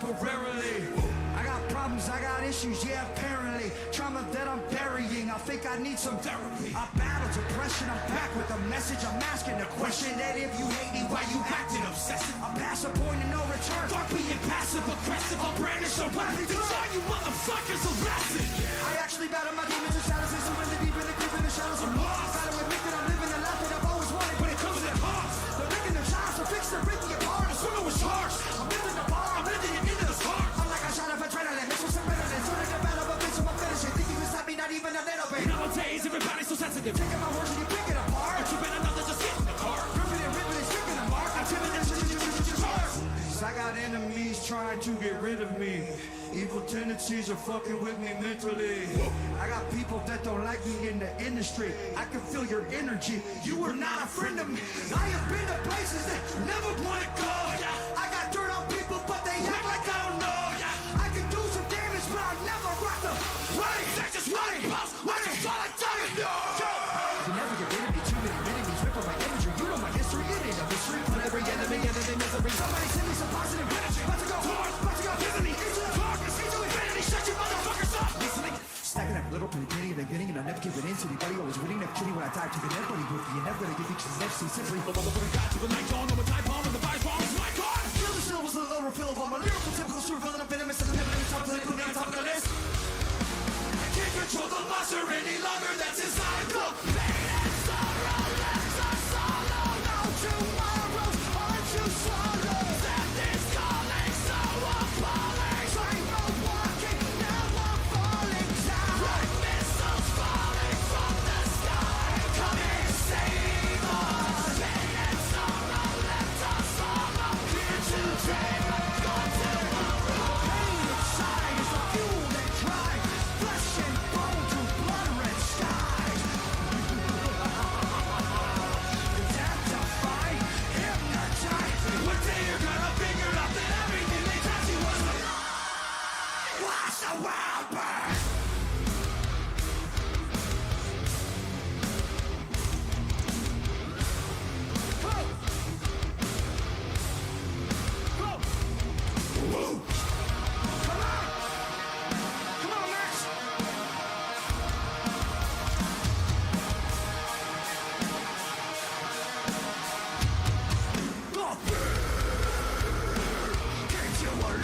temporarily. I got problems, I got issues, yeah, apparently. Trauma that I'm burying, I think I need some therapy. I battle depression, I'm back with a message. I'm asking the question that if you hate me, why you acting obsessive? I'm past the point of no return. Fuck being passive aggressive, I'll brandish a weapon. Teach all you motherfuckers a lesson. I actually battle my demons and shadows, and so really deep in the grip in the shadows of lost. Gotta admit that I'm living the life that I've always wanted, but it comes with cost. They're making their shots, so fix their breaking apart. I'm swimming with sharks, I'm living the bar, I'm living it into the stars. I'm like a shot of adrenaline, mixed with some adrenaline. Sort of develop a bitch, so I'm finishing. Think you can stop me, not even a little bit. Nowadays, everybody's so sensitive. Taking my words and you pick it apart. But you better not just get in the car. Ripping and sticking them apart. I'm timid and I got enemies trying to get rid of me. Evil tendencies are fucking with me mentally. I got people that don't like me in the industry. I can feel your energy. You are not a friend of me. I have been to places that you never want to go. I got dirt on people, but they act like I don't know. I can do some damage, but I'll never rock the right. That's just running, boss. I just fall like Tiger. You never get rid of me. Too many enemies rip on my imagery. You know my history. It ain't a mystery. Put every enemy in misery. Somebody send me some positive energy. About to go hard. About to go vividly. Into the darkness. Into infinity. Shut your motherfuckers up. Listening. Stacking up little pretty kitty in the beginning, and I never give it in to anybody. Always winning that kitty when I die to the everybody with you. Never gonna give you cause FC simply. The motherfucker got to the night dawn. No type bomb and the vice bomb is my god. Feel the show was a little refill on my lyrical typical survival and venomous and the never top of the put me on top of the list. I can't control the monster any longer that's inside. The pain and sorrow left us solo. No tomorrows aren't you swallow. Death is calling, so appalling. Tightrope walking, now I'm falling down. Like missiles falling from the sky. Come and save us. Pain and sorrow left us solo. Here today, gone tomorrow. Pain inside is the fuel that drives flesh and bone to blood-red skies. Identify, hypnotize. One day you're gonna figure out that everything they taught you was a lie. Watch the world burn. Go! Whoa! Come on! Come on, Max! The fear keeps you alive.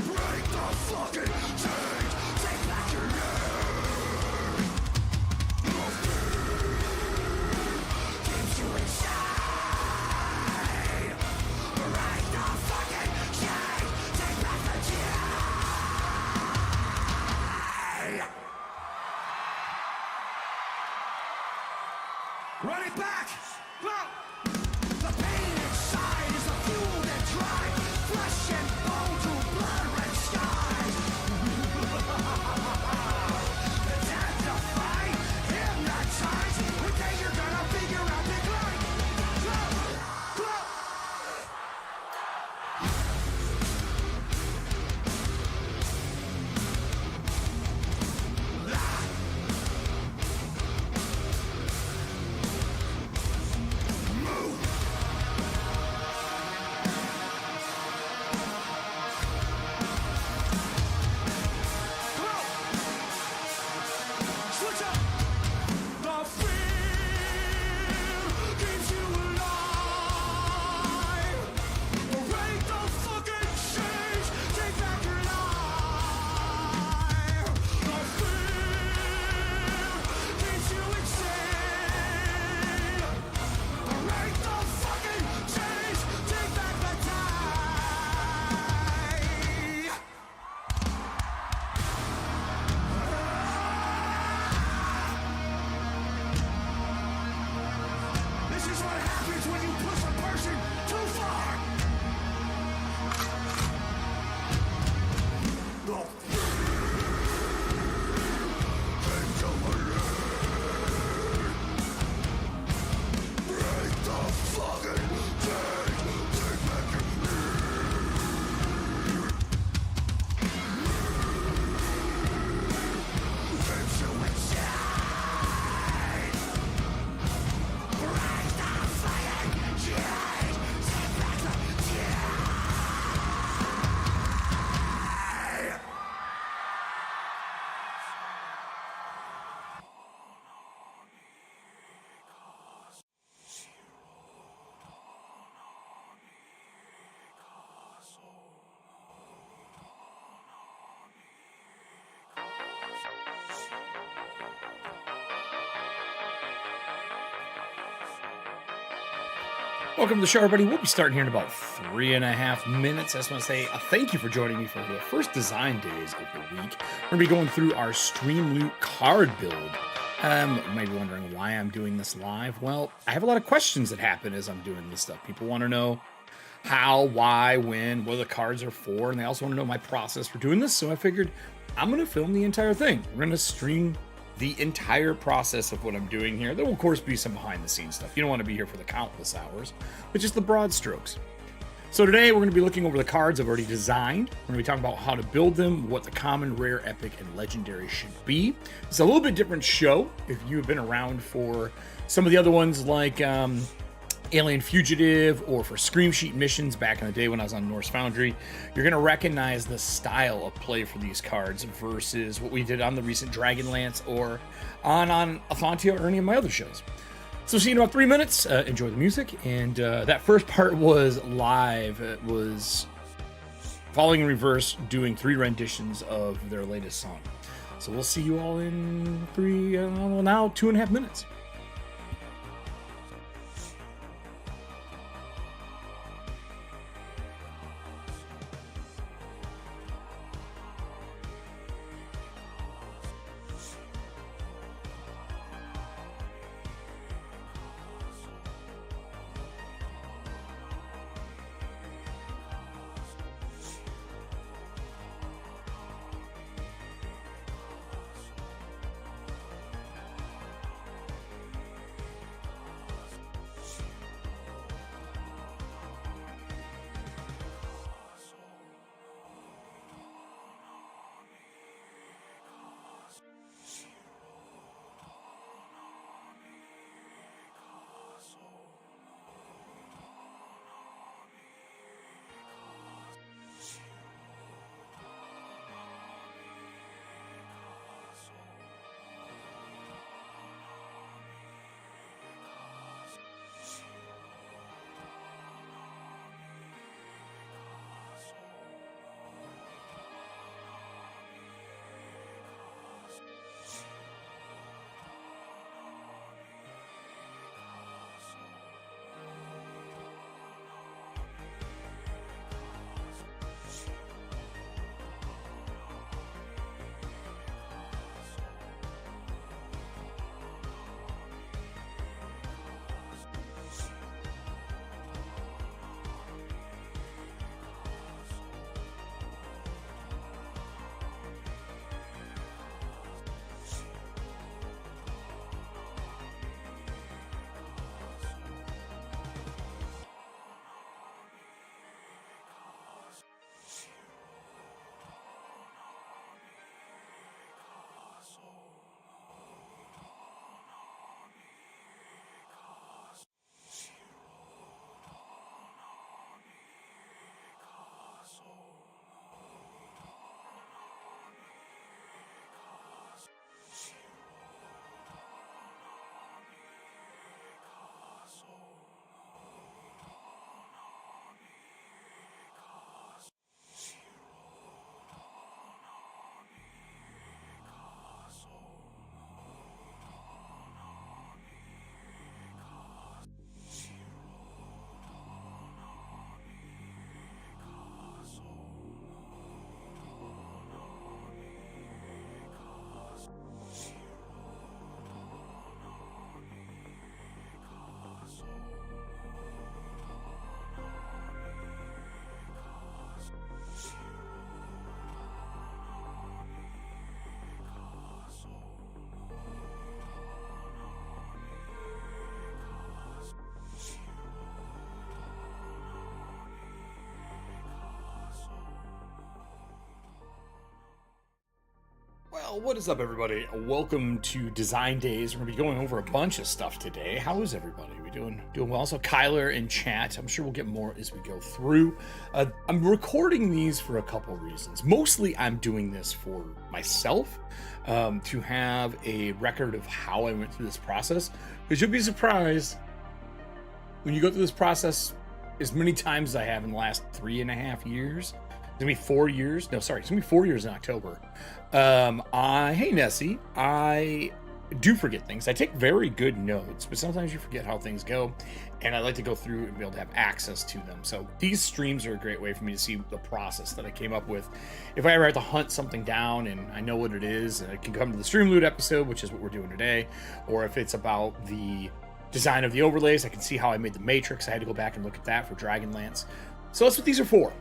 Break the fucking chains. Take back your name. The fear keeps you inside. Break the fucking chains. Take back the chain. Run it back! Go! The pain inside is the fuel that drives flesh and bone to blood-red skies. Identify, hypnotize. One day you're gonna figure out the grind. Go! Go! Move! Come on! Switch up! The fear keeps you alive. Break the fucking chains. Take back your life. The fear keeps you insane. Break the fucking chains. Take back the time. This is what happens when you push a person too far. The break the fucking chains. Take back your keeps you inside. Break the fucking chains. Take back the Welcome to the show, everybody. We'll be starting here in about 3.5 minutes. I just want to say thank you for joining me for the first design days of the week. We're going to be going through our StreamLoot card build. You might be wondering why I'm doing this live. Well, I have a lot of questions that happen as I'm doing this stuff. People want to know how, why, when, what the cards are for, and they also want to know my process for doing this. So I figured I'm going to film the entire thing. We're going to stream the entire process of what I'm doing here. There will, of course, be some behind-the-scenes stuff. You don't want to be here for the countless hours, but just the broad strokes. So today, we're going to be looking over the cards I've already designed. We're going to be talking about how to build them, what the common, rare, epic, and legendary should be. It's a little bit different show. If you've been around for some of the other ones like Alien Fugitive or for Scream Sheet missions back in the day when I was on Norse Foundry, you're going to recognize the style of play for these cards versus what we did on the recent Dragonlance or on Atlantia or any of my other shows. So see you in about 3 minutes. Enjoy the music. And that first part was live. It was Following in Reverse doing 3 renditions of their latest song. So we'll see you all in 2.5 minutes. Well, what is up, everybody? Welcome to Design Days. We're going to be going over a bunch of stuff today. How is everybody? We doing well? So Kyler in chat. I'm sure we'll get more as we go through. I'm recording these for a couple reasons. Mostly, I'm doing this for myself to have a record of how I went through this process. Because you'll be surprised when you go through this process as many times as I have in the last 3.5 years. It's gonna be 4 years. No, sorry, it's gonna be 4 years in October. Hey Nessie, I do forget things. I take very good notes, but sometimes you forget how things go, and I like to go through and be able to have access to them. So these streams are a great way for me to see the process that I came up with. If I ever have to hunt something down and I know what it is, and I can come to the StreamLoot episode, which is what we're doing today, or if it's about the design of the overlays, I can see how I made the matrix. I had to go back and look at that for Dragonlance. So that's what these are for.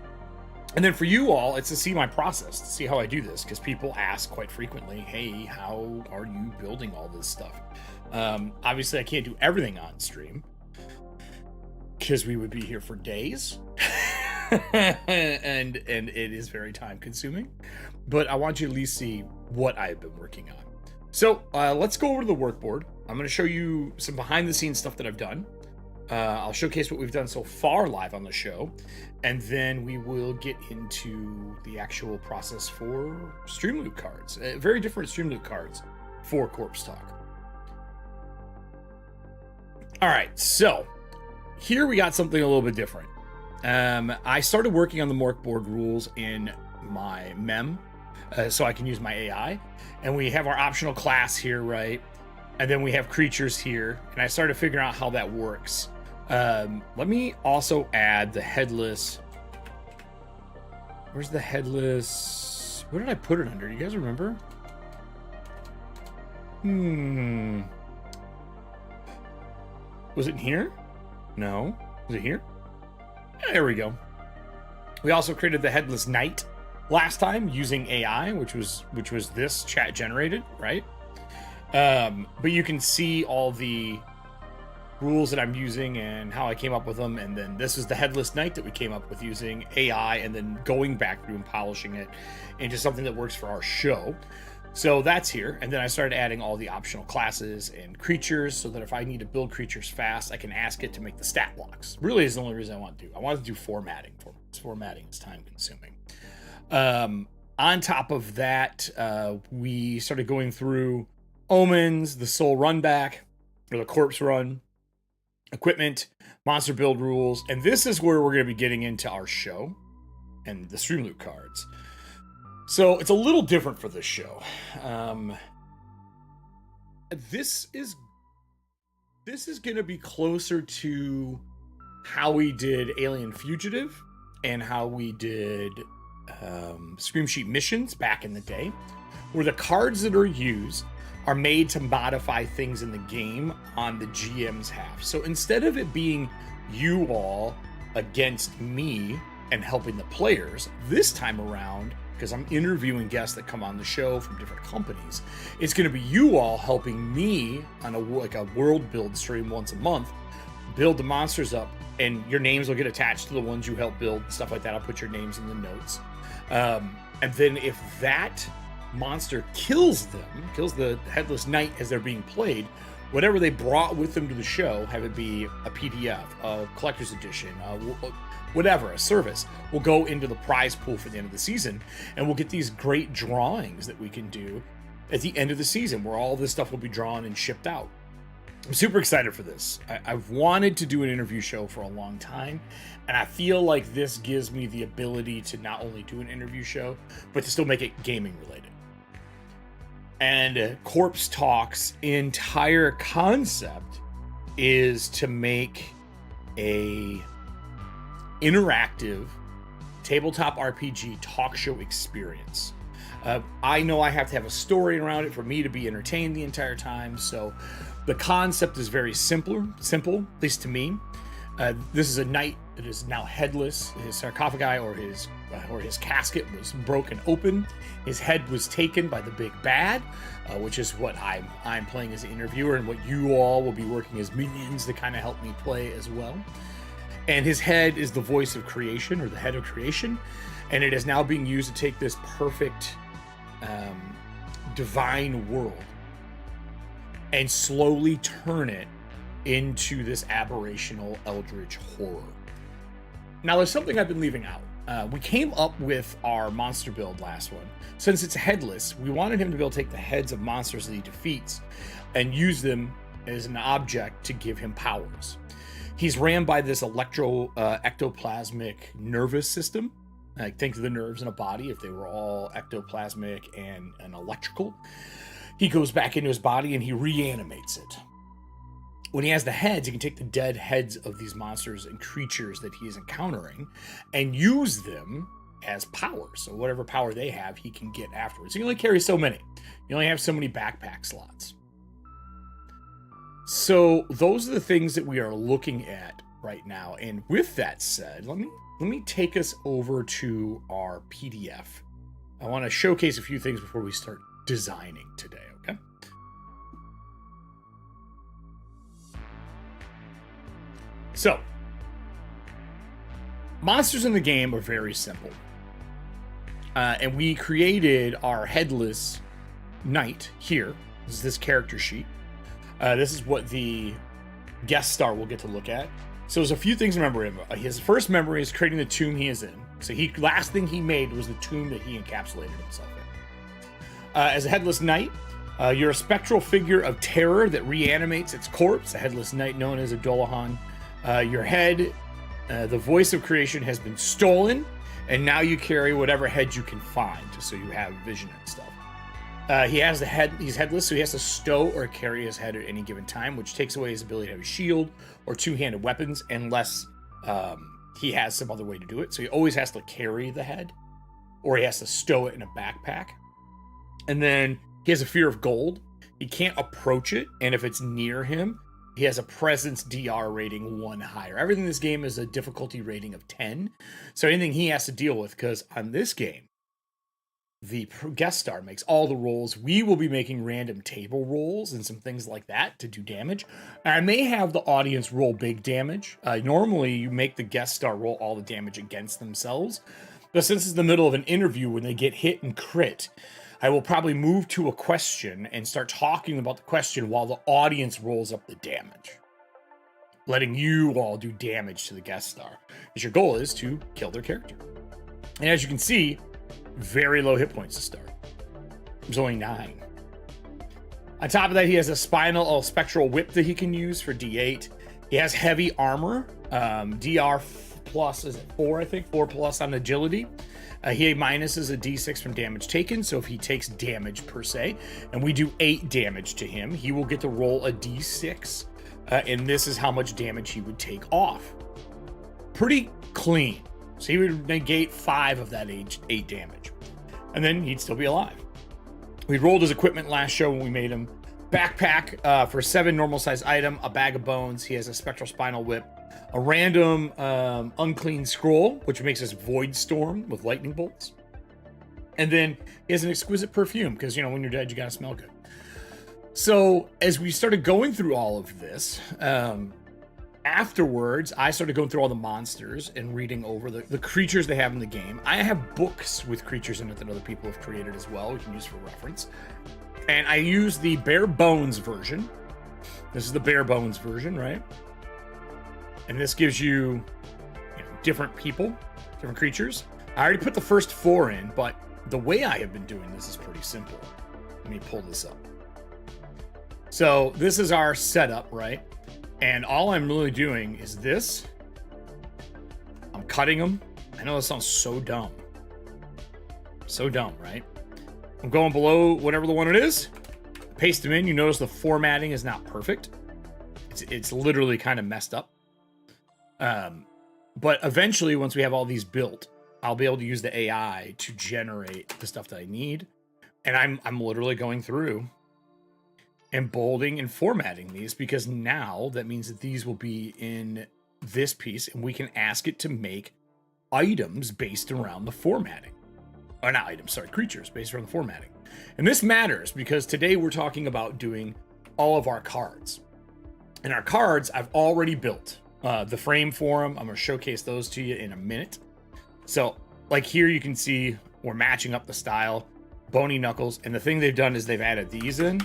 And then for you all, it's to see my process, to see how I do this, because people ask quite frequently, hey, how are you building all this stuff? Obviously, I can't do everything on stream, because we would be here for days, and it is very time consuming, but I want you to at least see what I've been working on. So let's go over to the workboard. I'm going to show you some behind the scenes stuff that I've done. I'll showcase what we've done so far live on the show, and then we will get into the actual process for StreamLoot cards. Very different StreamLoot cards for Corpse Talk. All right, so here we got something a little bit different. I started working on the Mork board rules in my mem, so I can use my AI, and we have our optional class here, right? And then we have creatures here, and I started figuring out how that works. Let me also add the headless. Where's the headless? Where did I put it under? You guys remember? Was it in here? No. Was it here? There we go. We also created the headless knight last time using AI, which was this chat generated, right? But you can see all the rules that I'm using and how I came up with them. And then this is the headless knight that we came up with using AI and then going back through and polishing it into something that works for our show. So that's here. And then I started adding all the optional classes and creatures so that if I need to build creatures fast, I can ask it to make the stat blocks. Really is the only reason I want to do. I want to do formatting for it. Formatting is time consuming. On top of that, we started going through omens, the soul run back, or the corpse run, equipment, monster build rules, and this is where we're going to be getting into our show and the StreamLoot cards. So it's a little different for this show. This is going to be closer to how we did Alien Fugitive and how we did Scream Sheet missions back in the day, where the cards that are used are made to modify things in the game on the GM's half. So instead of it being you all against me and helping the players, this time around, because I'm interviewing guests that come on the show from different companies, it's going to be you all helping me on a world build stream once a month, build the monsters up, and your names will get attached to the ones you help build, stuff like that. I'll put your names in the notes. And then if that monster kills the headless knight as they're being played, whatever they brought with them to the show, have it be a PDF, a collector's edition, whatever, a service, will go into the prize pool for the end of the season, and we'll get these great drawings that we can do at the end of the season where all this stuff will be drawn and shipped out. I'm super excited for this. I've wanted to do an interview show for a long time, and I feel like this gives me the ability to not only do an interview show, but to still make it gaming related. And Corpse Talk's entire concept is to make a interactive tabletop RPG talk show experience. I know I have to have a story around it for me to be entertained the entire time, so the concept is very simple, at least to me. This is a knight that is now headless. His sarcophagi or his casket was broken open. His head was taken by the big bad, which is what I'm playing as an interviewer, and what you all will be working as minions to kind of help me play as well. And his head is the voice of creation, or the head of creation, and it is now being used to take this perfect divine world and slowly turn it into this aberrational eldritch horror. Now, there's something I've been leaving out. We came up with our monster build last one. Since it's headless, we wanted him to be able to take the heads of monsters that he defeats and use them as an object to give him powers. He's ran by this ectoplasmic nervous system. Like, think of the nerves in a body if they were all ectoplasmic and electrical. he goes back into his body and he reanimates it. When he has the heads, he can take the dead heads of these monsters and creatures that he is encountering and use them as power. So whatever power they have, he can get afterwards. You can only carry so many. You only have so many backpack slots. So those are the things that we are looking at right now. And with that said, let me take us over to our PDF. I want to showcase a few things before we start designing today, okay? So, monsters in the game are very simple. And we created our headless knight here. This is this character sheet. This is what the guest star will get to look at. So there's a few things to remember him. His first memory is creating the tomb he is in. So last thing he made was the tomb that he encapsulated himself in. As a headless knight, you're a spectral figure of terror that reanimates its corpse. A headless knight known as a Dolahan. Your head, the voice of creation, has been stolen, and now you carry whatever head you can find, so you have vision and stuff. He has the head. He's headless, so he has to stow or carry his head at any given time, which takes away his ability to have a shield or two-handed weapons, unless he has some other way to do it. So he always has to carry the head, or he has to stow it in a backpack. And then he has a fear of gold. He can't approach it, and if it's near him, he has a presence DR rating 1 higher. Everything in this game is a difficulty rating of 10. So anything he has to deal with, because on this game, the guest star makes all the rolls. We will be making random table rolls and some things like that to do damage. I may have the audience roll big damage. Normally, you make the guest star roll all the damage against themselves. But since it's the middle of an interview when they get hit and crit, I will probably move to a question and start talking about the question while the audience rolls up the damage. Letting you all do damage to the guest star. Because your goal is to kill their character. And as you can see, very low hit points to start. There's only 9. On top of that, he has a spectral whip that he can use for D8. He has heavy armor. DR plus is 4, I think. 4 plus on agility. He minuses a D6 from damage taken, so if he takes damage per se, and we do 8 damage to him, he will get to roll a D6, and this is how much damage he would take off. Pretty clean. So he would negate 5 of that 8 damage, and then he'd still be alive. We rolled his equipment last show when we made him. Backpack for 7 normal size item, a bag of bones. He has a spectral spinal whip, a random unclean scroll, which makes us void storm with lightning bolts. And then he has an exquisite perfume, because, you know, when you're dead, you gotta smell good. So as we started going through all of this, afterwards, I started going through all the monsters and reading over the creatures they have in the game. I have books with creatures in it that other people have created as well, we can use for reference. And I use the bare bones version. This is the bare bones version, right? And this gives you know, different people, different creatures. I already put the first 4 in, but the way I have been doing this is pretty simple. Let me pull this up. So this is our setup, right? And all I'm really doing is this. I'm cutting them. I know this sounds so dumb. So dumb, right? I'm going below whatever the one it is. Paste them in. You notice the formatting is not perfect. It's literally kind of messed up. But eventually, once we have all these built, I'll be able to use the AI to generate the stuff that I need. And I'm literally going through and bolding and formatting these, because now that means that these will be in this piece, and we can ask it to make items based around the formatting. Or not items, sorry, creatures based around the formatting. And this matters because today we're talking about doing all of our cards. And our cards I've already built. The frame for them, I'm going to showcase those to you in a minute. So, like here you can see we're matching up the style, bony knuckles, and the thing they've done is they've added these in,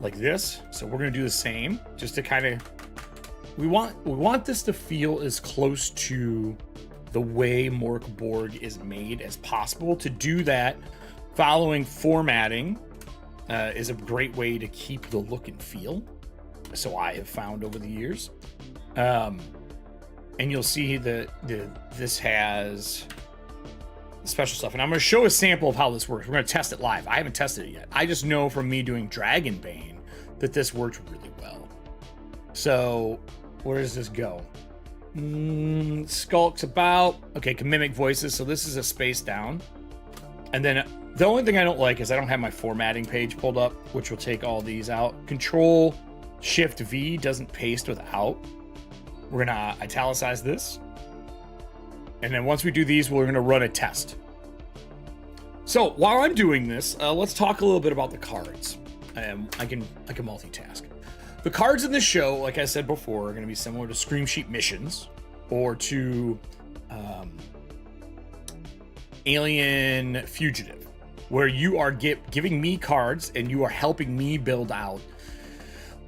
like this. So we're going to do the same, just to kind of, we want this to feel as close to the way Mork Borg is made as possible. To do that, following formatting is a great way to keep the look and feel. So I have found over the years. And you'll see that this has special stuff. And I'm going to show a sample of how this works. We're going to test it live. I haven't tested it yet. I just know from me doing Dragonbane that this worked really well. So where does this go? Skulks about. Okay, can mimic voices. So this is a space down. And then the only thing I don't like is I don't have my formatting page pulled up, which will take all these out. Control Shift V doesn't paste without. We're gonna italicize this. And then once we do these, we're gonna run a test. So while I'm doing this, let's talk a little bit about the cards. I can multitask. The cards in this show, like I said before, are gonna be similar to Scream Sheet missions or to Alien Fugitive, where you are giving me cards and you are helping me build out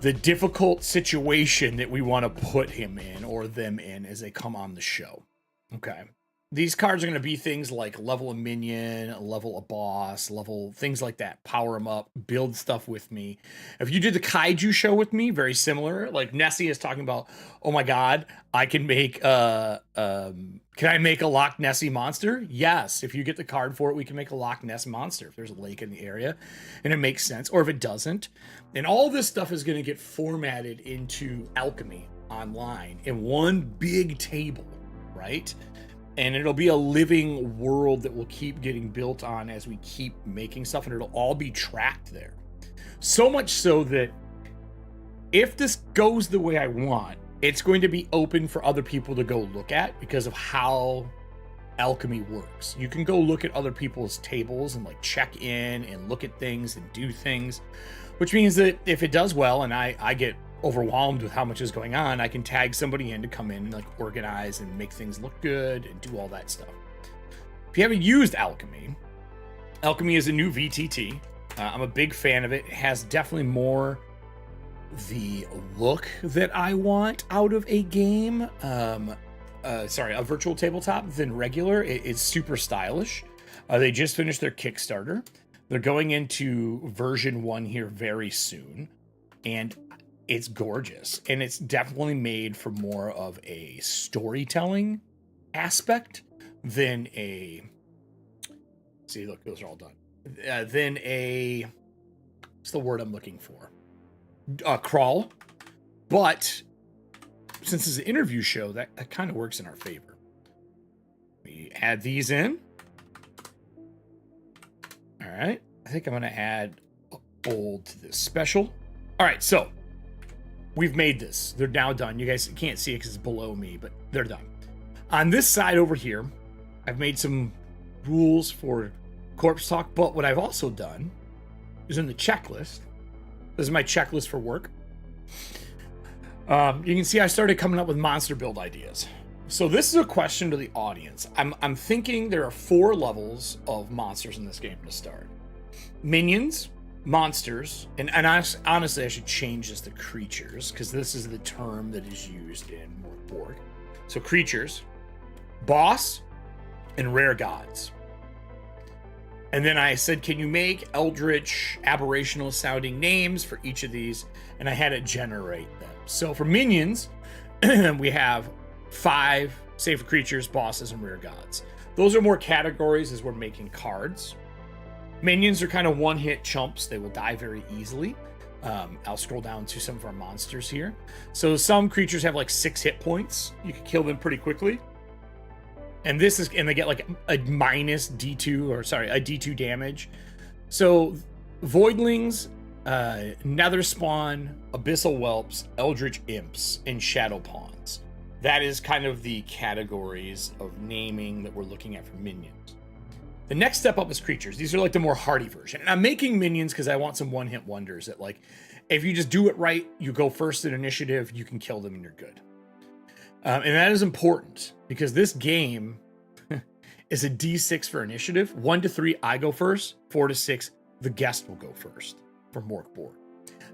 the difficult situation that we want to put him in or them in as they come on the show. Okay. These cards are going to be things like level a minion, level a boss, level things like that. Power them up, build stuff with me. If you did the Kaiju show with me, very similar. Like Nessie is talking about, oh my God, I can make can I make a Loch Nessie monster? Yes. If you get the card for it, we can make a Loch Ness monster if there's a lake in the area and it makes sense. Or if it doesn't. And all this stuff is going to get formatted into Alchemy online in one big table, right? And it'll be a living world that will keep getting built on as we keep making stuff, and it'll all be tracked there. So much so that if this goes the way I want, it's going to be open for other people to go look at because of how alchemy works. You can go look at other people's tables and like check in and look at things and do things, which means that if it does well and I get overwhelmed with how much is going on, I can tag somebody in to come in and like organize and make things look good and do all that stuff. If you haven't used Alchemy, Alchemy is a new VTT. I'm a big fan of it. It has definitely more the look that I want out of a game. A virtual tabletop than regular. It's super stylish. They just finished their Kickstarter. They're going into version 1 here very soon. And it's gorgeous, and it's definitely made for more of a storytelling aspect than a. See, look, those are all done. Than a. What's the word I'm looking for? Crawl. But since it's an interview show, that kind of works in our favor. We add these in. All right. I think I'm going to add old to this special. All right, so we've made this. They're now done. You guys can't see it because it's below me, but they're done. On this side over here, I've made some rules for Corpse Talk, but what I've also done is in the checklist. This is my checklist for work. You can see I started coming up with monster build ideas. So this is a question to the audience. I'm thinking there are 4 levels of monsters in this game to start. Minions, monsters, and honestly, I should change this to creatures because this is the term that is used in Borg. So creatures, boss, and rare gods. And then I said, can you make eldritch, aberrational sounding names for each of these? And I had it generate them. So for minions, we have 5 safe creatures, bosses, and rare gods. Those are more categories as we're making cards. Minions are kind of one-hit chumps. They will die very easily. I'll scroll down to some of our monsters here. So some creatures have like 6 hit points. You can kill them pretty quickly. And they get like a minus D2, or sorry, a D2 damage. So Voidlings, Nether Spawn, Abyssal Whelps, Eldritch Imps, and Shadow Pawns. That is kind of the categories of naming that we're looking at for minions. The next step up is creatures. These are like the more hardy version. And I'm making minions because I want some one-hit wonders that, like, if you just do it right, you go first in initiative, you can kill them and you're good. And that is important because this game is a D6 for initiative. 1 to 3, I go first. 4 to 6, the guest will go first for Mork Borg.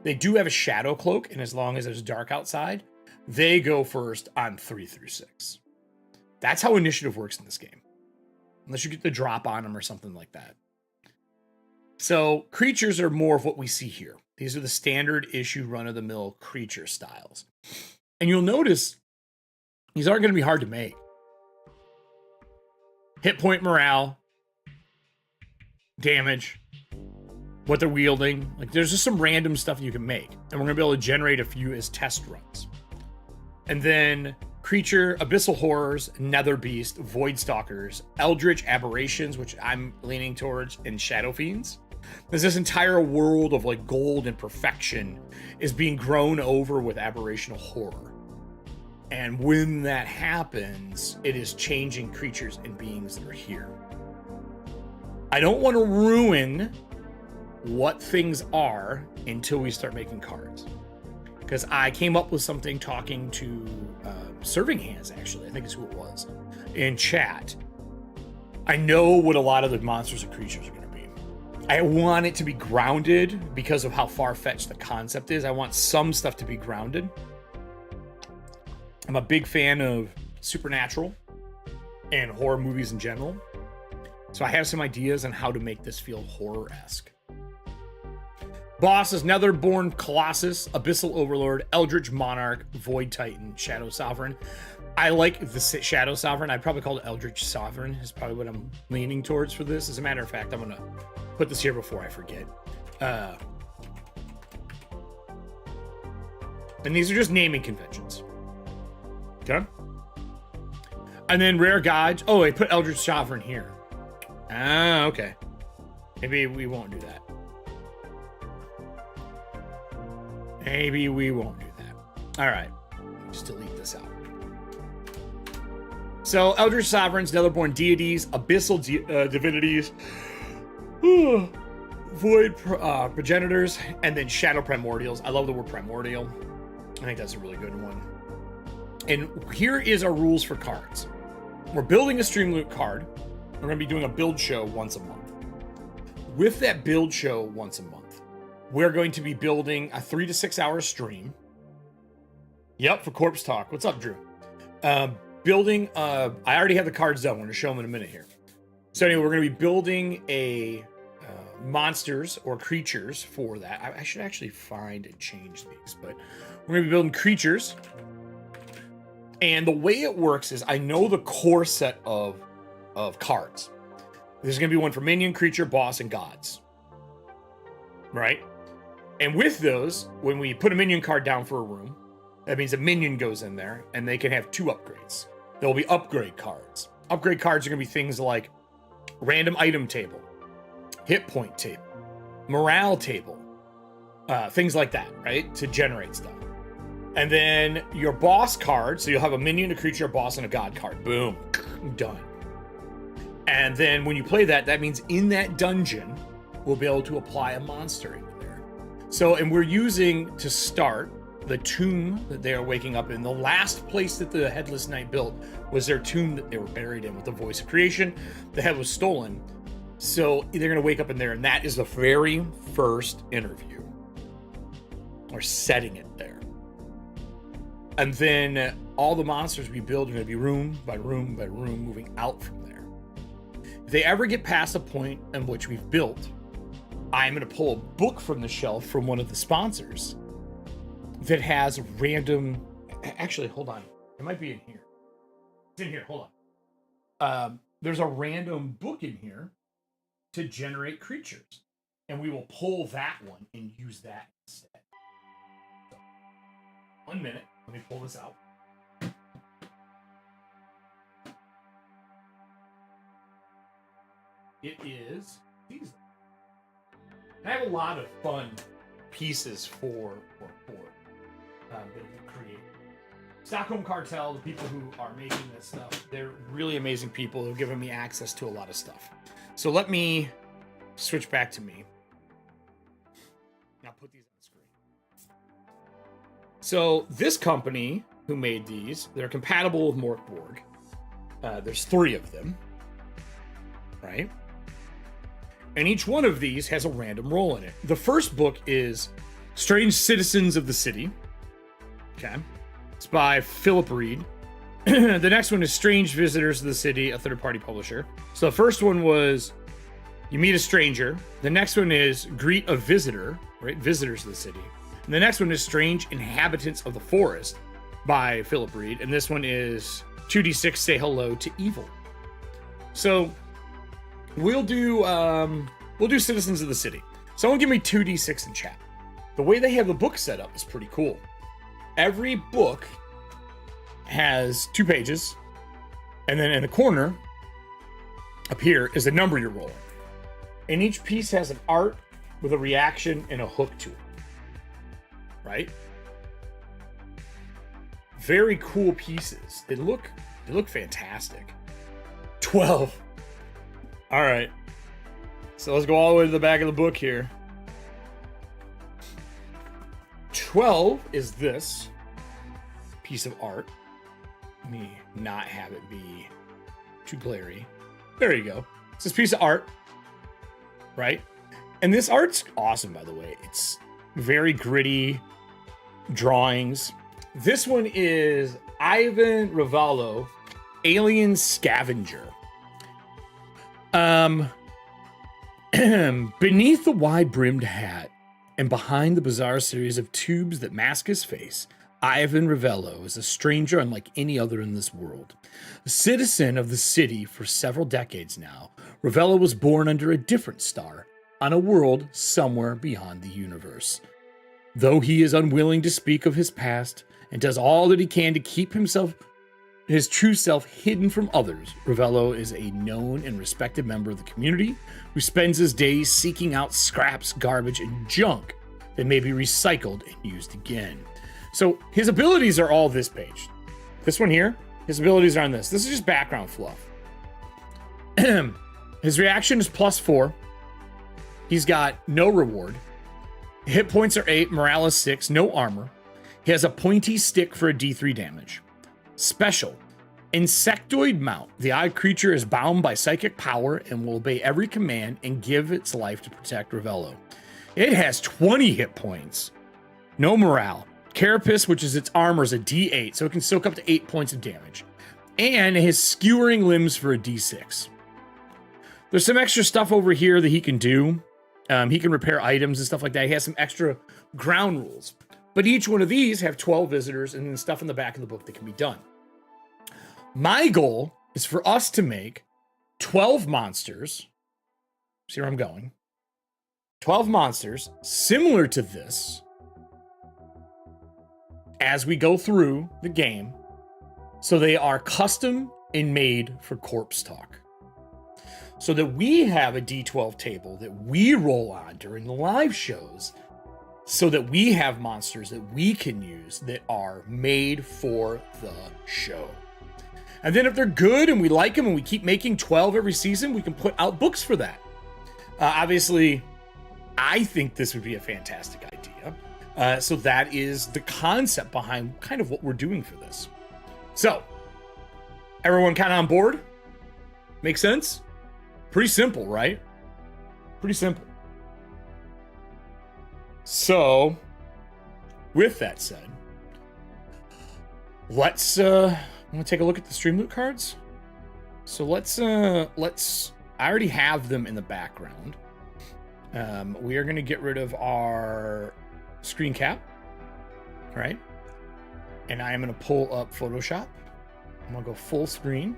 They do have a shadow cloak, and as long as it's dark outside, they go first on 3 through 6. That's how initiative works in this game. Unless you get the drop on them or something like that. So creatures are more of what we see here. These are the standard issue run-of-the-mill creature styles. And you'll notice these aren't going to be hard to make. Hit point morale, damage, what they're wielding. Like, there's just some random stuff you can make. And we're going to be able to generate a few as test runs. And then creature, abyssal horrors, nether beast, void stalkers, eldritch aberrations, which I'm leaning towards, and shadow fiends. There's this entire world of like gold and perfection is being grown over with aberrational horror. And when that happens, it is changing creatures and beings that are here. I don't want to ruin what things are until we start making cards. Because I came up with something talking to Serving Hands, actually, I think is who it was, in chat. I know what a lot of the monsters and creatures are going to be. I want it to be grounded because of how far-fetched the concept is. I want some stuff to be grounded. I'm a big fan of supernatural and horror movies in general. So I have some ideas on how to make this feel horror-esque. Boss is Netherborn Colossus, Abyssal Overlord, Eldritch Monarch, Void Titan, Shadow Sovereign. I like the Shadow Sovereign. I'd probably call it Eldritch Sovereign is probably what I'm leaning towards for this. As a matter of fact, I'm going to put this here before I forget. And these are just naming conventions. Okay? And then Rare Guides. Oh, I put Eldritch Sovereign here. Ah, okay. Maybe we won't do that. Maybe we won't do that. All right. Just delete this out. So, Eldritch Sovereigns, Netherborn Deities, Abyssal Divinities, Void Progenitors, and then Shadow Primordials. I love the word Primordial. I think that's a really good one. And here is our rules for cards. We're building a StreamLoot card. We're going to be doing a build show once a month. With that build show once a month, we're going to be building a 3 to 6 hour stream. Yep, for Corpse Talk. What's up, Drew? Building, I already have the cards done. We're going to show them in a minute here. So anyway, we're going to be building a monsters or creatures for that. I should actually find and change these, but we're going to be building creatures. And the way it works is I know the core set of cards. There's going to be one for minion, creature, boss, and gods. Right? And with those, when we put a minion card down for a room, that means a minion goes in there, and they can have 2 upgrades. There will be upgrade cards. Upgrade cards are going to be things like random item table, hit point table, morale table, things like that, right? To generate stuff. And then your boss card, so you'll have a minion, a creature, a boss, and a god card. Boom. Done. And then when you play that, that means in that dungeon, we'll be able to apply a monster into there. So, and we're using to start the tomb that they are waking up in. The last place that the Headless Knight built was their tomb that they were buried in with the voice of creation. The head was stolen. So they're going to wake up in there, and that is the very first interview. Or setting it there. And then all the monsters we build are going to be room by room by room moving out from there. If they ever get past a point in which we've built, I'm going to pull a book from the shelf from one of the sponsors that has random... Actually, hold on. It might be in here. It's in here. Hold on. There's a random book in here to generate creatures. And we will pull that one and use that instead. So, 1 minute. Let me pull this out. It is these. I have a lot of fun pieces for create. Stockholm Cartel, the people who are making this stuff, they're really amazing people who've given me access to a lot of stuff. So let me switch back to me. Now put these on the screen. So this company who made these, they're compatible with Mork Borg. There's 3 of them, right? And each one of these has a random role in it. The first book is Strange Citizens of the City. Okay. It's by Philip Reed. The next one is Strange Visitors of the City, a third-party publisher. So the first one was You Meet a Stranger. The next one is Greet a Visitor, right? Visitors of the City. And the next one is Strange Inhabitants of the Forest by Philip Reed. And this one is 2d6 Say Hello to Evil. So we'll do We'll do Citizens of the City. Someone give me 2d6 in chat. The way they have the book set up is pretty cool. Every book has 2 pages, and then in the corner up here is the number you're rolling. And each piece has an art with a reaction and a hook to it. Right? Very cool pieces. They look fantastic. 12. All right. So let's go all the way to the back of the book here. 12 is this piece of art. Let me not have it be too blurry. There you go. It's this piece of art, right? And this art's awesome, by the way. It's very gritty drawings. This one is Ivan Ravallo, Alien Scavenger. Beneath the wide-brimmed hat and behind the bizarre series of tubes that mask his face, Ivan Ravello is a stranger unlike any other in this world. A citizen of the city for several decades now, Ravello was born under a different star, on a world somewhere beyond the universe. Though he is unwilling to speak of his past and does all that he can to keep his true self hidden from others, Ravello is a known and respected member of the community who spends his days seeking out scraps, garbage, and junk that may be recycled and used again. So his abilities are all this page. This one here, his abilities are on this. This is just background fluff. His reaction is +4. He's got no reward. Hit points are 8, morale is 6, no armor. He has a pointy stick for a D3 damage. Special. Insectoid mount. The odd creature is bound by psychic power and will obey every command and give its life to protect Ravello. It has 20 hit points. No morale. Carapace, which is its armor, is a D8, so it can soak up to 8 points of damage. And his skewering limbs for a D6. There's some extra stuff over here that he can do. He can repair items and stuff like that. He has some extra ground rules. But each one of these have 12 visitors and then stuff in the back of the book that can be done. My goal is for us to make 12 monsters. See where I'm going? 12 monsters similar to this as we go through the game. So they are custom and made for Corpse Talk. So that we have a D12 table that we roll on during the live shows, so that we have monsters that we can use that are made for the show. And then if they're good and we like them and we keep making 12 every season, we can put out books for that. Obviously, I think this would be a fantastic idea. So that is the concept behind kind of what we're doing for this. So, everyone kind of on board? Make sense? Pretty simple, right? Pretty simple. So, with that said, let's I'm gonna take a look at the Stream Loot cards. So let's I already have them in the background. We are gonna get rid of our screen cap, right? And I am gonna pull up Photoshop. I'm gonna go full screen.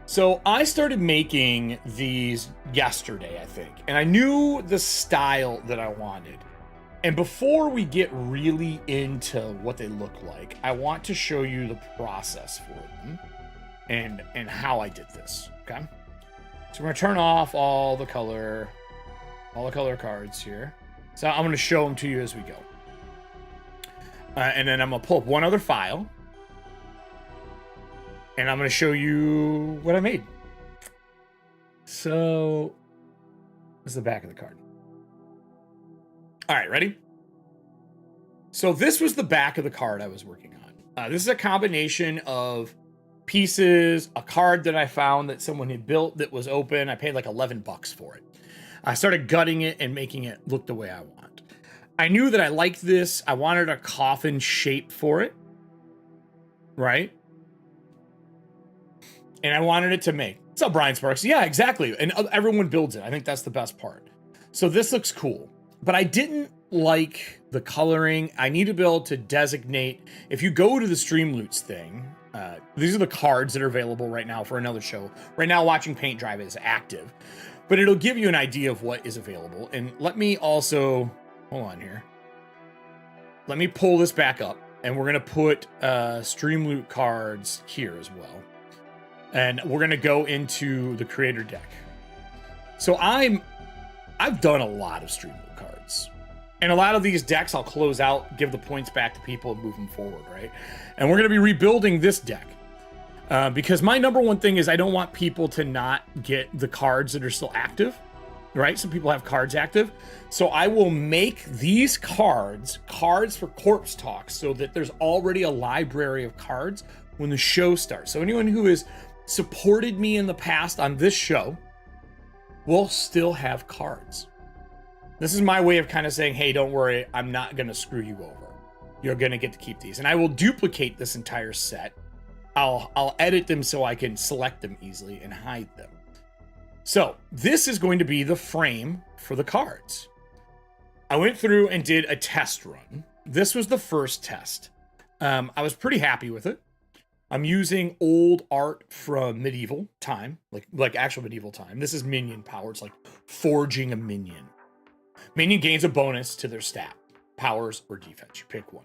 So I started making these yesterday, I think, and I knew the style that I wanted. And before we get really into what they look like, I want to show you the process for them and how I did this, okay? So we're gonna turn off all the color cards here. So I'm gonna show them to you as we go. And then I'm gonna pull up one other file. And I'm going to show you what I made. So, this is the back of the card. All right, ready? So this was the back of the card I was working on. This is a combination of pieces, a card that I found that someone had built that was open. I paid like $11 for it. I started gutting it and making it look the way I want. I knew that I liked this. I wanted a coffin shape for it, right? And I wanted it to make. What's up, Brian Sparks? Yeah, exactly. And everyone builds it. I think that's the best part. So this looks cool. But I didn't like the coloring. I need to be able to designate. If you go to the StreamLoots thing, these are the cards that are available right now for another show. Right now, Watching Paint Dry is active. but it'll give you an idea of what is available. And let me also, hold on here. Let me pull this back up, and we're going to put StreamLoot cards here as well. And we're going to go into the creator deck. So I've done a lot of StreamLoot cards. And a lot of these decks I'll close out, give the points back to people, and move them forward, right? And we're going to be rebuilding this deck. Because my number one thing is I don't want people to not get the cards that are still active, right? Some people have cards active. So I will make these cards for Corpse Talk so that there's already a library of cards when the show starts. So anyone who has supported me in the past on this show will still have cards. This is my way of kind of saying, hey, don't worry, I'm not going to screw you over. You're going to get to keep these. And I will duplicate this entire set. I'll edit them so I can select them easily and hide them. So this is going to be the frame for the cards. I went through and did a test run. This was the first test. I was pretty happy with it. I'm using old art from medieval time, like actual medieval time. This is minion power. It's like forging a minion. Minion gains a bonus to their stat, powers or defense. You pick one,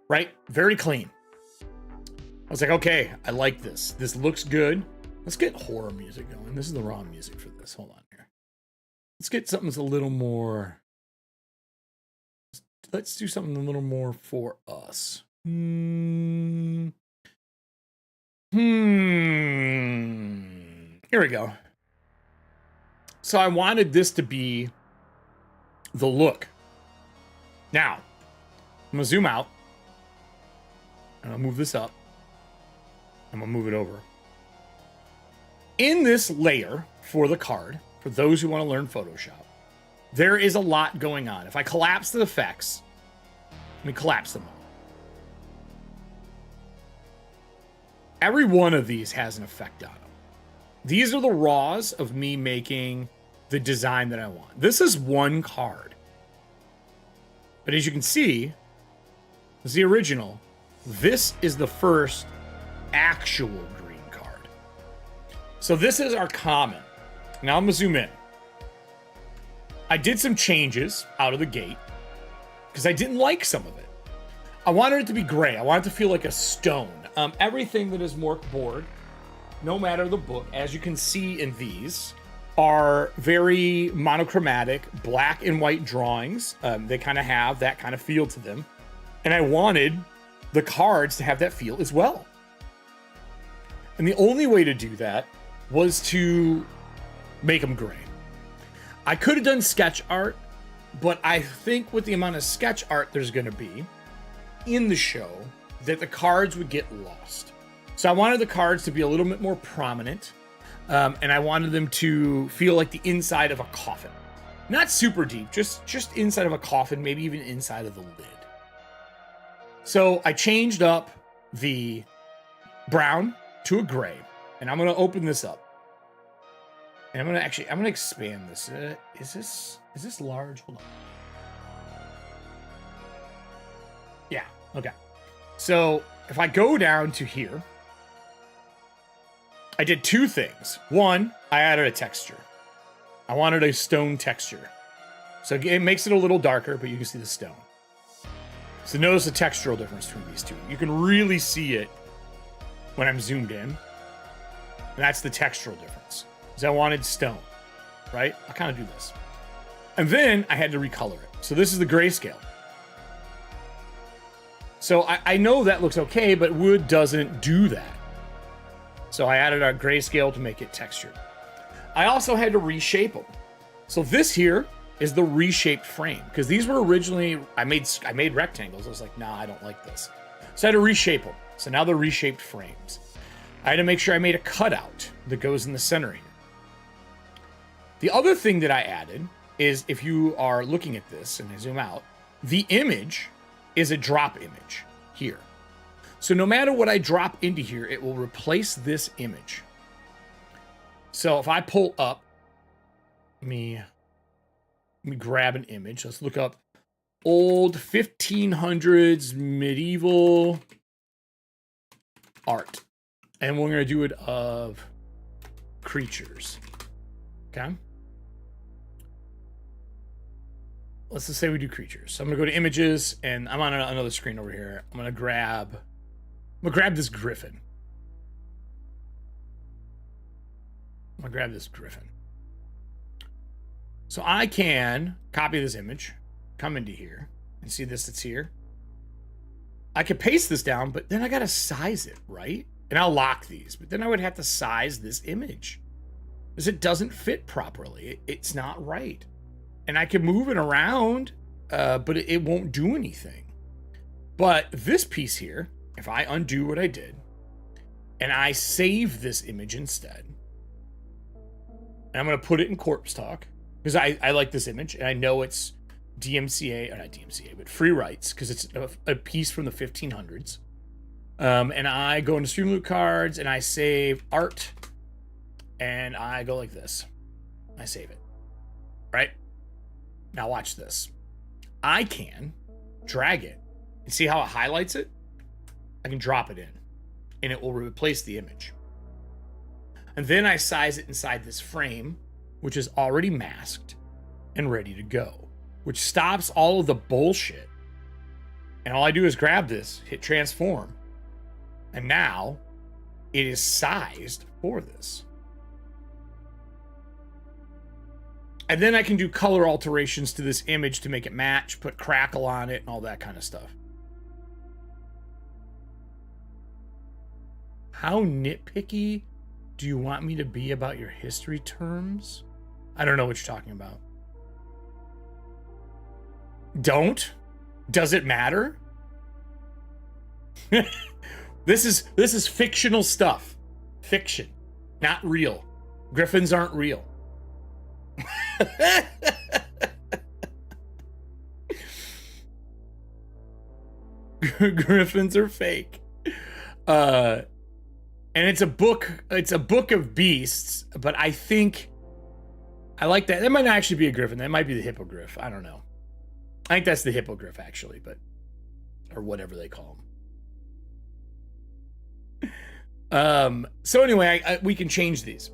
right? Very clean. I was like, okay, I like this. This looks good. Let's get horror music going. This is the wrong music for this. Hold on here. Let's get something that's a little more. Let's do something a little more for us. Here we go. So I wanted this to be the look. Now, I'm going to zoom out. And I'll move this up. I'm going to move it over. In this layer for the card, for those who want to learn Photoshop, there is a lot going on. If I collapse the effects, let me collapse them all. Every one of these has an effect on them. These are the raws of me making the design that I want. This is one card. But as you can see, this is the original. This is the first actual green card. So this is our common. Now I'm gonna zoom in. I did some changes out of the gate because I didn't like some of it. I wanted it to be gray. I wanted it to feel like a stone. Everything that is Mork Borg, no matter the book, as you can see in these, are very monochromatic, black and white drawings. They kind of have that kind of feel to them. And I wanted the cards to have that feel as well. And the only way to do that was to make them gray. I could have done sketch art, but I think with the amount of sketch art there's going to be in the show, that the cards would get lost. So I wanted the cards to be a little bit more prominent, and I wanted them to feel like the inside of a coffin. Not super deep, just inside of a coffin, maybe even inside of the lid. So I changed up the brown to a gray, and I'm going to open this up. And I'm going to expand this. Is this large? Hold on. Yeah, okay. So if I go down to here, I did two things. One, I added a texture. I wanted a stone texture. So it makes it a little darker, but you can see the stone. So notice the textural difference between these two. You can really see it when I'm zoomed in. And that's the textural difference. Because I wanted stone, right? I'll kind of do this. And then I had to recolor it. So this is the grayscale. So I know that looks okay, but wood doesn't do that. So I added our grayscale to make it textured. I also had to reshape them. So this here is the reshaped frame, because these were originally, I made rectangles. I was like, nah, I don't like this. So I had to reshape them. So now they're reshaped frames. I had to make sure I made a cutout that goes in the center here. The other thing that I added is, if you are looking at this and I zoom out, the image is a drop image here. So no matter what I drop into here, it will replace this image. So if I pull up, let me grab an image. Let's look up old 1500s medieval art. And we're going to do it of creatures. Okay. let's just say we do creatures. So I'm gonna go to images, and I'm on another screen over here. I'm gonna grab this griffin. So I can copy this image, come into here, and see this that's here. I could paste this down, but then I gotta size it, right? And I'll lock these, but then I would have to size this image because it doesn't fit properly. It's not right. And I can move it around, but it won't do anything. But this piece here, if I undo what I did, and I save this image instead, and I'm gonna put it in Corpse Talk, because I like this image, and I know it's DMCA, or not DMCA, but free rights, because it's a piece from the 1500s. And I go into StreamLoot cards, and I save art, and I go like this. I save it, right? Now watch this. I can drag it, and see how it highlights it? I can drop it in, and it will replace the image. And then I size it inside this frame, which is already masked and ready to go, which stops all of the bullshit. And all I do is grab this, hit transform, and now it is sized for this. And then I can do color alterations to this image to make it match, put crackle on it, and all that kind of stuff. How nitpicky do you want me to be about your history terms? I don't know what you're talking about. Don't? Does it matter? This is fictional stuff. Fiction, not real. Griffins aren't real. Griffins are fake. And it's a book of beasts, but I think I like that. That might not actually be a griffin. That might be the hippogriff. I don't know. I think that's the hippogriff, actually, but or whatever they call them. So anyway, we can change these.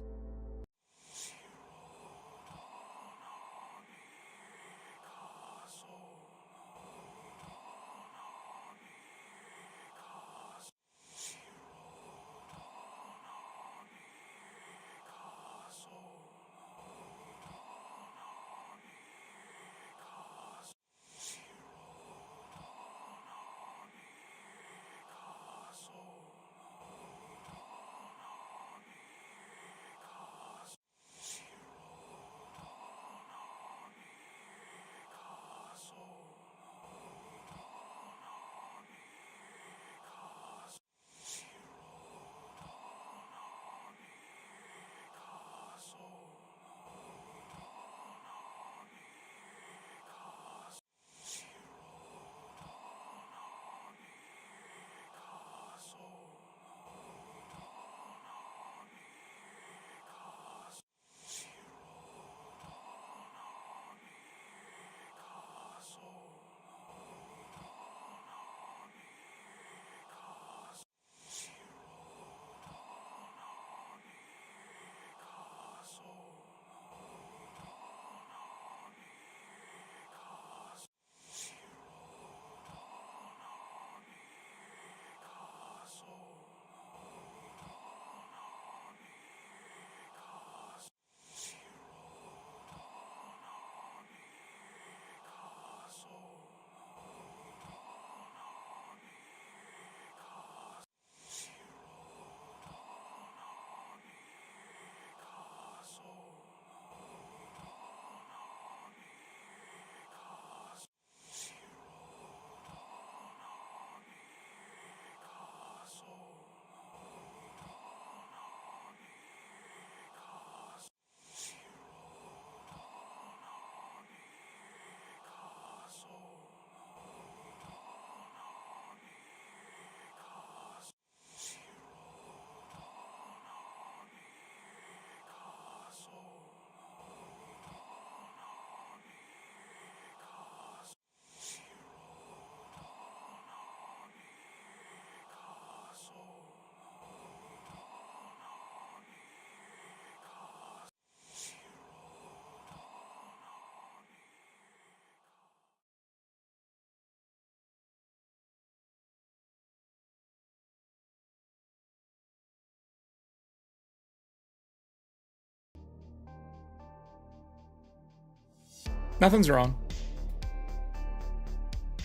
Nothing's wrong.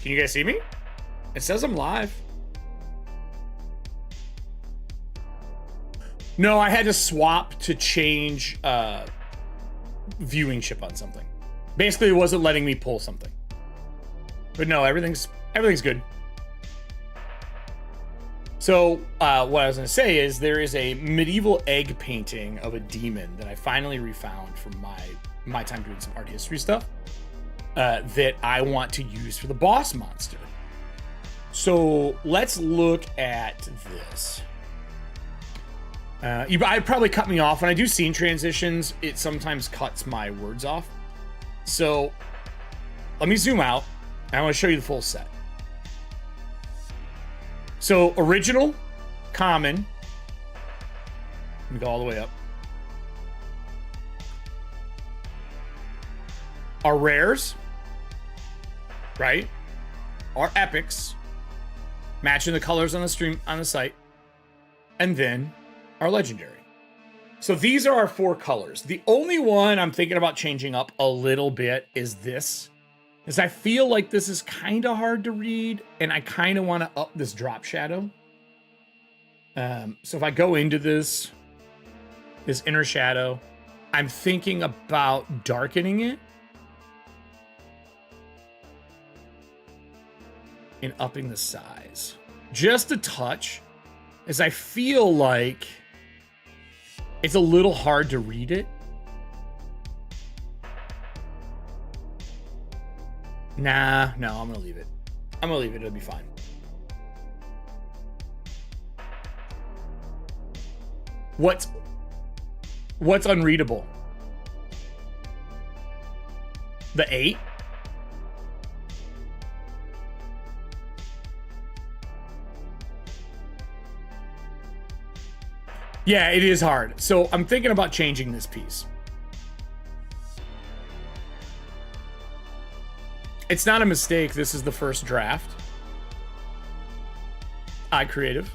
Can you guys see me? It says I'm live. No, I had to swap to change viewing ship on something. Basically, it wasn't letting me pull something. But no, everything's good. So what I was going to say is there is a medieval egg painting of a demon that I finally refound from my time doing some art history stuff that I want to use for the boss monster. So let's look at this. I'd probably cut me off when I do scene transitions. It sometimes cuts my words off. So let me zoom out. I want to show you the full set. So original, common. Let me go all the way up. Our rares, right? Our epics, matching the colors on the stream on the site, and then our legendary. So these are our 4 colors. The only one I'm thinking about changing up a little bit is this, because I feel like this is kind of hard to read, and I kind of want to up this drop shadow. So if I go into this inner shadow, I'm thinking about darkening it and upping the size just a touch, as I feel like it's a little hard to read it. Nah, no, I'm gonna leave it. It'll be fine. What's unreadable? The 8? Yeah, it is hard. So I'm thinking about changing this piece. It's not a mistake. This is the first draft. Creative.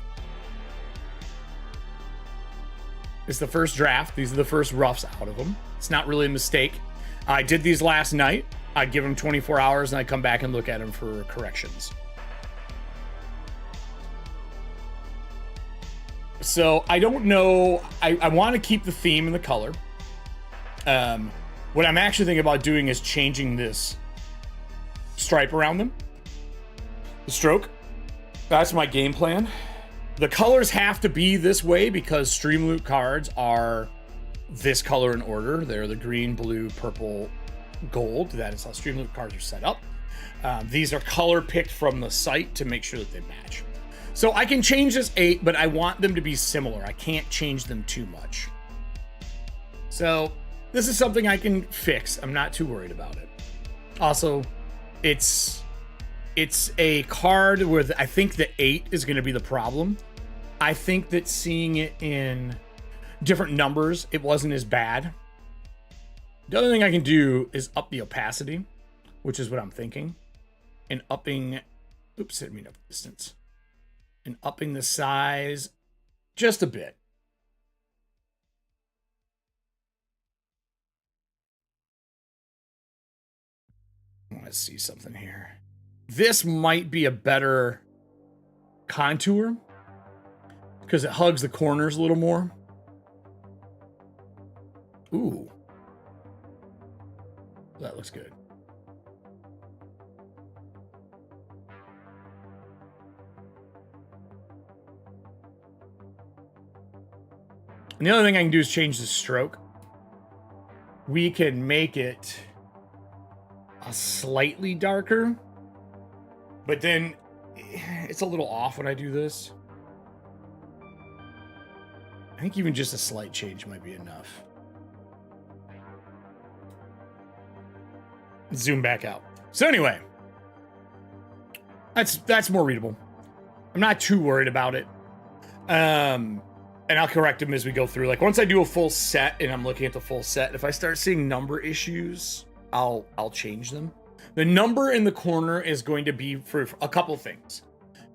It's the first draft. These are the first roughs out of them. It's not really a mistake. I did these last night. I give them 24 hours and I come back and look at them for corrections. So I don't know. I want to keep the theme and the color. What I'm actually thinking about doing is changing this stripe around them. The stroke. That's my game plan. The colors have to be this way because StreamLoot cards are this color in order. They're the green, blue, purple, gold. That is how StreamLoot cards are set up. These are color picked from the site to make sure that they match. So I can change this 8, but I want them to be similar. I can't change them too much. So this is something I can fix. I'm not too worried about it. Also, it's a card where I think the 8 is going to be the problem. I think that seeing it in different numbers, it wasn't as bad. The other thing I can do is up the opacity, which is what I'm thinking. And upping, oops, didn't mean up distance. And upping the size just a bit. I want to see something here. This might be a better contour because it hugs the corners a little more. Ooh. That looks good. And the other thing I can do is change the stroke. We can make it a slightly darker, but then it's a little off when I do this. I think even just a slight change might be enough. Zoom back out. So anyway, that's more readable. I'm not too worried about it. And I'll correct them as we go through. Like once I do a full set and I'm looking at the full set, if I start seeing number issues, I'll change them. The number in the corner is going to be for a couple things.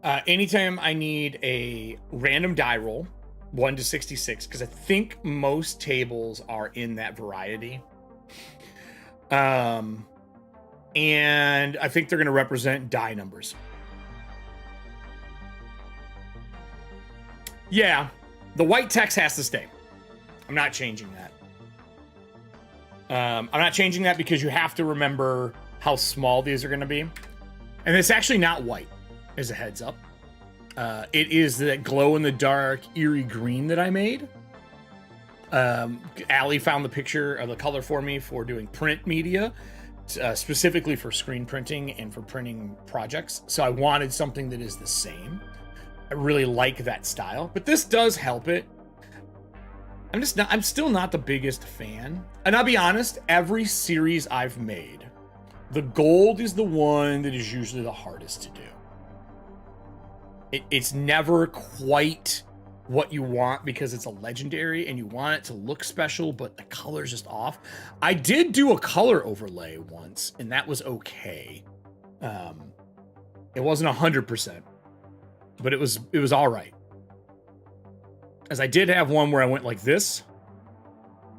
Anytime I need a random die roll, 1 to 66, because I think most tables are in that variety. And I think they're going to represent die numbers. Yeah, the white text has to stay. I'm not changing that. I'm not changing that because you have to remember how small these are going to be. And it's actually not white, as a heads up. It is that glow-in-the-dark eerie green that I made. Allie found the picture of the color for me for doing print media, specifically for screen printing and for printing projects. So I wanted something that is the same. I really like that style, but this does help it. I'm still not the biggest fan. And I'll be honest, every series I've made, the gold is the one that is usually the hardest to do. It's never quite what you want because it's a legendary and you want it to look special, but the color's just off. I did do a color overlay once, and that was okay. It wasn't 100%, but it was all right. As I did have one where I went like this.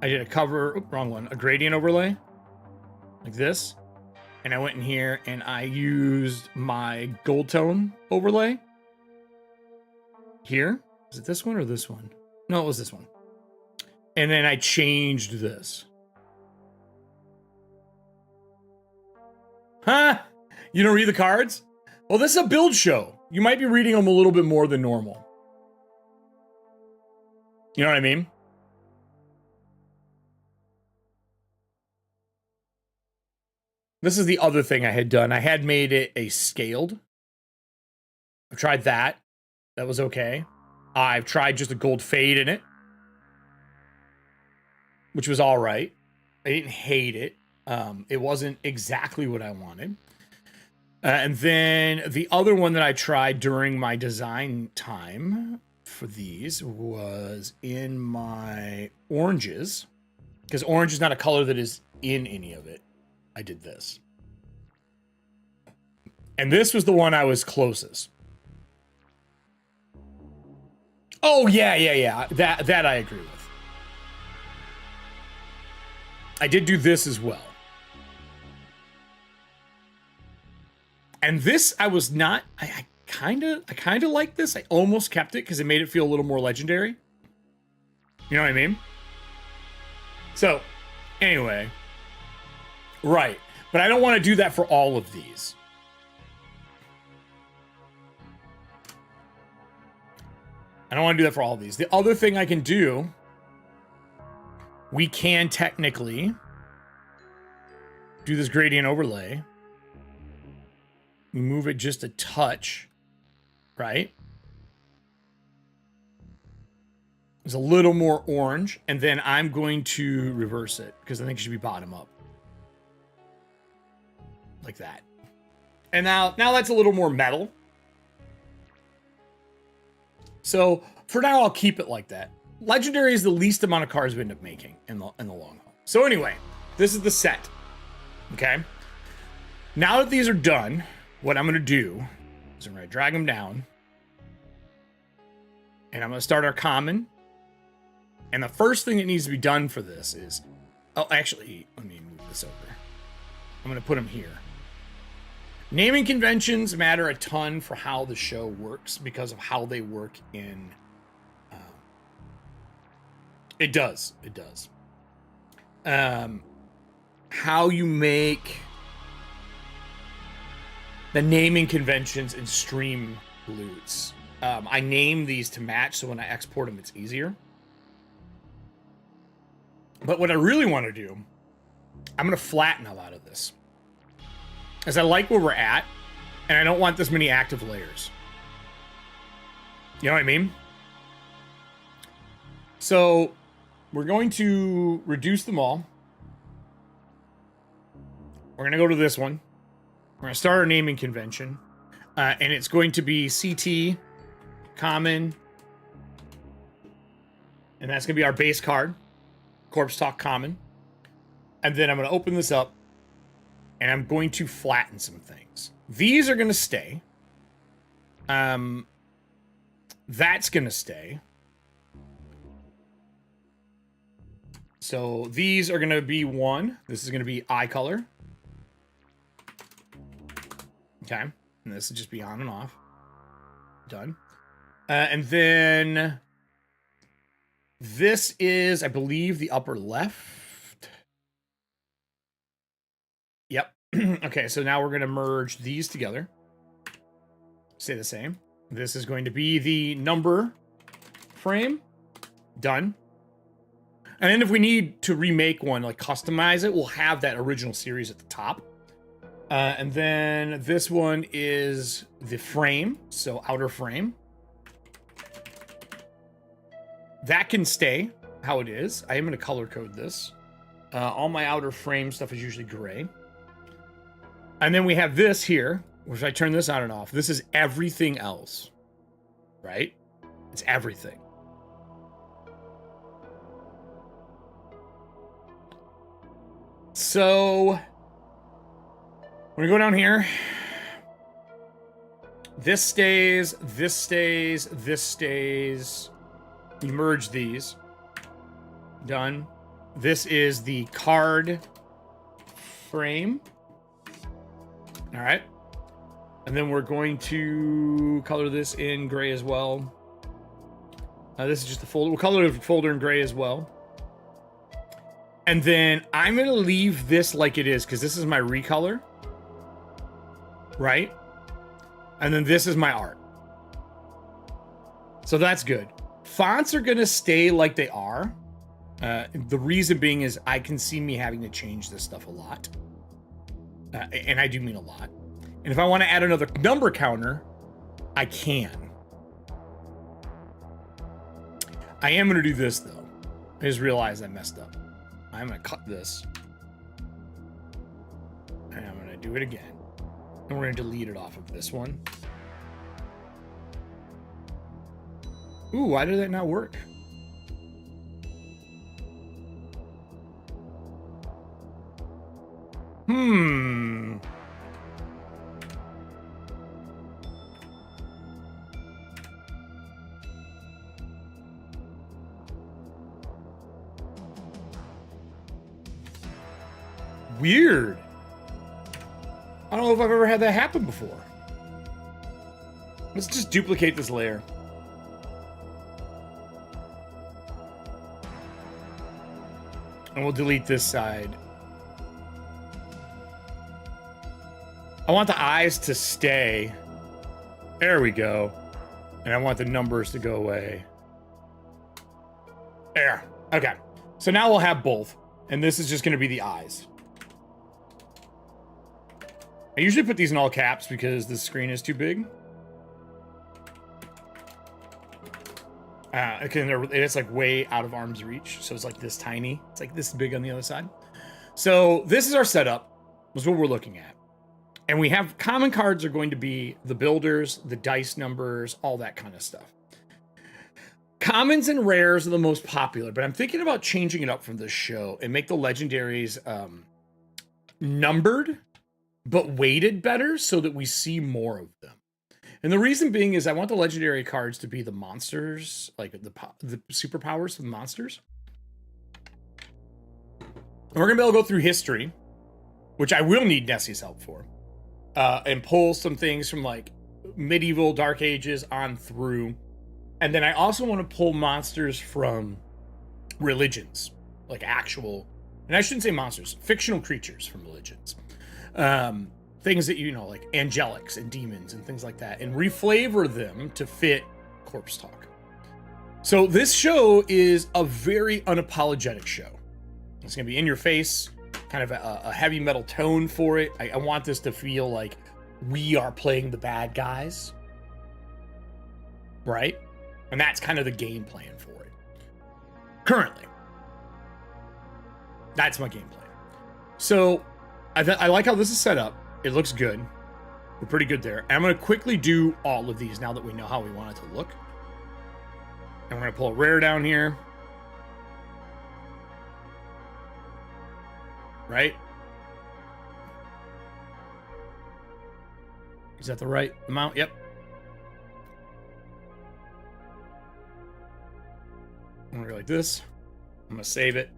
I did a gradient overlay, like this. And I went in here and I used my gold tone overlay. Here. Is it this one or this one? No, it was this one. And then I changed this. Huh? You don't read the cards? Well, this is a build show. You might be reading them a little bit more than normal. You know what I mean? This is the other thing I had done. I had made it a scaled. I've tried that. That was okay. I've tried just a gold fade in it, which was all right. I didn't hate it. It wasn't exactly what I wanted. And then the other one that I tried during my design time for these was in my oranges, because orange is not a color that is in any of it. I did this. And this was the one I was closest. Oh, yeah. That I agree with. I did do this as well. And this, I was not, I kind of like this. I almost kept it because it made it feel a little more legendary. You know what I mean? So, anyway. Right. But I don't want to do that for all of these. I don't want to do that for all of these. The other thing I can do, we can technically do this gradient overlay. Move it just a touch, right? It's a little more orange, and then I'm going to reverse it because I think it should be bottom up. Like that. And now that's a little more metal. So for now, I'll keep it like that. Legendary is the least amount of cards we end up making in the long haul. So anyway, this is the set. Okay. Now that these are done, what I'm going to do is I'm going to drag them down. And I'm going to start our common. And the first thing that needs to be done for this is... Oh, actually, let me move this over. I'm going to put them here. Naming conventions matter a ton for how the show works because of how they work in... It does. How you make the naming conventions in STREAMLOOTS. I name these to match, so when I export them, it's easier. But what I really want to do, I'm going to flatten a lot of this. As I like where we're at, and I don't want this many active layers. You know what I mean? So, we're going to reduce them all. We're going to go to this one. We're going to start our naming convention. And it's going to be CT, common. And that's going to be our base card. Corpse Talk common. And then I'm going to open this up. And I'm going to flatten some things. These are going to stay. That's going to stay. So these are going to be one. This is going to be eye color. Okay. And this will just be on and off. Done. And then this is, I believe, the upper left. Yep. Okay, so now we're going to merge these together. Stay the same. This is going to be the number frame. Done. And then if we need to remake one, like customize it, we'll have that original series at the top. And then this one is the frame, so outer frame. That can stay how it is. I am going to color code this. All my outer frame stuff is usually gray. And then we have this here, which I turn this on and off. This is everything else, right? It's everything. So when we go down here, this stays, this stays, this stays. You merge these. Done. This is the card frame. All right. And then we're going to color this in gray as well. This is just the folder. We'll color the folder in gray as well. And then I'm going to leave this like it is because this is my recolor. Right? And then this is my art. So that's good. Fonts are going to stay like they are. The reason being is I can see me having to change this stuff a lot. And I do mean a lot. And if I want to add another number counter, I can. I am going to do this, though. I just realized I messed up. I'm going to cut this. And I'm going to do it again. And we're going to delete it off of this one. Ooh, why did that not work? Weird. I don't know if I've ever had that happen before. Let's just duplicate this layer. And we'll delete this side. I want the eyes to stay. There we go. And I want the numbers to go away. There. Okay. So now we'll have both. And this is just going to be the eyes. I usually put these in all caps because the screen is too big. It's like way out of arm's reach. So it's like this tiny. It's like this big on the other side. So this is our setup. This is what we're looking at. And we have common cards are going to be the builders, the dice numbers, all that kind of stuff. Commons and rares are the most popular, but I'm thinking about changing it up from this show and make the legendaries numbered, but weighted better so that we see more of them. And the reason being is I want the legendary cards to be the monsters, like the superpowers of the monsters. And we're going to be able to go through history, which I will need Nessie's help for, and pull some things from like medieval, dark ages on through. And then I also want to pull monsters from religions, like actual, and I shouldn't say monsters, fictional creatures from religions. Things that, you know, like angelics and demons and things like that, and reflavor them to fit Corpse Talk. So this show is a very unapologetic show. It's going to be in your face, kind of a heavy metal tone for it. I want this to feel like we are playing the bad guys, right? And that's kind of the game plan for it. Currently. That's my game plan. So I like how this is set up. It looks good. We're pretty good there. And I'm going to quickly do all of these now that we know how we want it to look. And we're going to pull a rare down here. Right? Is that the right amount? Yep. I'm going to go like this. I'm going to save it.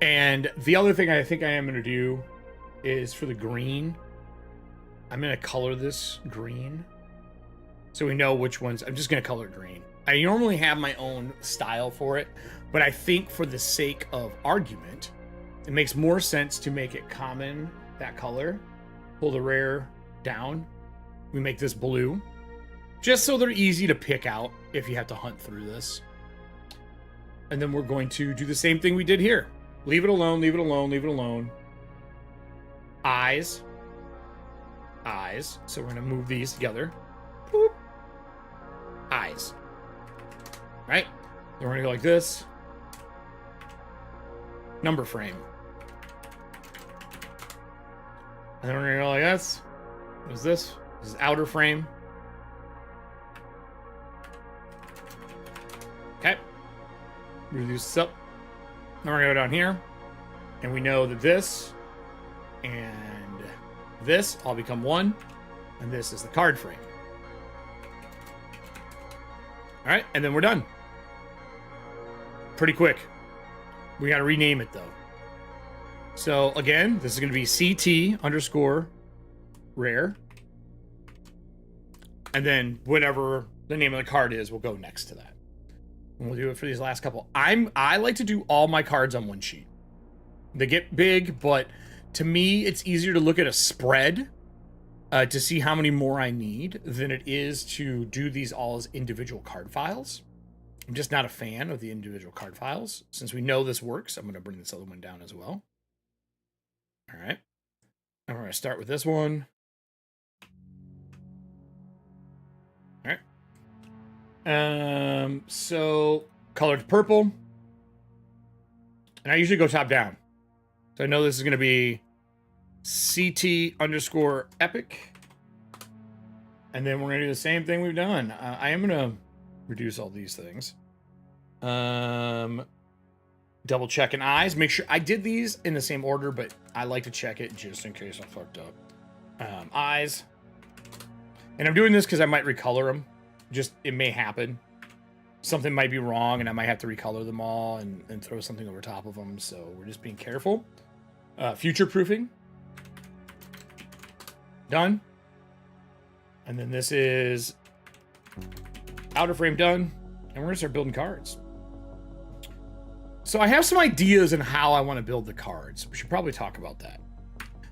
And the other thing I think I am going to do is for the green, I'm going to color this green so we know which ones. I'm just going to color it green. I normally have my own style for it, but I think for the sake of argument, it makes more sense to make it common, that color. Pull the rare down. We make this blue, just so they're easy to pick out if you have to hunt through this. And then we're going to do the same thing we did here. Leave it alone, leave it alone, leave it alone. Eyes. Eyes. So we're going to move these together. Boop. Eyes. Right? Then we're going to go like this. Number frame. And then we're going to go like this. What is this? This is outer frame. Okay. Reduce this up. Then we're going to go down here. And we know that this and this all become one. And this is the card frame. All right. And then we're done. Pretty quick. We got to rename it, though. So, again, this is going to be CT_rare. And then whatever the name of the card is, we'll go next to that. And we'll do it for these last couple. I like to do all my cards on one sheet. They get big, but to me, it's easier to look at a spread to see how many more I need than it is to do these all as individual card files. I'm just not a fan of the individual card files. Since we know this works, I'm going to bring this other one down as well. All right. And we're going to start with this one. All right. So colored purple. And I usually go top down. So I know this is going to be CT_epic. And then we're going to do the same thing we've done. I am going to reduce all these things. Double checking eyes. Make sure I did these in the same order, but I like to check it just in case I fucked up. Eyes. And I'm doing this because I might recolor them. Just, it may happen. Something might be wrong, and I might have to recolor them all and throw something over top of them. So we're just being careful. Future proofing. Done. And then this is outer frame done. And we're going to start building cards. So I have some ideas on how I want to build the cards. We should probably talk about that.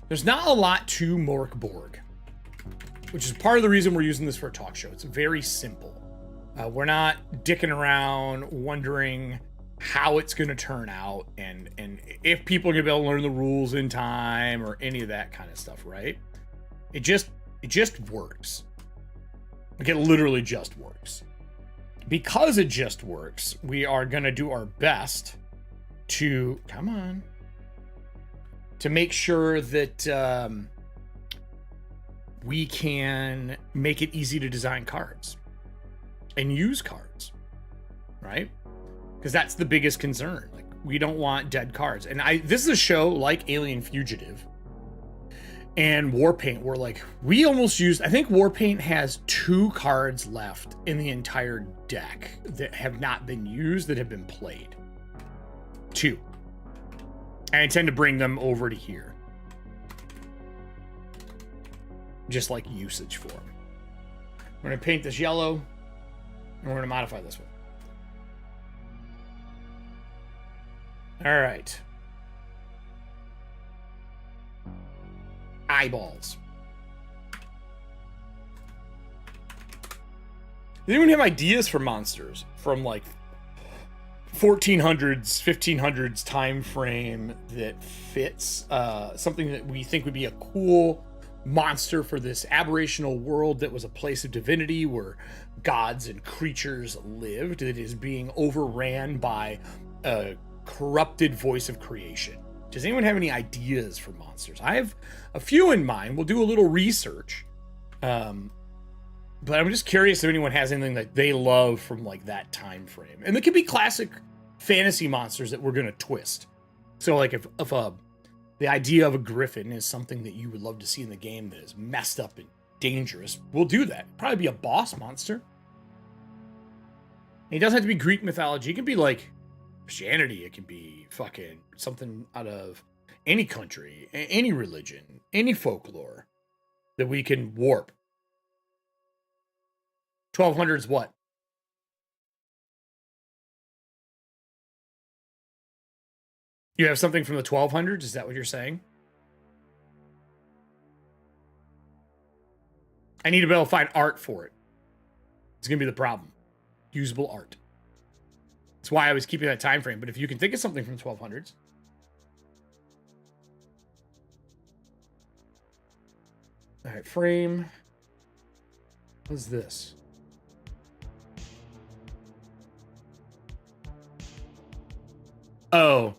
There's not a lot to Mork Borg, which is part of the reason we're using this for a talk show. It's very simple. We're not dicking around wondering how it's going to turn out and if people are going to be able to learn the rules in time or any of that kind of stuff, right? It just works. Like, it literally just works. Because it just works, we are going to do our best to, to make sure that we can make it easy to design cards and use cards, right? Because that's the biggest concern. Like, we don't want dead cards. And this is a show like Alien Fugitive and Warpaint, where like we almost used, I think Warpaint has 2 cards left in the entire deck that have not been used, that have been played. 2. And I tend to bring them over to here. Just like usage for them. We're going to paint this yellow, and we're going to modify this one. All right. Eyeballs. Does anyone have ideas for monsters from like 1400s, 1500s time frame that fits something that we think would be a cool monster for this aberrational world that was a place of divinity where gods and creatures lived, that is being overran by a corrupted voice of creation? Does anyone have any ideas for monsters? I have a few in mind. We'll do a little research. But I'm just curious if anyone has anything that they love from like that time frame. And it could be classic fantasy monsters that we're going to twist. So like if the idea of a griffin is something that you would love to see in the game that is messed up and dangerous, we'll do that. Probably be a boss monster. And it doesn't have to be Greek mythology. It can be like Christianity. It can be fucking something out of any country, any religion, any folklore. that we can warp. 1200 is what? You have something from the 1200s? Is that what you're saying? I need to be able to find art for it. It's going to be the problem. Usable art. That's why I was keeping that time frame. But if you can think of something from 1200s. All right, frame. What's this? Oh.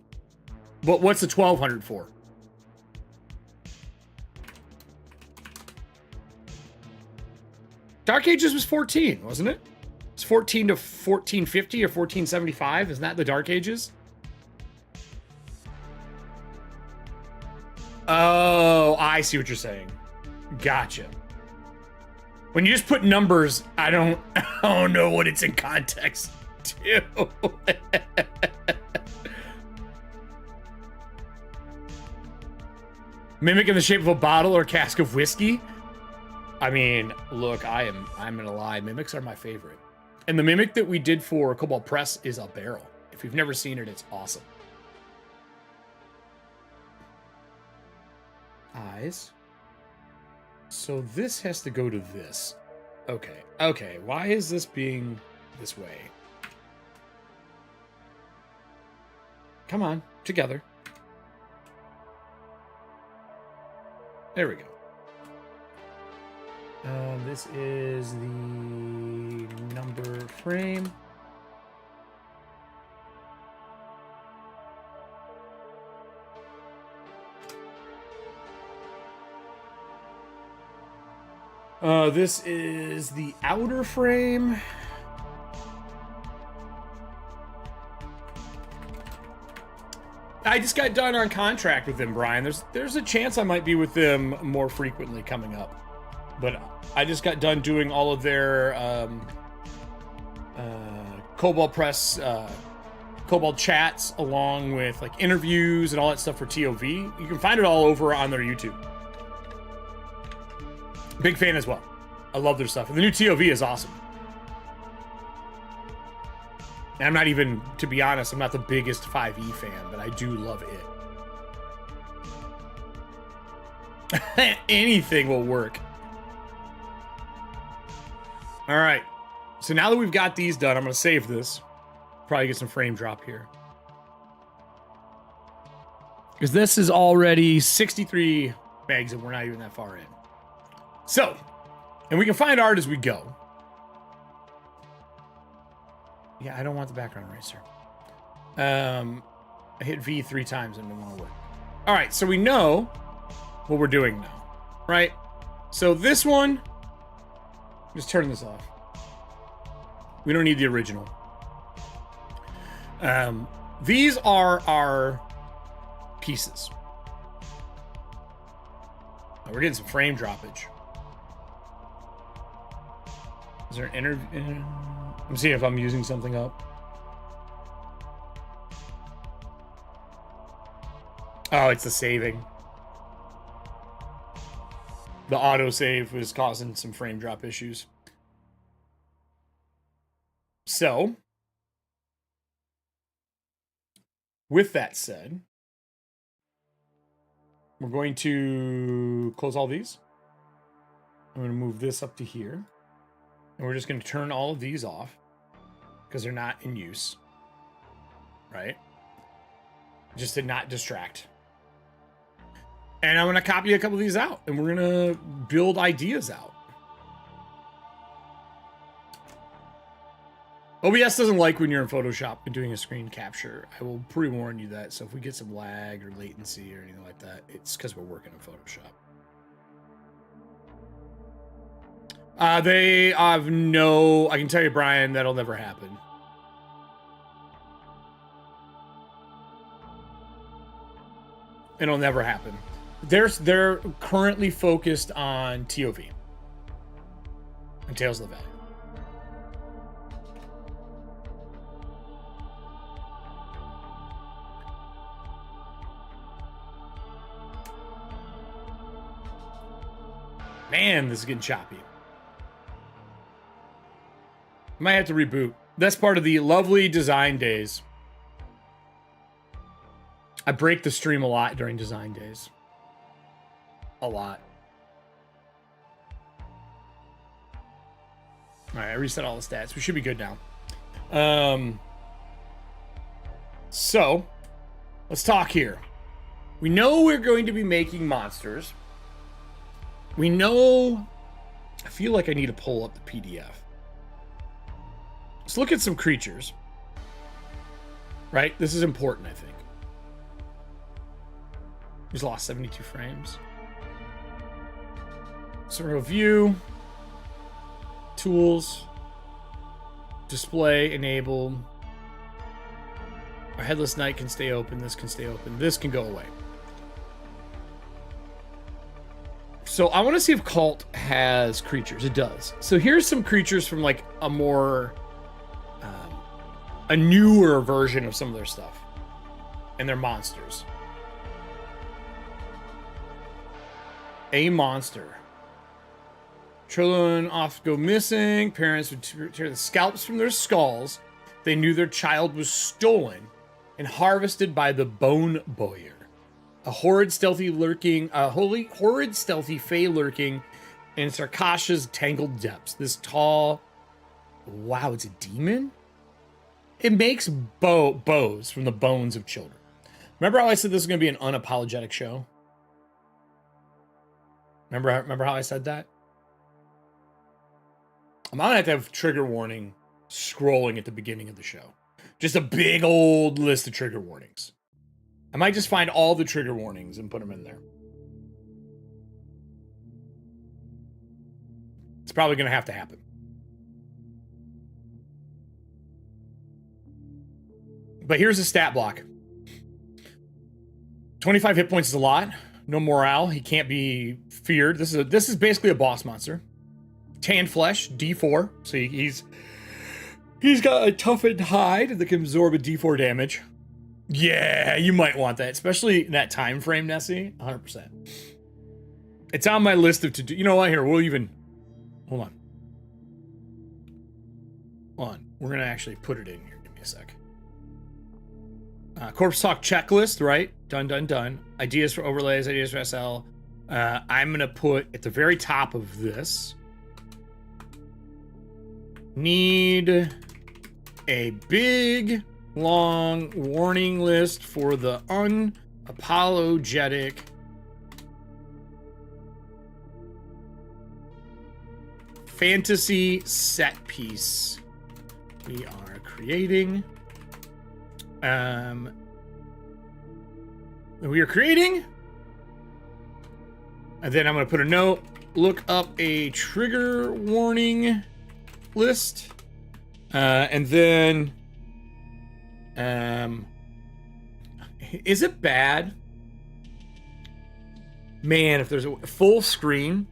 But what's the 1200 for? Dark Ages was 14, wasn't it? It's 14 to 1450 or 1475. Isn't that the Dark Ages? Oh, I see what you're saying. Gotcha. When you just put numbers, I don't know what it's in context to. Mimic in the shape of a bottle or cask of whiskey? I mean, look, I'm gonna lie. Mimics are my favorite. And the mimic that we did for Cobalt Press is a barrel. If you've never seen it, it's awesome. Eyes. So this has to go to this. Okay. Okay. Why is this being this way? Come on. Together. There we go. This is the number frame. This is the outer frame. I just got done on contract with them, Brian. There's a chance I might be with them more frequently coming up. But I just got done doing all of their Cobalt Press, Cobalt chats, along with like interviews and all that stuff for TOV. You can find it all over on their YouTube. Big fan as well. I love their stuff. And the new TOV is awesome. And I'm not even, to be honest, I'm not the biggest 5e fan, but I do love it. Anything will work. All right. So now that we've got these done, I'm going to save this. Probably get some frame drop here. Because this is already 63 bags and we're not even that far in. So, and we can find art as we go. Yeah, I don't want the background eraser. I hit V 3 times and it won't work. All right, so we know what we're doing now, right? So this one, just turn this off. We don't need the original. These are our pieces. Now we're getting some frame droppage. Is there an interview? I'm seeing if I'm using something up. Oh, it's the saving. The autosave was causing some frame drop issues. So, with that said, we're going to close all these. I'm going to move this up to here. And we're just going to turn all of these off because they're not in use. Right? Just to not distract. And I'm going to copy a couple of these out. And we're going to build ideas out. OBS doesn't like when you're in Photoshop and doing a screen capture. I will pre-warn you that. So if we get some lag or latency or anything like that, it's because we're working in Photoshop. They have no... I can tell you, Brian, that'll never happen. It'll never happen. They're currently focused on TOV. And Tales of the Valley. Man, this is getting choppy. Might have to reboot. That's part of the lovely design days. I break the stream a lot during design days. A lot. All right, I reset all the stats. We should be good now. So, let's talk here. We know we're going to be making monsters. We know... I feel like I need to pull up the PDF. Let's look at some creatures. Right? This is important, I think. He's lost 72 frames. So review. Tools. Display, enable. Our headless knight can stay open. This can stay open. This can go away. So I want to see if Cult has creatures. It does. So here's some creatures from like a more... a newer version of some of their stuff. And they're monsters. A monster. Children often go missing. Parents would tear the scalps from their skulls. They knew their child was stolen and harvested by the Bone Boyer. A horrid, stealthy fey lurking in Sarkasha's tangled depths. This tall... Wow, it's a demon? It makes bows from the bones of children. Remember how I said this is going to be an unapologetic show? Remember how I said that? I'm going to have trigger warning scrolling at the beginning of the show. Just a big old list of trigger warnings. I might just find all the trigger warnings and put them in there. It's probably going to have to happen. But here's a stat block. 25 hit points is a lot. No morale. He can't be feared. This is basically a boss monster. Tan flesh, D4. So he's got a toughened hide that can absorb a D4 damage. Yeah, you might want that, especially in that time frame, Nessie. 100%. It's on my list of to do. You know what? Here, we'll even hold on. Hold on. We're gonna actually put it in here. Give me a sec. Corpse Talk checklist, right? Done. Ideas for overlays, ideas for SL. I'm going to put at the very top of this. Need a big, long warning list for the unapologetic fantasy set piece we are creating. We are creating, and then I'm going to put a note, look up a trigger warning list, and then, is it bad? Man, if there's a full screen.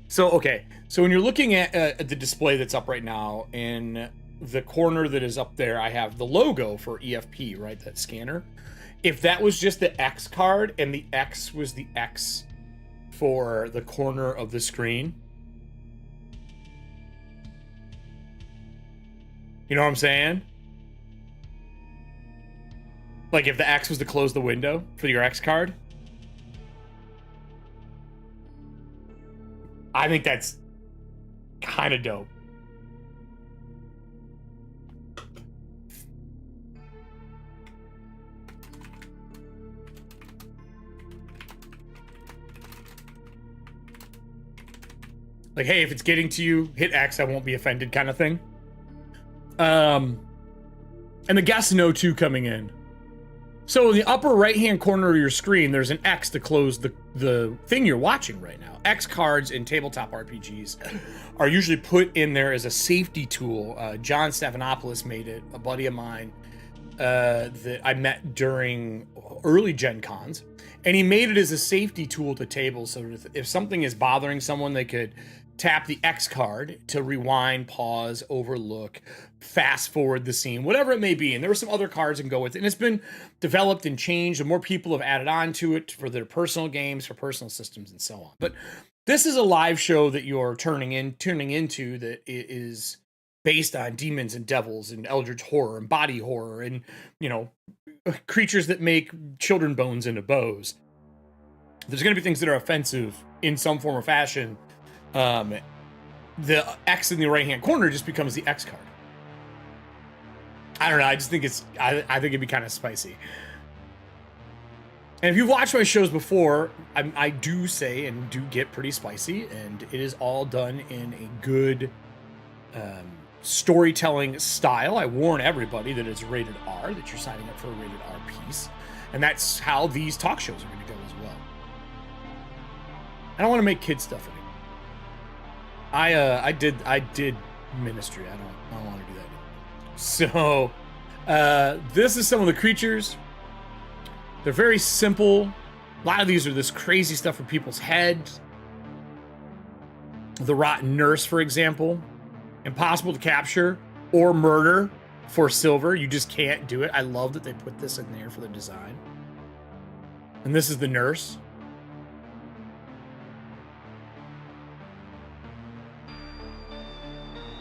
So, okay. So when you're looking at the display that's up right now, in the corner that is up there, I have the logo for EFP, right? That scanner. If that was just the X card and the X was the X for the corner of the screen. You know what I'm saying? Like if the X was to close the window for your X card. I think that's kind of dope. Like, hey, if it's getting to you, hit X, I won't be offended kind of thing. And the guests know too coming in. So in the upper right-hand corner of your screen, there's an X to close the thing you're watching right now. X cards in tabletop RPGs are usually put in there as a safety tool. John Stephanopoulos made it, a buddy of mine that I met during early Gen Cons. And he made it as a safety tool to tables, so if something is bothering someone, they could tap the X card to rewind, pause, overlook, fast forward the scene, whatever it may be. And there were some other cards and go with it. And it's been developed and changed, and more people have added on to it for their personal games, for personal systems, and so on. But This is a live show that you're tuning into that is based on demons and devils and eldritch horror and body horror and, you know, creatures that make children bones into bows. There's going to be things that are offensive in some form or fashion. The X in the right hand corner just becomes the X card. I don't know. I just think I think it'd be kind of spicy. And if you've watched my shows before, I do say and do get pretty spicy, and it is all done in a good storytelling style. I warn everybody that it's rated R, that you're signing up for a rated R piece, and that's how these talk shows are going to go as well. I don't want to make kid stuff anymore. I did ministry. I don't want to do that anymore. So this is some of the creatures. They're very simple. A lot of these are this crazy stuff for people's heads. The rotten nurse, for example, impossible to capture or murder for silver. You just can't do it. I love that they put this in there for the design. And this is the nurse.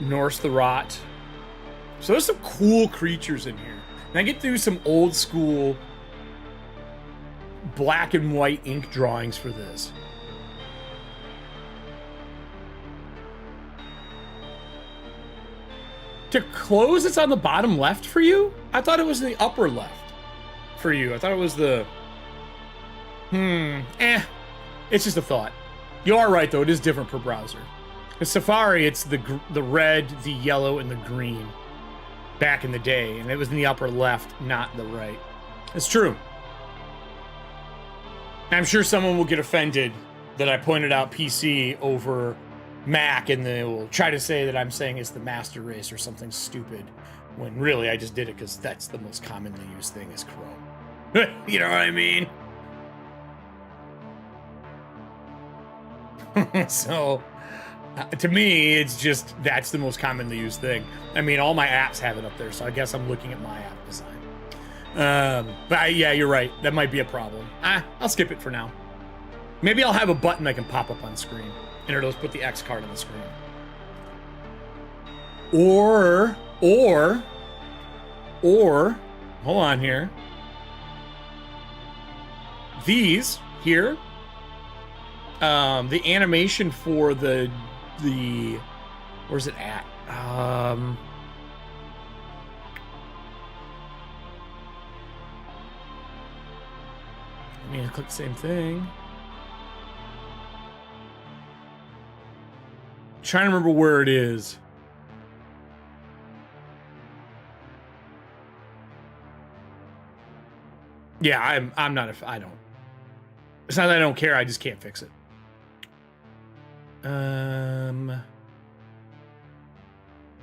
Norse the Rot. So there's some cool creatures in here. And I get to do some old school black and white ink drawings for this. To close, it's on the bottom left for you? I thought it was in the upper left for you. I thought it was the... It's just a thought. You are right, though. It is different per browser. In Safari, it's the red, the yellow, and the green back in the day. And it was in the upper left, not the right. It's true. I'm sure someone will get offended that I pointed out PC over Mac, and they will try to say that I'm saying it's the master race or something stupid, when really I just did it because that's the most commonly used thing is Chrome. You know what I mean? So, to me, it's just, that's the most commonly used thing. I mean, all my apps have it up there, so I guess I'm looking at my app design. Yeah, you're right. That might be a problem. I'll skip it for now. Maybe I'll have a button that can pop up on screen, and it'll just put the X card on the screen. Or, hold on here. These here, the animation for the, where's it at? I mean, I click the same thing. Trying to remember where it is. Yeah, I'm not I don't. It's not that I don't care, I just can't fix it.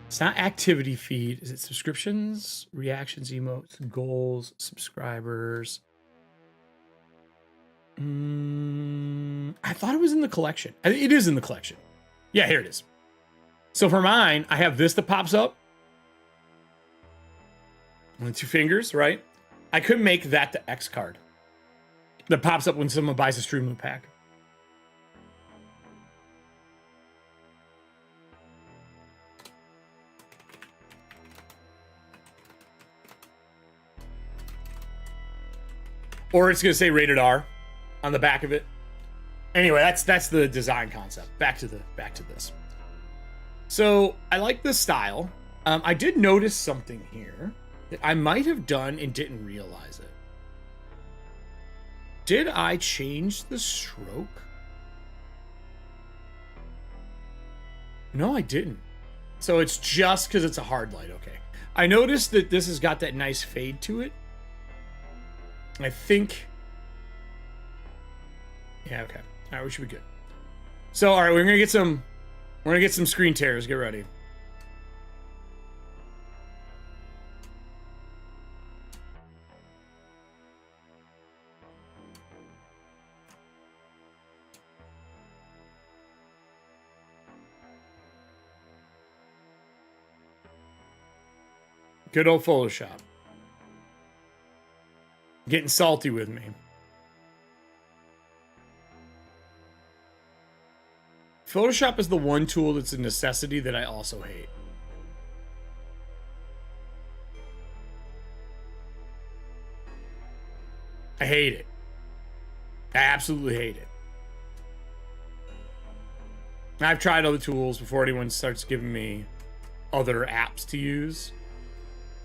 It's not activity feed. Is it subscriptions, reactions, emotes, goals, subscribers? I thought it was in the collection. It is in the collection. Yeah, here it is. So for mine, I have this that pops up. And 2 fingers, right? I could make that the X card that pops up when someone buys a StreamLoot pack. Or it's going to say rated R on the back of it. Anyway, that's the design concept. Back to this. So I like this style. I did notice something here that I might have done and didn't realize it. Did I change the stroke? No, I didn't. So it's just because it's a hard light. Okay. I noticed that this has got that nice fade to it. I think. Yeah, okay. All right, we should be good. So, all right, we're gonna get some screen tears. Get ready. Good old Photoshop. Getting salty with me. Photoshop is the one tool that's a necessity that I also hate. I hate it. I absolutely hate it. I've tried other tools before anyone starts giving me other apps to use.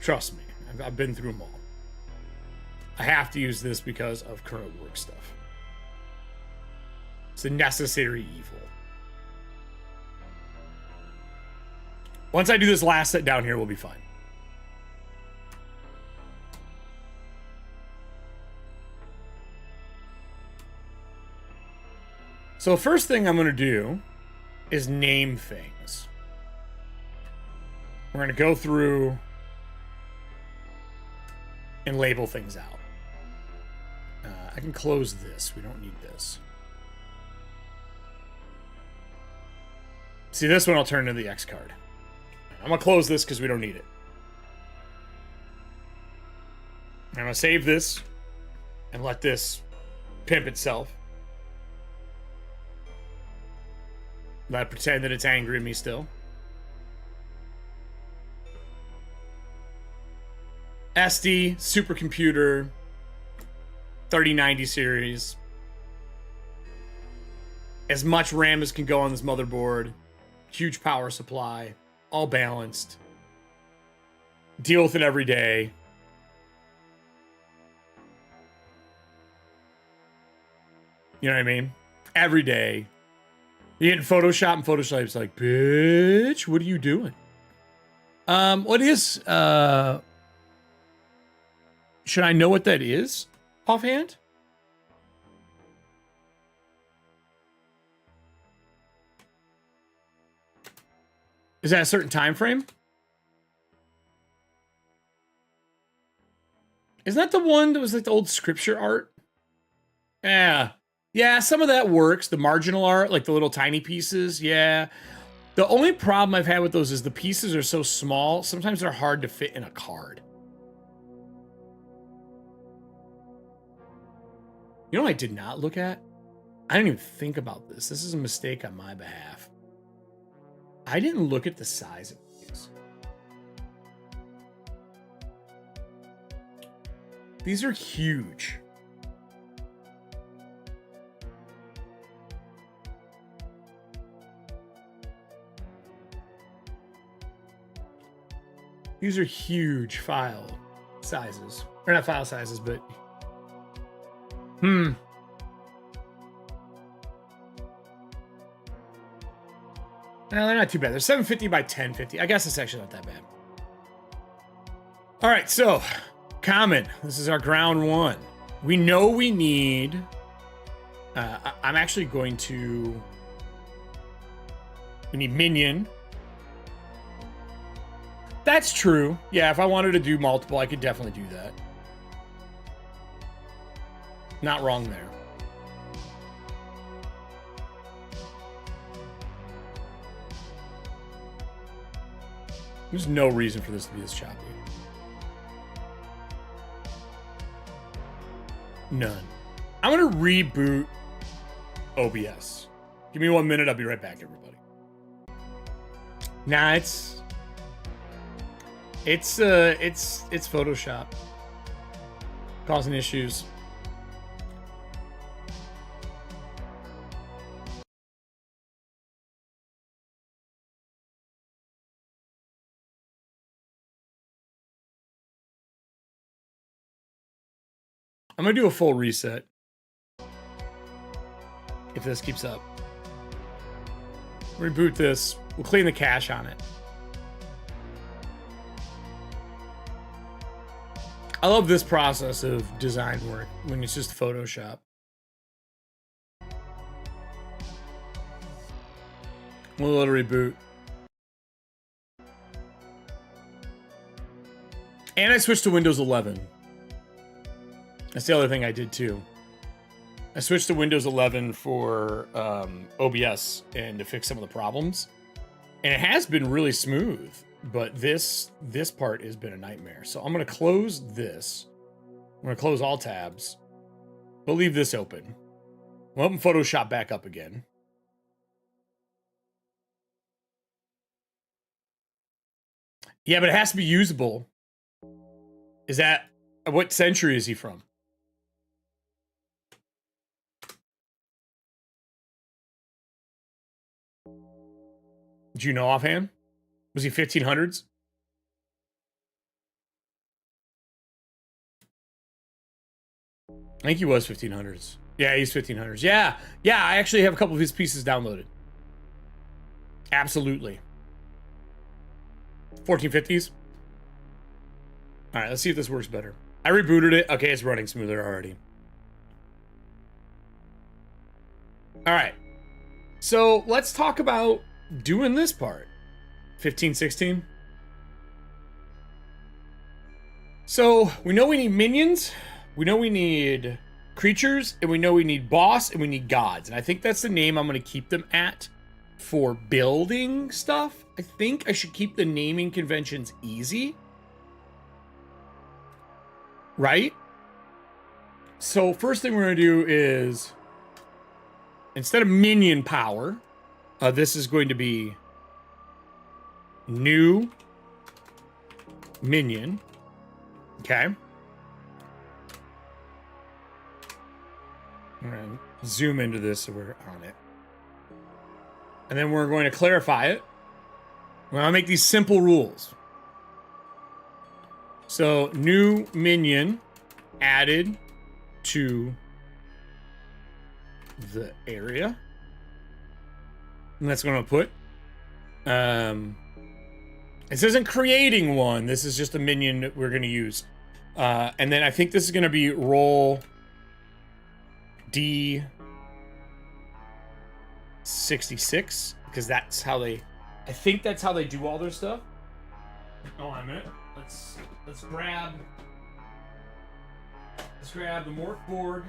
Trust me, I've been through them all. I have to use this because of current work stuff. It's a necessary evil. Once I do this last set down here, we'll be fine. So first thing I'm going to do is name things. We're going to go through and label things out. I can close this. We don't need this. See, this one I'll turn into the X card. I'm going to close this because we don't need it. I'm going to save this and let this pimp itself. Let it pretend that it's angry at me still. SD, supercomputer, 3090 series. As much RAM as can go on this motherboard. Huge power supply. All balanced. Deal with it every day. You know what I mean? Every day. You get in Photoshop and Photoshop's like, bitch, what are you doing? What is, should I know what that is offhand? Is that a certain time frame? Isn't that the one that was like the old scripture art? Yeah. Yeah, some of that works. The marginal art, like the little tiny pieces. Yeah. The only problem I've had with those is the pieces are so small. Sometimes they're hard to fit in a card. You know what I did not look at? I didn't even think about this. This is a mistake on my behalf. I didn't look at the size of these. These are huge. These are huge file sizes. Or not file sizes, but... No, they're not too bad. They're 750 by 1050. I guess it's actually not that bad. All right, so common. This is our ground one. We know we need... I'm actually going to... We need minion. That's true. Yeah, if I wanted to do multiple, I could definitely do that. Not wrong there. There's no reason for this to be this choppy. None. I'm going to reboot OBS. Give me 1 minute. I'll be right back, everybody. Nah, it's Photoshop causing issues. I'm gonna do a full reset if this keeps up. Reboot this. We'll clean the cache on it. I love this process of design work when it's just Photoshop. We'll let it reboot. And I switched to Windows 11. That's the other thing I did too. I switched to Windows 11 for OBS and to fix some of the problems. And it has been really smooth, but this part has been a nightmare. So I'm going to close this. I'm going to close all tabs. We'll leave this open. We'll open Photoshop back up again. Yeah, but it has to be usable. Is that... What century is he from? Do you know offhand? Was he 1500s? I think he was 1500s. Yeah, he's 1500s. Yeah, yeah, I actually have a couple of his pieces downloaded. Absolutely. 1450s? All right, let's see if this works better. I rebooted it. Okay, it's running smoother already. All right. So let's talk about doing this part. 15, 16. So we know we need minions. We know we need creatures, and we know we need boss, and we need gods. And I think that's the name I'm going to keep them at for building stuff. I think I should keep the naming conventions easy. Right? So first thing we're going to do is, instead of minion power, this is going to be new minion. Okay. I'm going to zoom into this so we're on it. And then we're going to clarify it. We're going to make these simple rules. So, new minion added to the area. And that's going to put... this isn't creating one. This is just a minion that we're going to use. And then I think this is going to be roll D66, because that's how they... I think that's how they do all their stuff. Hold on a minute. Let's grab the Mork Borg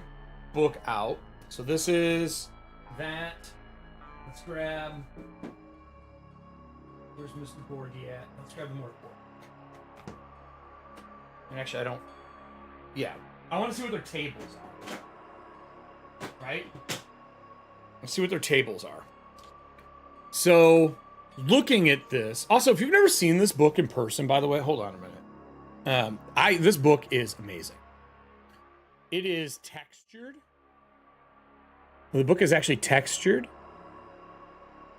book out. So this is that. Let's grab... Where's Mr. Borgy at? Let's grab the Mork Borg. And actually, I don't... Yeah. I want to see what their tables are. Right? Let's see what their tables are. So, looking at this... Also, if you've never seen this book in person, by the way, hold on a minute. This book is amazing. It is textured. The book is actually textured.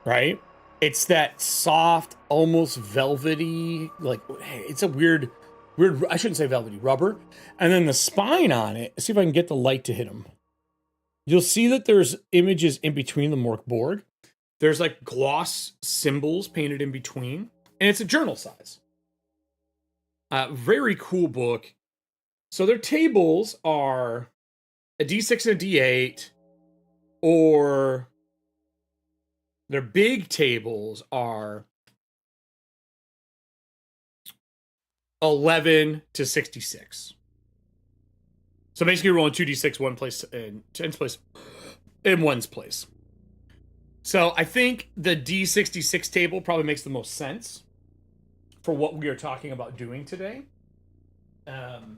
Right? It's that soft, almost velvety, like, it's a weird, I shouldn't say velvety, rubber. And then the spine on it, see if I can get the light to hit them. You'll see that there's images in between the Mork Borg. There's like gloss symbols painted in between. And it's a journal size. Very cool book. So their tables are a D6 and a D8, or their big tables are 11 to 66. So basically rolling 2d6 one place and 10's place in one's place. So I think the D66 table probably makes the most sense for what we are talking about doing today. And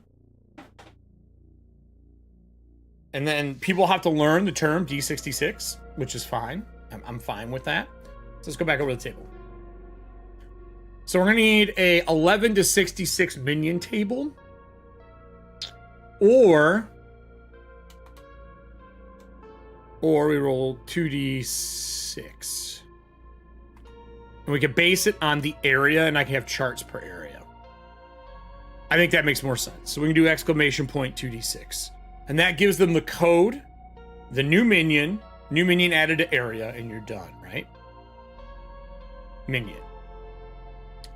then people have to learn the term D66, which is fine. I'm fine with that. So let's go back over the table. So we're going to need a 11 to 66 minion table. Or we roll 2d6. And we can base it on the area, and I can have charts per area. I think that makes more sense. So we can do exclamation point 2d6. And that gives them the code, the new minion added to area, and you're done, right? Minion.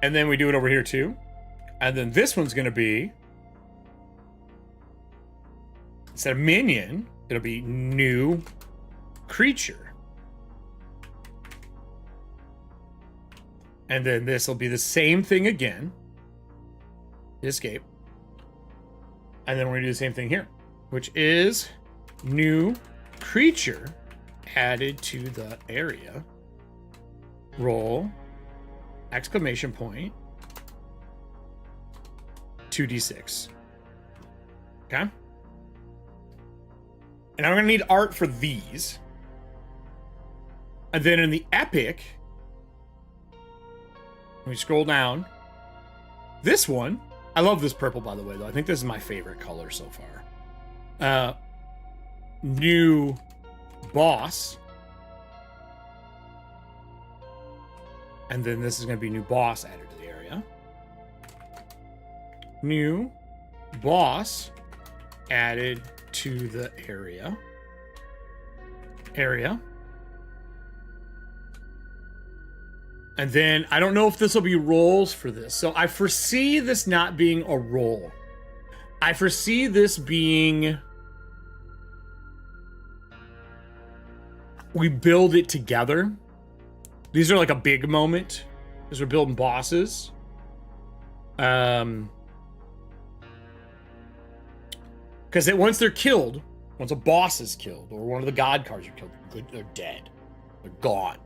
And then we do it over here too. And then this one's going to be, instead of minion, it'll be new creature. And then this will be the same thing again. Escape. And then we're going to do the same thing here, which is new creature added to the area. Roll exclamation point 2d6. Okay? And I'm going to need art for these. And then in the epic, when we scroll down, This one, I love this purple, by the way, though. I think this is my favorite color so far. New boss. And then this is going to be new boss added to the area. New boss added to the area. And then I don't know if this will be roles for this. So I foresee this not being a role. I foresee this being, we build it together. These are like a big moment as we're building bosses. Because once they're killed, once a boss is killed, or one of the god cards are killed, they're dead. They're gone.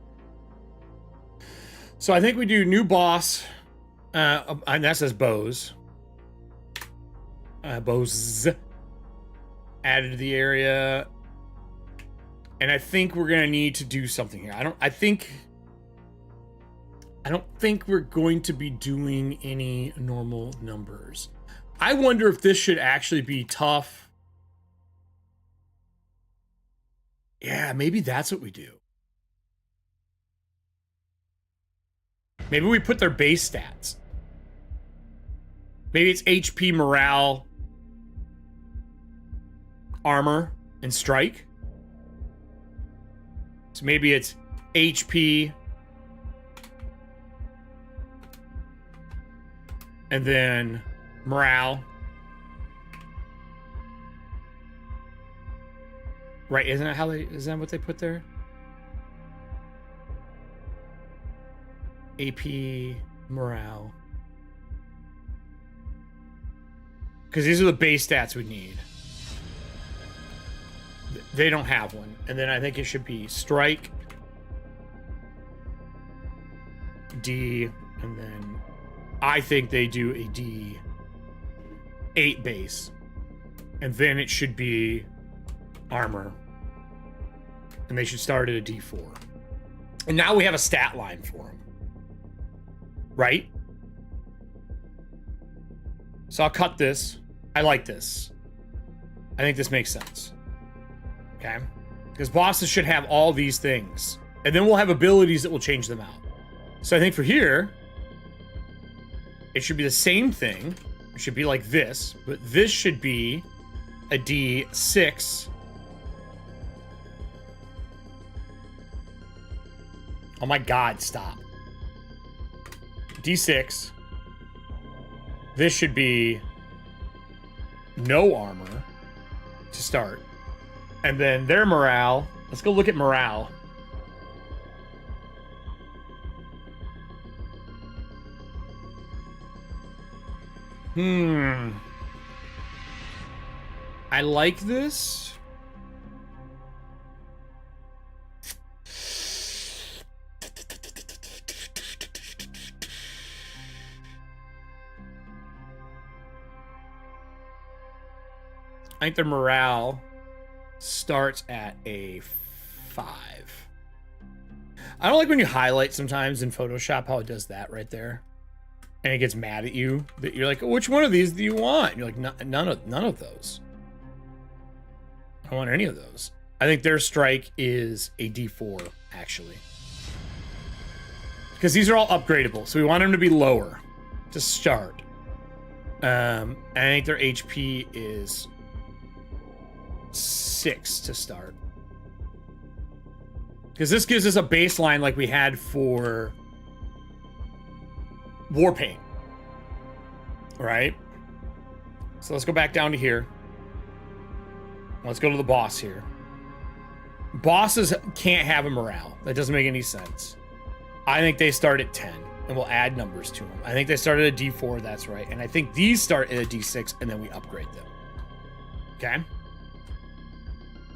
So I think we do new boss, and that says bows. Bows added to the area. And I think we're gonna need to do something here. I don't think we're going to be doing any normal numbers. I wonder if this should actually be tough. Yeah, maybe that's what we do. Maybe we put their base stats. Maybe it's HP, morale, armor, and strike. So maybe it's HP, and then morale. Right, isn't that what they put there? AP, morale. Because these are the base stats we need. They don't have one. And then I think it should be strike, D, and then I think they do a D8 base. And then it should be armor. And they should start at a D4. And now we have a stat line for them. Right? So I'll cut this. I like this. I think this makes sense. Okay? Because bosses should have all these things. And then we'll have abilities that will change them out. So I think for here, it should be the same thing. It should be like this. But this should be a D6. Oh my god, stop. D6. This should be no armor to start. And then their morale. Let's go look at morale. I like this. I think their morale starts at a 5. I don't like when you highlight sometimes in Photoshop how it does that right there. And it gets mad at you. That you're like, which one of these do you want? And you're like, none of those. I don't want any of those. I think their strike is a D4, actually. Because these are all upgradable. So we want them to be lower to start. I think their HP is 6 to start. Because this gives us a baseline like we had for Warpaint. Right? So let's go back down to here. Let's go to the boss here. Bosses can't have a morale. That doesn't make any sense. I think they start at 10, and we'll add numbers to them. I think they start at a D4, that's right. And I think these start at a D6, and then we upgrade them. Okay?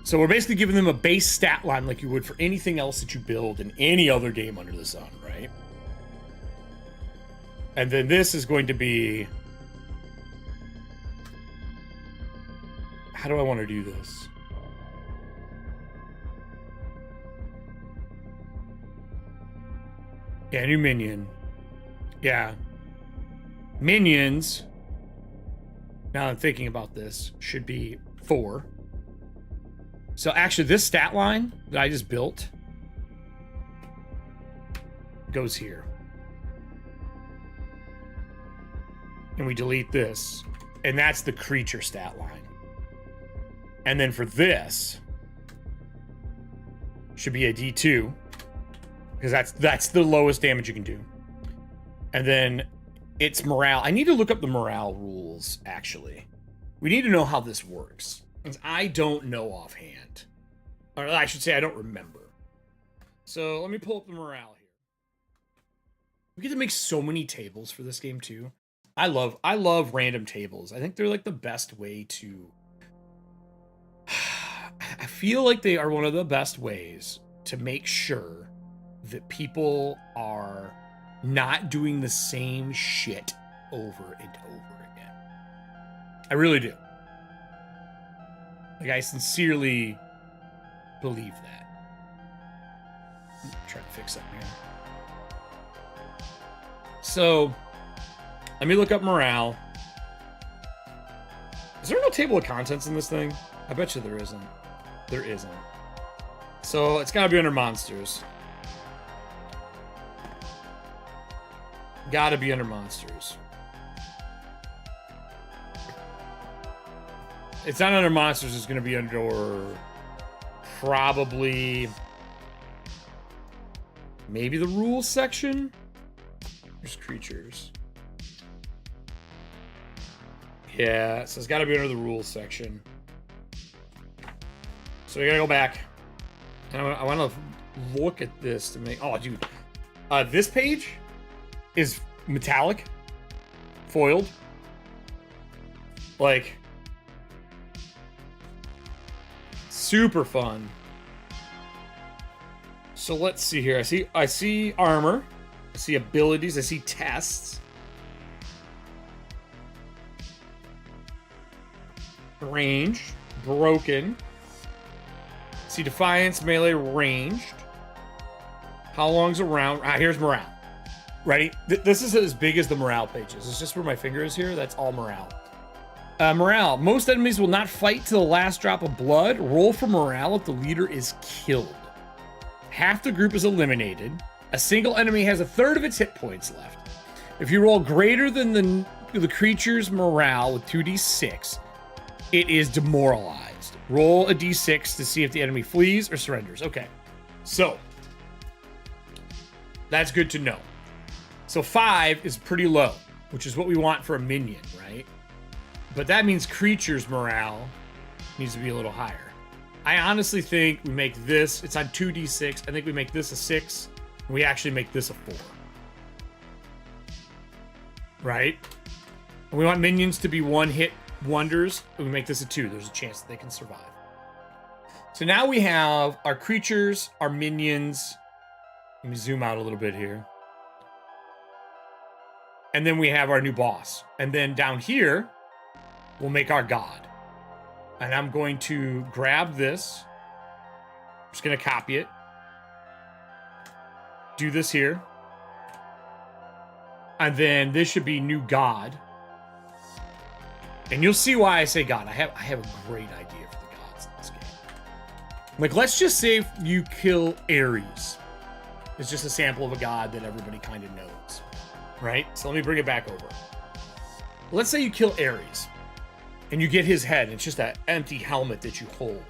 So we're basically giving them a base stat line like you would for anything else that you build in any other game under the sun, right? And then this is going to be... How do I want to do this? Yeah, new minion. Yeah. Minions, now I'm thinking about this, should be 4. So actually this stat line that I just built goes here. And we delete this. And that's the creature stat line. And then for this, should be a D2. Because that's the lowest damage you can do. And then it's morale. I need to look up the morale rules, actually. We need to know how this works. Because I don't know offhand. Or I should say I don't remember. So let me pull up the morale here. We get to make so many tables for this game too. I love random tables. I think they're like the best way to... I feel like they are one of the best ways to make sure that people are not doing the same shit over and over again. I really do. Like, I sincerely believe that. I'm trying to fix something here. So, let me look up morale. Is there no table of contents in this thing? I bet you there isn't. There isn't. So, it's gotta be under monsters. Gotta be under monsters. It's not under monsters, it's gonna be under probably maybe the rules section. There's creatures. Yeah, so it's gotta be under the rules section. So we gotta go back. And I wanna look at this to make, oh dude. This page is metallic, foiled. Like, super fun. So let's see here. I see armor. I see abilities. I see tests. Range, broken. See defiance, melee, ranged. How long's a round? Ah, here's morale. Ready? This is as big as the morale pages. It's just where my finger is here. That's all morale. Morale. Most enemies will not fight to the last drop of blood. Roll for morale if the leader is killed. Half the group is eliminated. A single enemy has a third of its hit points left. If you roll greater than the creature's morale with 2d6, it is demoralized. Roll a d6 to see if the enemy flees or surrenders. Okay, so that's good to know. So 5 is pretty low, which is what we want for a minion, right? But that means creatures' morale needs to be a little higher. I honestly think we make this, it's on 2d6. I think we make this a 6, and we actually make this a 4. Right? And we want minions to be one-hit wonders, and we make this a 2. There's a chance that they can survive. So now we have our creatures, our minions. Let me zoom out a little bit here. And then we have our new boss. And then down here, we'll make our god. And I'm going to grab this. I'm just going to copy it. Do this here. And then this should be new god. And you'll see why I say god. I have a great idea for the gods in this game. Like, let's just say you kill Ares. It's just a sample of a god that everybody kind of knows. Right? So let me bring it back over. Let's say you kill Ares. And you get his head. It's just that empty helmet that you hold.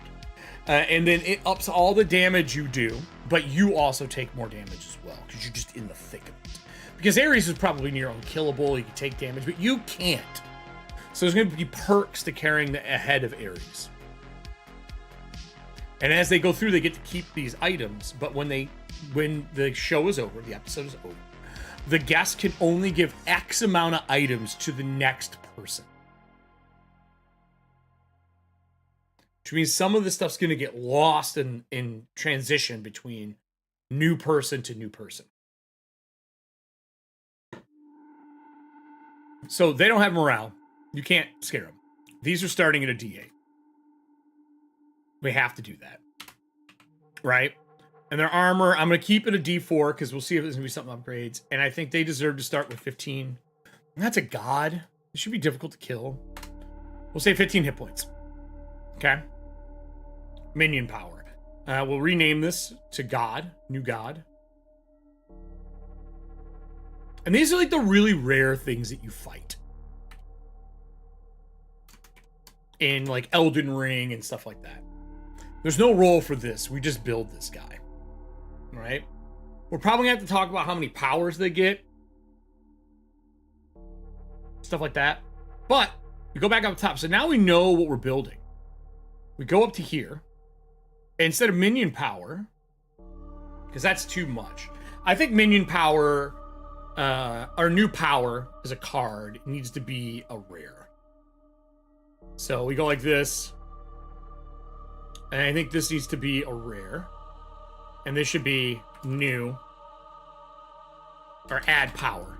And then it ups all the damage you do. But you also take more damage as well. Because you're just in the thick of it. Because Ares is probably near unkillable. You can take damage. But you can't. So there's going to be perks to carrying the head of Ares. And as they go through, they get to keep these items. But when the show is over, the episode is over, the guest can only give X amount of items to the next person. Which means some of the stuff's going to get lost in transition between new person to new person. So they don't have morale. You can't scare them. These are starting at a D8. We have to do that. Right? And their armor, I'm going to keep it a D4 because we'll see if there's going to be something upgrades. And I think they deserve to start with 15. That's a god. It should be difficult to kill. We'll say 15 hit points. Okay. Minion power. We'll rename this to God. New God. And these are like the really rare things that you fight. In like Elden Ring and stuff like that. There's no role for this. We just build this guy. All right? We're probably going to have to talk about how many powers they get. Stuff like that. But we go back up top. So now we know what we're building. We go up to here. Instead of minion power, because that's too much. I think minion power, our new power as a card needs to be a rare. So we go like this. And I think this needs to be a rare. And this should be new. Or add power.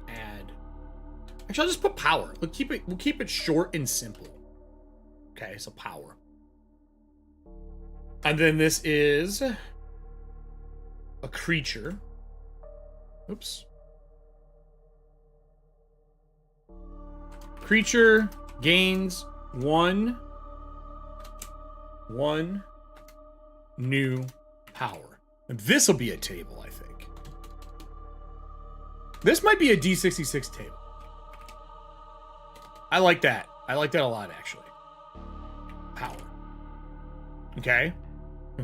Add. Actually, I'll just put power. We'll keep it short and simple. Okay, so power. And then this is a creature. Oops. Creature gains one new power. And this will be a table, I think. This might be a D66 table. I like that. I like that a lot, actually. Power. Okay.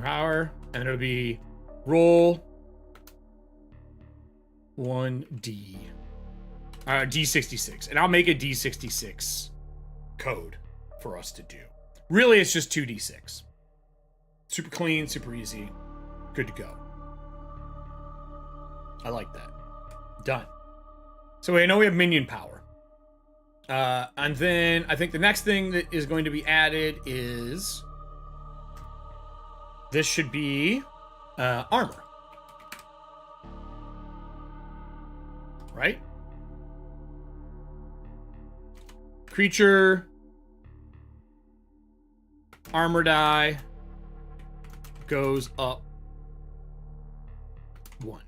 Power. And it'll be roll 1D. D66. And I'll make a D66 code for us to do. Really, it's just 2D6. Super clean, super easy. Good to go. I like that. Done. So I know we have minion power. And then I think the next thing that is going to be added is... This should be armor. Right? Creature... Armor die goes up 1.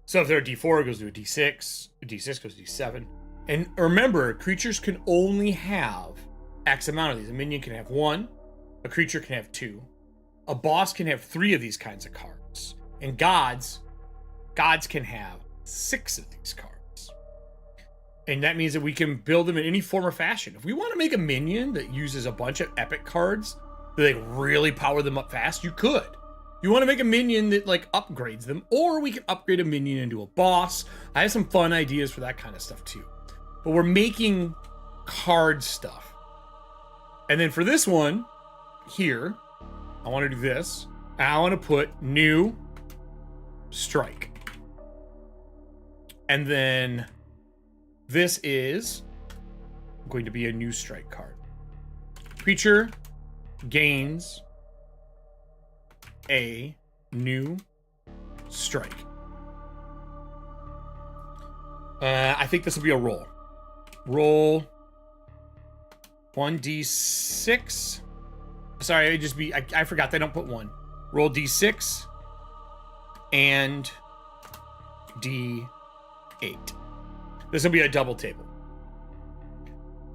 So if they're a D4, it goes to a D6. A D6 goes to D7. And remember, creatures can only have X amount of these. A minion can have 1. A creature can have 2. A boss can have 3 of these kinds of cards. And gods can have 6 of these cards. And that means that we can build them in any form or fashion. If we want to make a minion that uses a bunch of epic cards that they really power them up fast, you could. You want to make a minion that like upgrades them, or we can upgrade a minion into a boss. I have some fun ideas for that kind of stuff too. But we're making card stuff. And then for this one here, I want to do this. I want to put new strike. And then this is going to be a new strike card. Creature gains a new strike. I think this will be a roll. Roll 1d6. Sorry, I forgot they don't put 1. Roll d6 and d8. This will be a double table.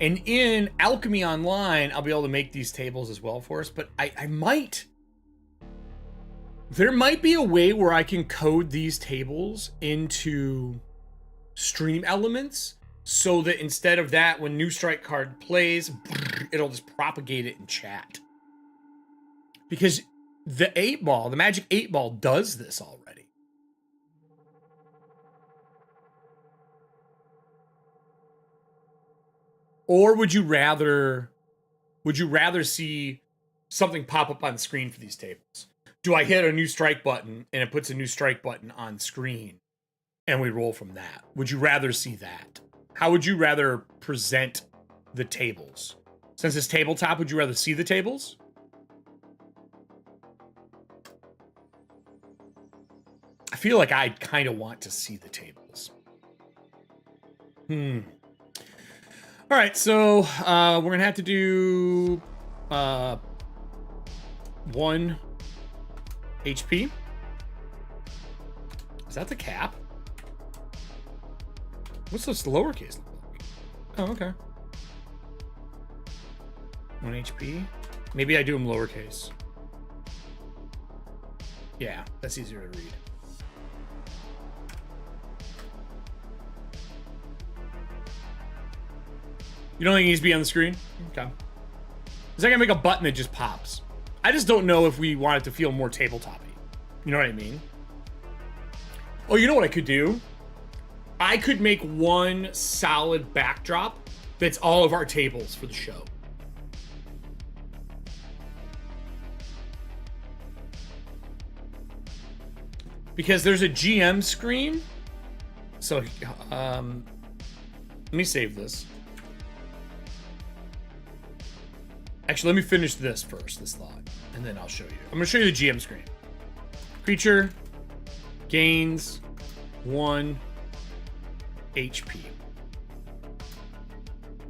And in Alchemy Online, I'll be able to make these tables as well for us, but I might... There might be a way where I can code these tables into stream elements so that instead of that, when new strike card plays, it'll just propagate it in chat. Because the Magic 8 Ball does this already. Or would you rather see something pop up on the screen for these tables? Do I hit a new strike button and it puts a new strike button on screen and we roll from that? Would you rather see that? How would you rather present the tables? Since it's tabletop, would you rather see the tables? I feel like I kind of want to see the tables. All right, so we're going to have to do 1 HP. Is that the cap? What's this lowercase look like? Oh, okay. 1 HP. Maybe I do them lowercase. Yeah, that's easier to read. You don't think it needs to be on the screen? Okay. Is that gonna make a button that just pops? I just don't know if we want it to feel more tabletop-y. You know what I mean? Oh, you know what I could do? I could make one solid backdrop that's all of our tables for the show. Because there's a GM screen. So, let me save this. Actually, let me finish this first, this thought, and then I'll show you. I'm gonna show you the GM screen. Creature gains 1 HP.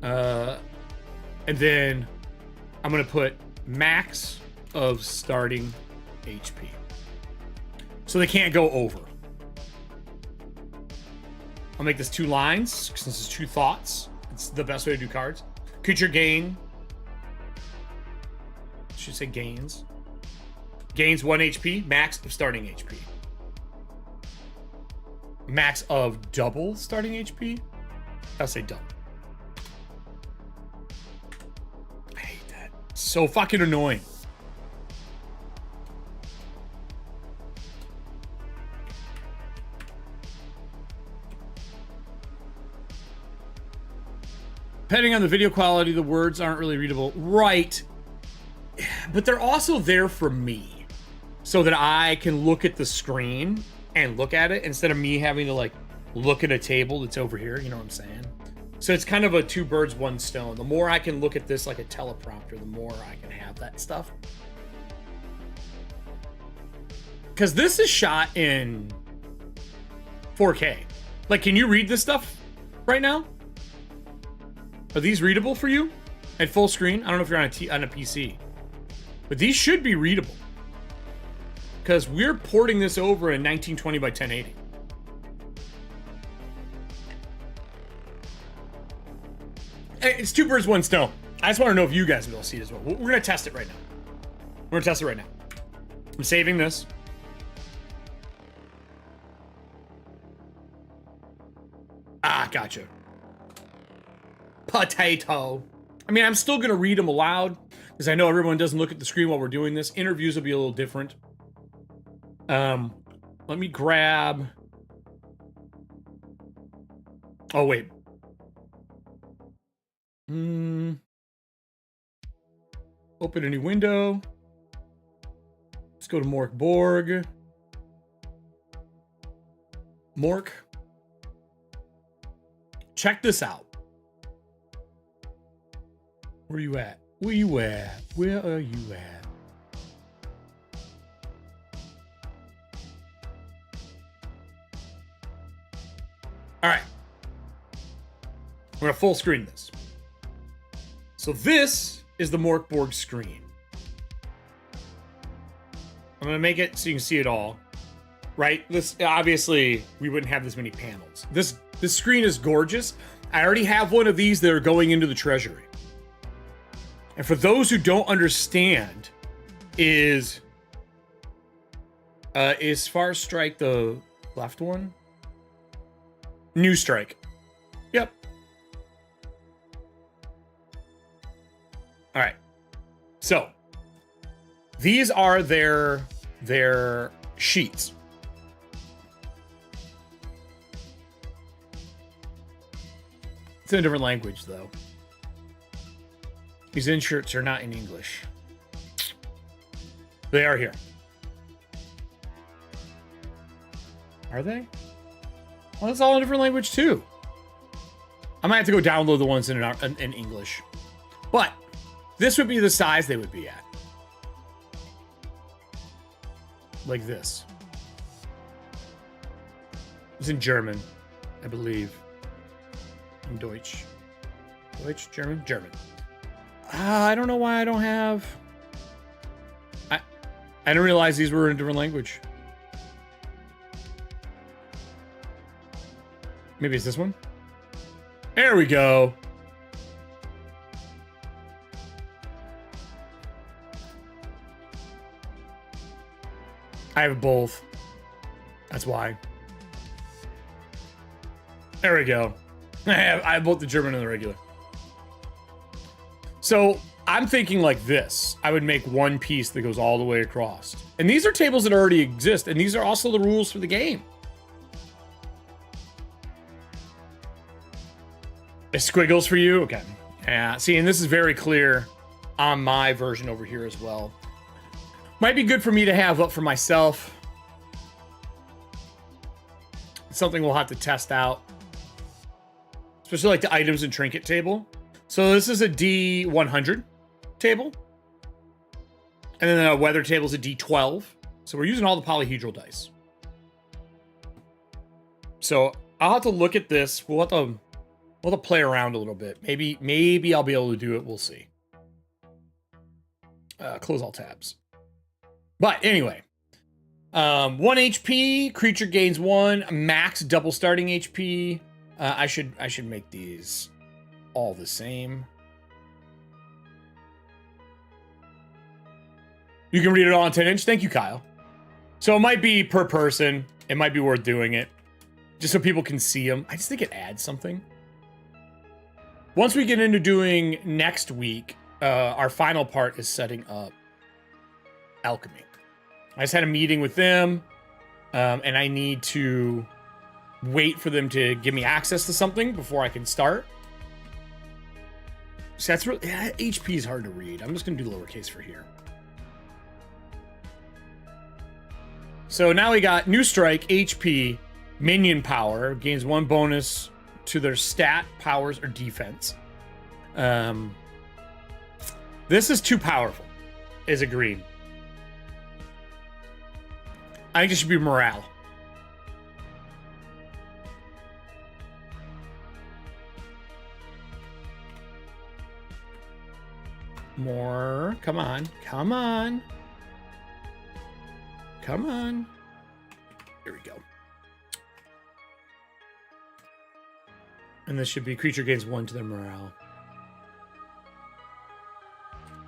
And then I'm gonna put max of starting HP. So they can't go over. I'll make this 2 lines, since this is 2 thoughts. It's the best way to do cards. Creature gain. Should say gains. Gains 1 HP, max of starting HP. Max of double starting HP? I'll say double. I hate that. So fucking annoying. Depending on the video quality, the words aren't really readable. Right. But they're also there for me, so that I can look at the screen and look at it instead of me having to like look at a table that's over here. You know what I'm saying? So it's kind of a 2 birds, 1 stone. The more I can look at this like a teleprompter, the more I can have that stuff. Because this is shot in 4K. Like, can you read this stuff right now? Are these readable for you at full screen? I don't know if you're on a PC. But these should be readable. Because we're porting this over in 1920 by 1080. It's 2 birds, 1 stone. I just want to know if you guys will see it as well. We're going to test it right now. We're going to test it right now. I'm saving this. Ah, gotcha. Potato. I mean, I'm still going to read them aloud, because I know everyone doesn't look at the screen while we're doing this. Interviews will be a little different. Let me grab... Oh, wait. Open a new window. Let's go to Mork Borg. Mork. Check this out. Where you at? Where you at? Where are you at? All right. We're gonna full screen this. So this is the Mork Borg screen. I'm gonna make it so you can see it all. Right? This obviously we wouldn't have this many panels. This screen is gorgeous. I already have one of these that are going into the treasury. And for those who don't understand, is Far Strike the left one? New Strike. Yep. All right. So these are their sheets. It's in a different language, though. These inserts are not in English. They are here. Are they? Well, it's all in a different language, too. I might have to go download the ones in English. But this would be the size they would be at. Like this. It's in German, I believe. In Deutsch. Deutsch? German? German. I don't know why I don't have... I didn't realize these were in a different language. Maybe it's this one? There we go. I have both. That's why. There we go. I have both the German and the regular. So I'm thinking like this. I would make one piece that goes all the way across. And these are tables that already exist. And these are also the rules for the game. Squiggles for you? Okay. Yeah. See, and this is very clear on my version over here as well. Might be good for me to have up for myself. It's something we'll have to test out. Especially like the items and trinket table. So this is a D100 table. And then the weather table is a D12. So we're using all the polyhedral dice. So I'll have to look at this. We'll have to play around a little bit. Maybe I'll be able to do it. We'll see. Close all tabs. But anyway, 1 HP, creature gains 1, max double starting HP. I should make these all the same. You can read it all on 10-inch. Thank you, Kyle. So it might be per person. It might be worth doing it. Just so people can see them. I just think it adds something. Once we get into doing next week, our final part is setting up alchemy. I just had a meeting with them, and I need to wait for them to give me access to something before I can start. So that's really, yeah, HP is hard to read. I'm just going to do lowercase for here. So now we got new strike, HP, minion power, gains 1 bonus to their stat, powers, or defense. This is too powerful, is agreed. I think it should be morale. More. Come on. Come on. Come on. Here we go. And this should be creature gains 1 to their morale.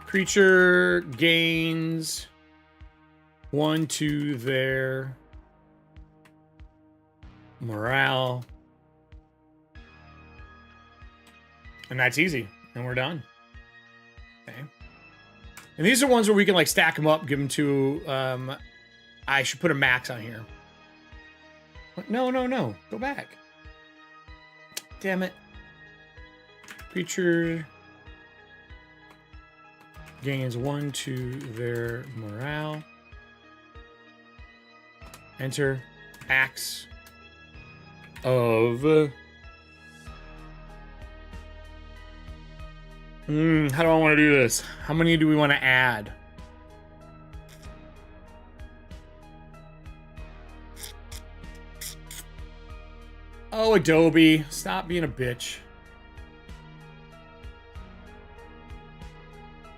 Creature gains 1 to their morale. And that's easy. And we're done. Okay. And these are ones where we can like stack them up, give them to, I should put a max on here. No. Go back. Damn it. Creature gains 1 to their morale. Enter max of how do I want to do this? How many do we want to add? Oh, Adobe, stop being a bitch.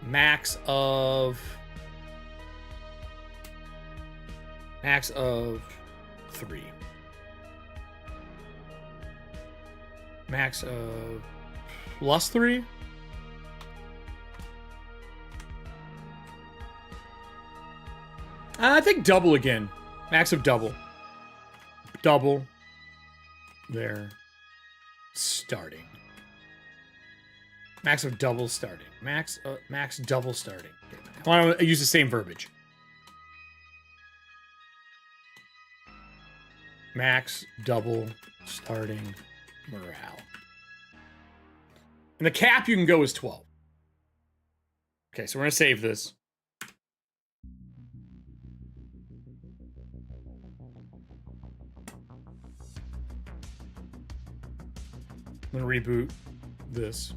Max of 3. Max of plus 3. I think double again. Max of double. Double. There. Starting. Max of double starting. Max double starting. I want to use the same verbiage. Max double starting morale. And the cap you can go is 12. Okay, so we're going to save this. I'm going to reboot this.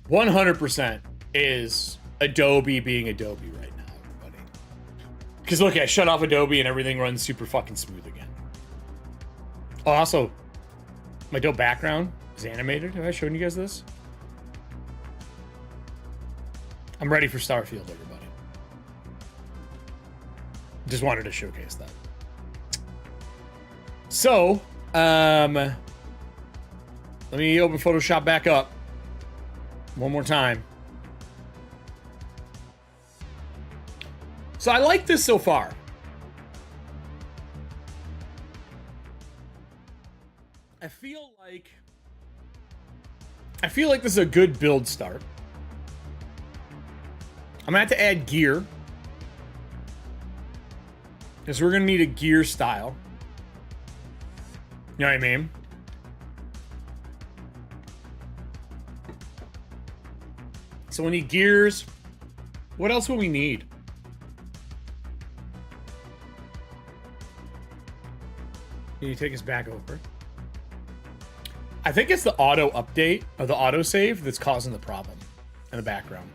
$100% is Adobe being Adobe right now, everybody. Because look, I shut off Adobe and everything runs super fucking smooth again. Oh, also, my dope background is animated. Have I shown you guys this? I'm ready for Starfield, everybody. Just wanted to showcase that. So, let me open Photoshop back up one more time. So I like this so far. I feel like this is a good build start. I'm gonna have to add gear, because we're gonna need a gear style. You know what I mean? So we need gears. What else will we need? Can you take us back over? I think it's the auto update or the auto save that's causing the problem in the background.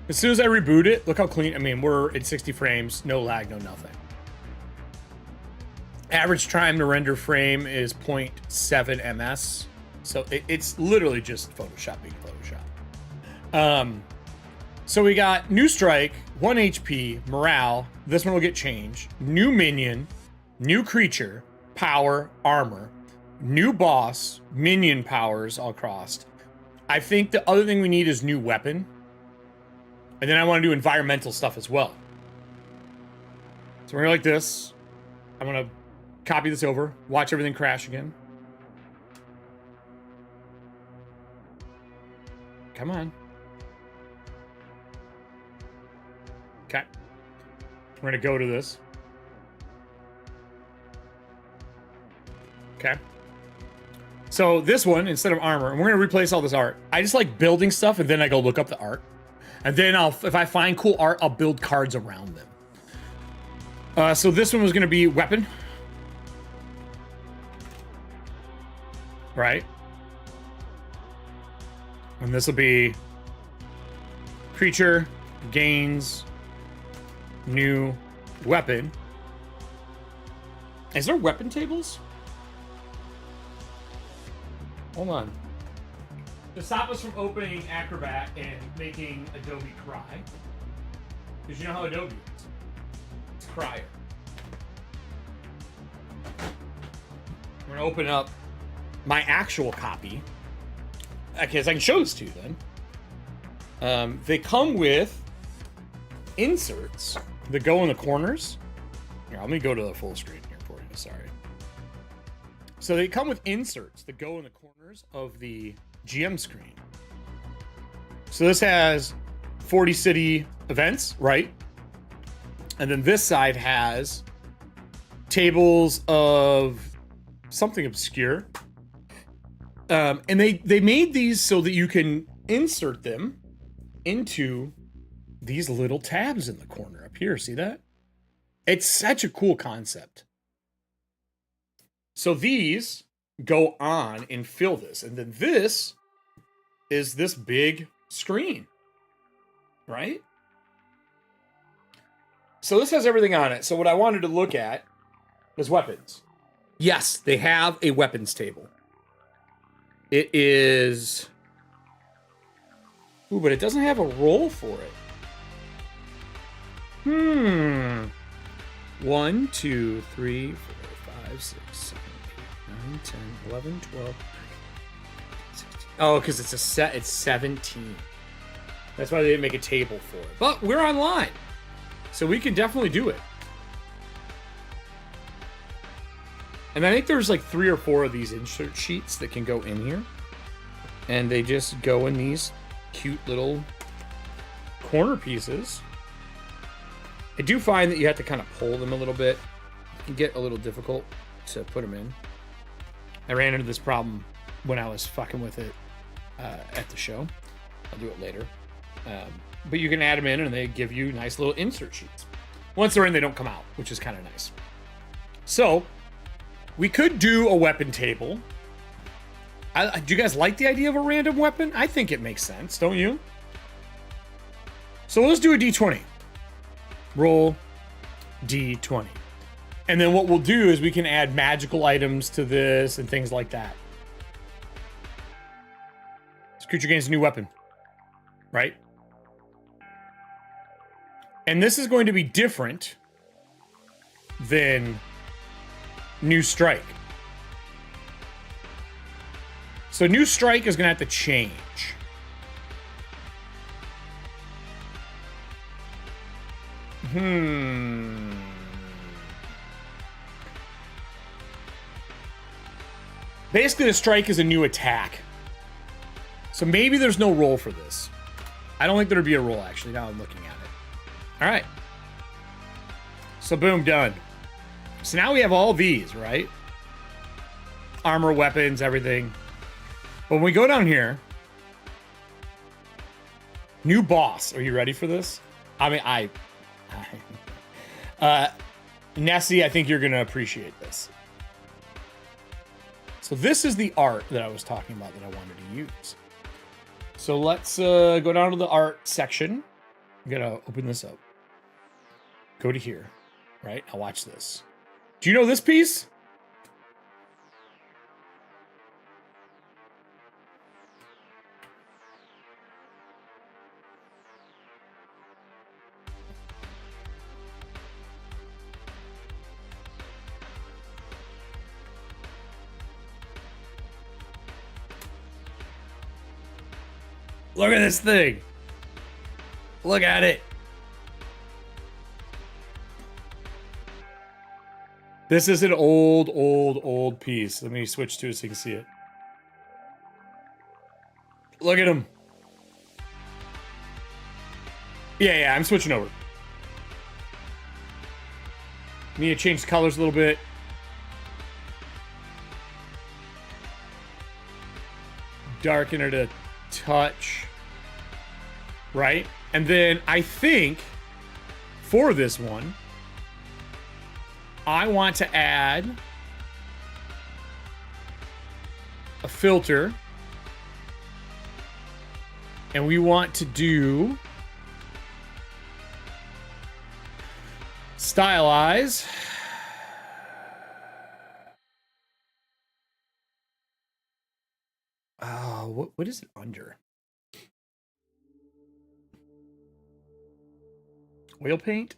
As soon as I reboot it, look how clean. I mean, we're at 60 frames, no lag, no nothing. Average time to render frame is 0.7 ms. So it's literally just Photoshop being Photoshop. So we got new strike, 1 HP, morale. This one will get changed. New minion, new creature, power, armor, new boss, minion powers all crossed. I think the other thing we need is new weapon. And then I want to do environmental stuff as well. So we're gonna like this. I'm gonna copy this over, watch everything crash again. Come on. Okay. We're gonna go to this. Okay. So this one, instead of armor, and we're gonna replace all this art. I just like building stuff, and then I go look up the art. And then if I find cool art, I'll build cards around them. So this one was gonna be weapon. Right? And this will be creature, gains, new weapon. Is there weapon tables? Hold on. To stop us from opening Acrobat and making Adobe cry. Because you know how Adobe is. It's a crier. We're gonna open up my actual copy. Okay, so I can show this to you then. They come with inserts that go in the corners. Here, let me go to the full screen here for you. Sorry. So they come with inserts that go in the corners of the GM screen. So this has 40 city events, right? And then this side has tables of something obscure. And they made these so that you can insert them into these little tabs in the corner up here. See that? It's such a cool concept. So these go on and fill this. And then this is this big screen, right? So this has everything on it. So what I wanted to look at was weapons. Yes, they have a weapons table. It is... Ooh, but it doesn't have a roll for it. 1, 2, 3, 4, 5, 6, 7, 8, 9, 10, 11, 12, 16. Oh, because it's a set. It's 17. That's why they didn't make a table for it. But we're online, so we can definitely do it. And I think there's like 3 or 4 of these insert sheets that can go in here. And they just go in these cute little corner pieces. I do find that you have to kind of pull them a little bit. It can get a little difficult to put them in. I ran into this problem when I was fucking with it at the show. I'll do it later. But you can add them in and they give you nice little insert sheets. Once they're in, they don't come out, which is kind of nice. So we could do a weapon table. Do you guys like the idea of a random weapon? I think it makes sense, don't you? So let's do a D20. Roll D20. And then what we'll do is we can add magical items to this and things like that. This creature gains a new weapon, right? And this is going to be different than new strike. So new strike is going to have to change. Basically, the strike is a new attack. So maybe there's no roll for this. I don't think there'd be a roll, actually, now I'm looking at it. All right. So boom, done. So now we have all these, right? Armor, weapons, everything. But when we go down here, new boss. Are you ready for this? I mean, Nessie, I think you're going to appreciate this. So this is the art that I was talking about that I wanted to use. So let's go down to the art section. I'm going to open this up. Go to here, right? Now watch this. Do you know this piece? Look at this thing. Look at it. This is an old piece. Let me switch to it so you can see it. Look at him. Yeah, I'm switching over. Need to change the colors a little bit. Darken it a touch. Right? And then I think for this one, I want to add a filter. And we want to do stylize. What is it under? Oil paint?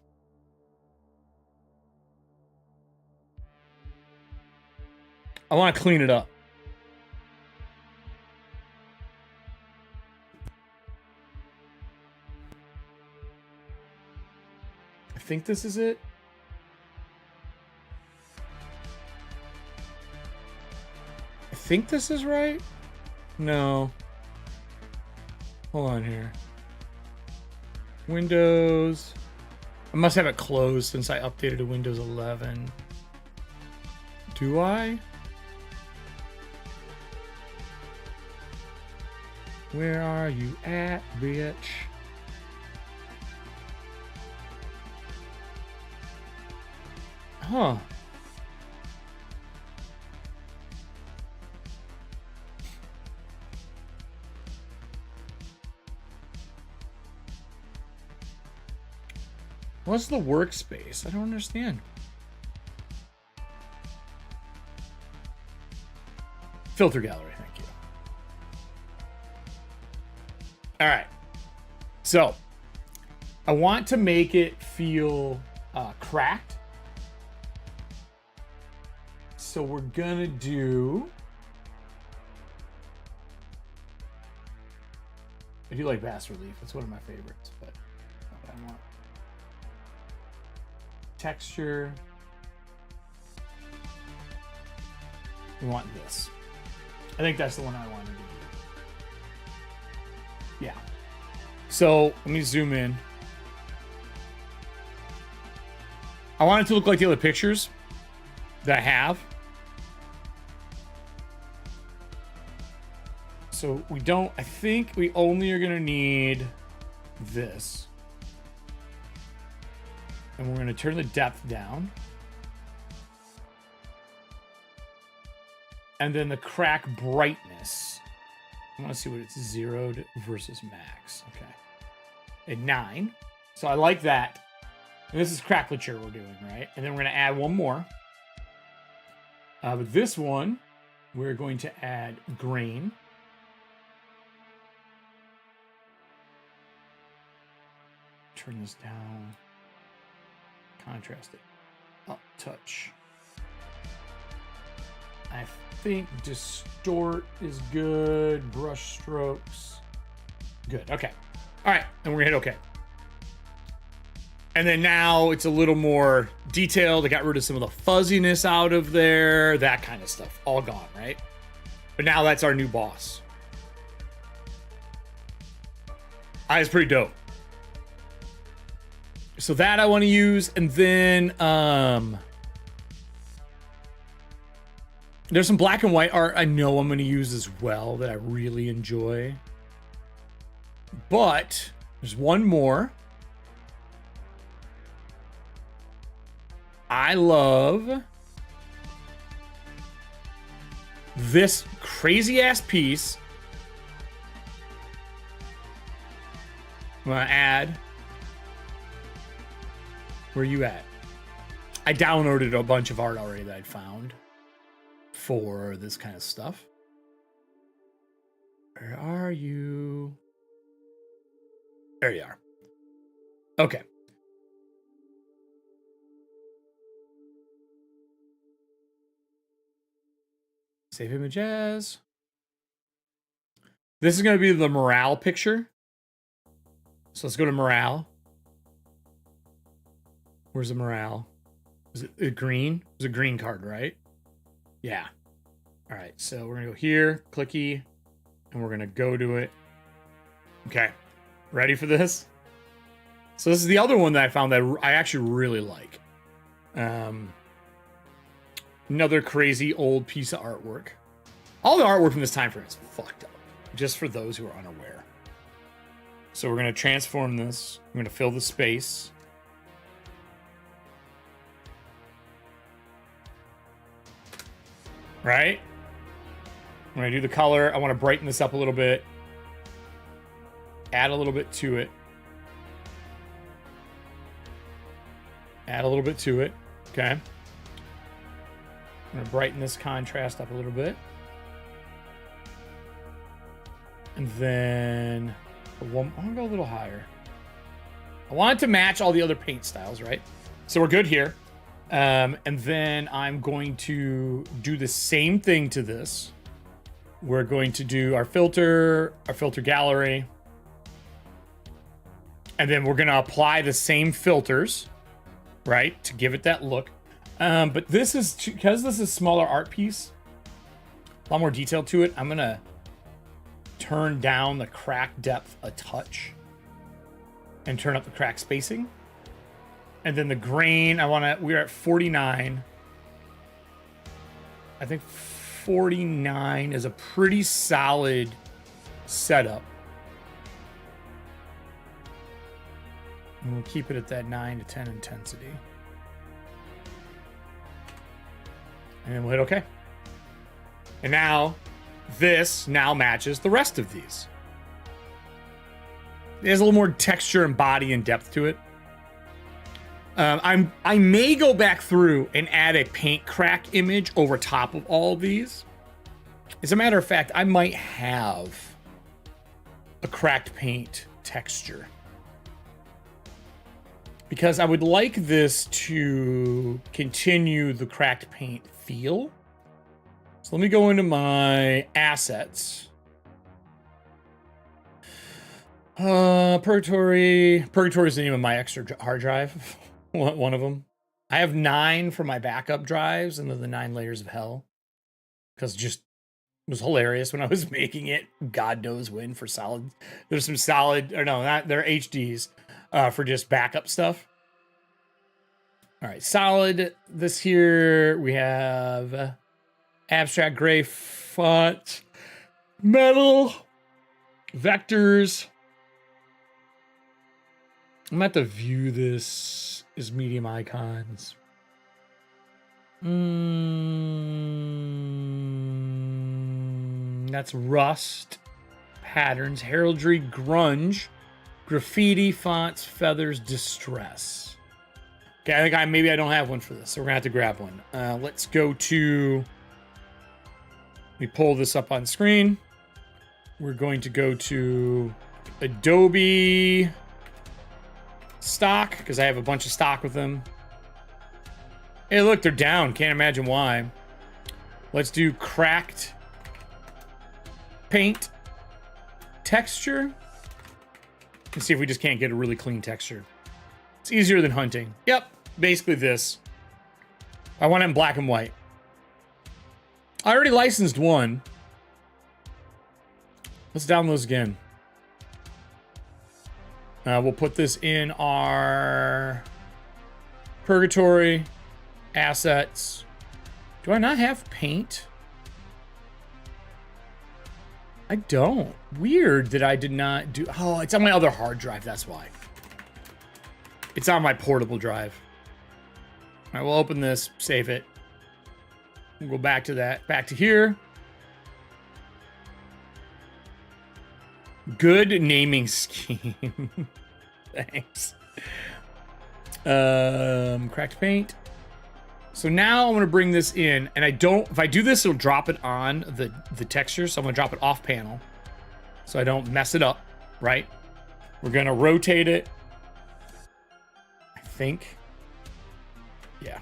I want to clean it up. I think this is it. I think this is right. No. Hold on here. Windows. I must have it closed since I updated to Windows 11. Do I? Where are you at, bitch? Huh. What's the workspace? I don't understand. Filter gallery, thank you. All right. So, I want to make it feel cracked. So we're gonna do... I do like bas relief. It's one of my favorites, but not what I want. Texture. We want this. I think that's the one I wanted to do. Yeah. So let me zoom in. I want it to look like the other pictures that I have. So we don't, I think we only are gonna need this. And we're gonna turn the depth down. And then the crack brightness. I wanna see what it's zeroed versus max. Okay. At 9. So I like that. And this is cracklature we're doing, right? And then we're gonna add one more. But this one, we're going to add grain. Turn this down. Contrast it up touch. I think distort is good. Brush strokes. Good. Okay. All right. And we're going to hit OK. And then now it's a little more detailed. I got rid of some of the fuzziness out of there. That kind of stuff. All gone, right? But now that's our new boss. It's pretty dope. So that I want to use. And then there's some black and white art I know I'm going to use as well that I really enjoy. But there's one more. I love this crazy ass piece. I'm gonna add. Where you at? I downloaded a bunch of art already that I'd found for this kind of stuff. Where are you? There you are. Okay. Save image as. This is going to be the morale picture. So let's go to morale. Where's the morale? Is it green? It was a green card, right? Yeah. All right. So we're going to go here, clicky, and we're going to go to it. Okay. Ready for this? So this is the other one that I found that I actually really like. Another crazy old piece of artwork. All the artwork from this time frame is fucked up, just for those who are unaware. So we're going to transform this. I'm going to fill the space. Right? When I do the color, I want to brighten this up a little bit. Add a little bit to it. Add a little bit to it. Okay. I'm going to brighten this contrast up a little bit. And then I'm going to go a little higher. I want it to match all the other paint styles, right? So we're good here. And then I'm going to do the same thing to this. We're going to do our filter gallery. And then we're going to apply the same filters, right, to give it that look. But this is, because this is a smaller art piece, a lot more detail to it, I'm going to turn down the crack depth a touch and turn up the crack spacing. And then the grain, we're at 49. I think 49 is a pretty solid setup. And we'll keep it at that 9 to 10 intensity. And then we'll hit OK. And now, this now matches the rest of these. There's a little more texture and body and depth to it. I may go back through and add a paint crack image over top of all of these. As a matter of fact, I might have a cracked paint texture, because I would like this to continue the cracked paint feel. So let me go into my assets. Purgatory is the name of my extra hard drive. One of them. I have 9 for my backup drives, and then the 9 layers of hell, because just it was hilarious when I was making it. God knows when for solid. There's some solid, or no, not they're HDs for just backup stuff. All right, solid. This here we have abstract gray font, metal, vectors. I'm gonna have to view this as medium icons. That's rust, patterns, heraldry, grunge, graffiti, fonts, feathers, distress. Okay, I think maybe I don't have one for this, so we're gonna have to grab one. Let's go to. Let me pull this up on screen. We're going to go to Adobe stock, because I have a bunch of stock with them. Hey, look, they're down. Can't imagine why. Let's do cracked paint texture and see if we just can't get a really clean texture. It's easier than hunting. Yep, basically this. I want it in black and white. I already licensed one. Let's download this again. We'll put this in our Purgatory assets. Do I not have paint? I don't. Weird that I did not do... Oh, it's on my other hard drive. That's why. It's on my portable drive. All right, we'll open this, save it. We'll go back to that. Back to here. Good naming scheme. Thanks. Cracked paint. So now I'm going to bring this in, and if I do this, it'll drop it on the texture. So I'm going to drop it off panel so I don't mess it up, right? We're going to rotate it. I think. Yeah.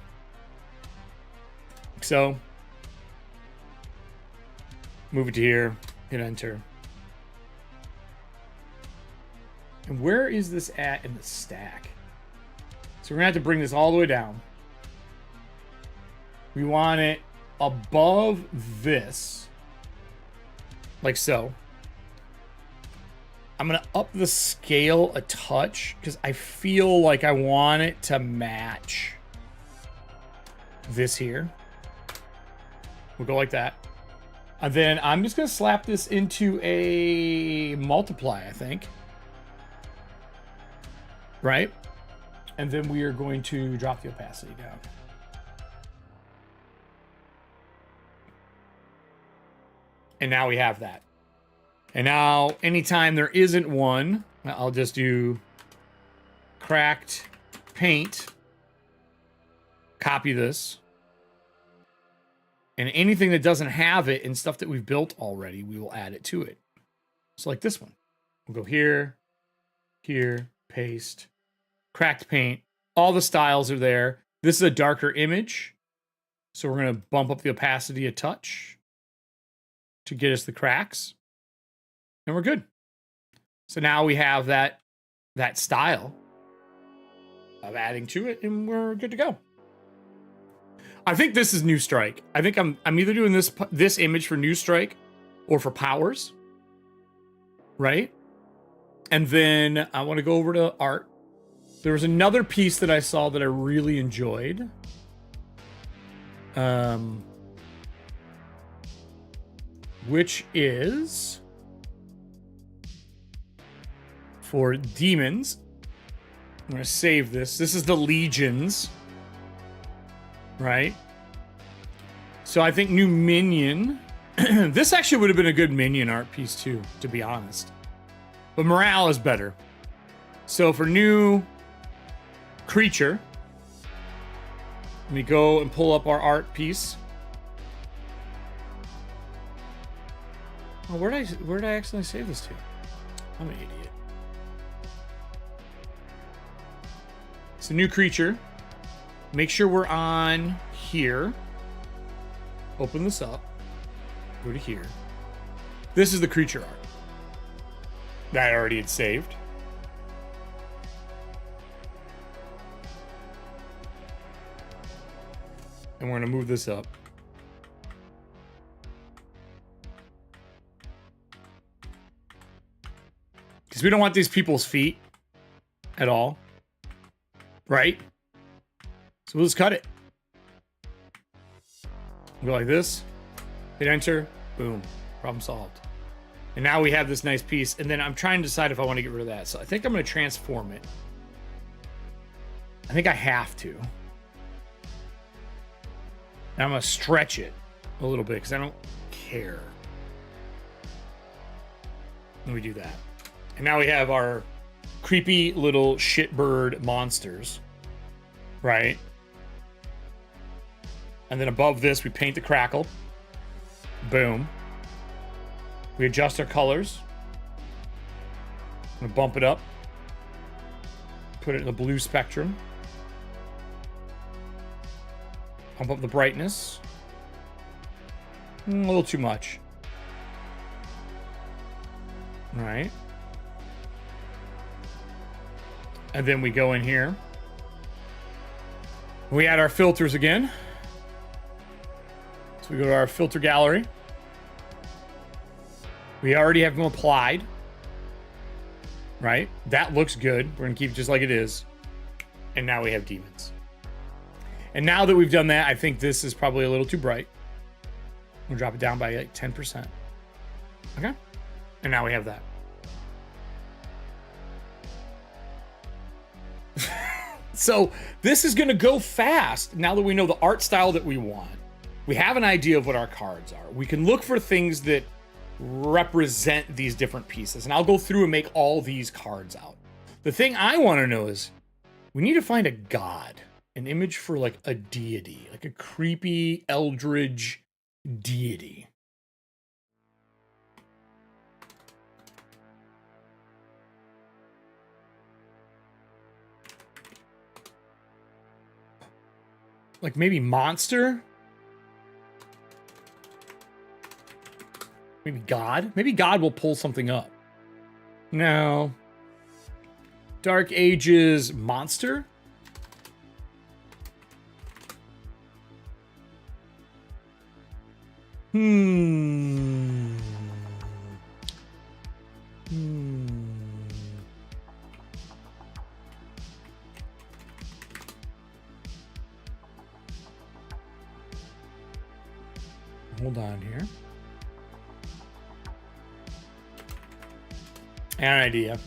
So move it to here, hit enter. And where is this at in the stack? So we're going to have to bring this all the way down. We want it above this, like so. I'm going to up the scale a touch because I feel like I want it to match this here. We'll go like that. And then I'm just going to slap this into a multiply, I think. Right? And then we are going to drop the opacity down. And now we have that. And now, anytime there isn't one, I'll just do cracked paint. Copy this. And anything that doesn't have it and stuff that we've built already, we will add it to it. So like this one. We'll go here, here, paste, cracked paint. All the styles are there. This is a darker image. So we're going to bump up the opacity a touch to get us the cracks. And we're good. So now we have that style of adding to it, and we're good to go. I think this is New Strike. I think I'm either doing this image for New Strike or for Powers. Right? And then I want to go over to art. There was another piece that I saw that I really enjoyed. Which is for demons. I'm going to save this. This is the legions. Right? So I think new minion. This actually would have been a good minion art piece too, to be honest. But morale is better. So for new creature, let me go and pull up our art piece. Oh, where did I accidentally save this to? I'm an idiot. It's a new creature. Make sure we're on here. Open this up. Go to here. This is the creature art that I already had saved. And we're going to move this up. Because we don't want these people's feet at all. Right? So we'll just cut it. Go like this. Hit enter. Boom. Problem solved. And now we have this nice piece. And then I'm trying to decide if I want to get rid of that. So I think I'm going to transform it. I think I have to. And I'm going to stretch it a little bit because I don't care. Let me do that. And now we have our creepy little shitbird monsters. Right? And then above this, we paint the crackle. Boom. We adjust our colors. I'm going to bump it up. Put it in the blue spectrum. Pump up the brightness. A little too much. All right. And then we go in here. We add our filters again. So we go to our filter gallery. We already have them applied. Right? That looks good. We're going to keep it just like it is. And now we have demons. And now that we've done that, I think this is probably a little too bright. We'll drop it down by like 10%. Okay? And now we have that. So this is going to go fast now that we know the art style that we want. We have an idea of what our cards are. We can look for things that represent these different pieces. And I'll go through and make all these cards out. The thing I want to know is we need to find a god, an image for like a deity, like a creepy eldritch deity. Like maybe monster? Maybe God? Maybe God will pull something up. No. Dark Ages monster? Hold on here. An idea.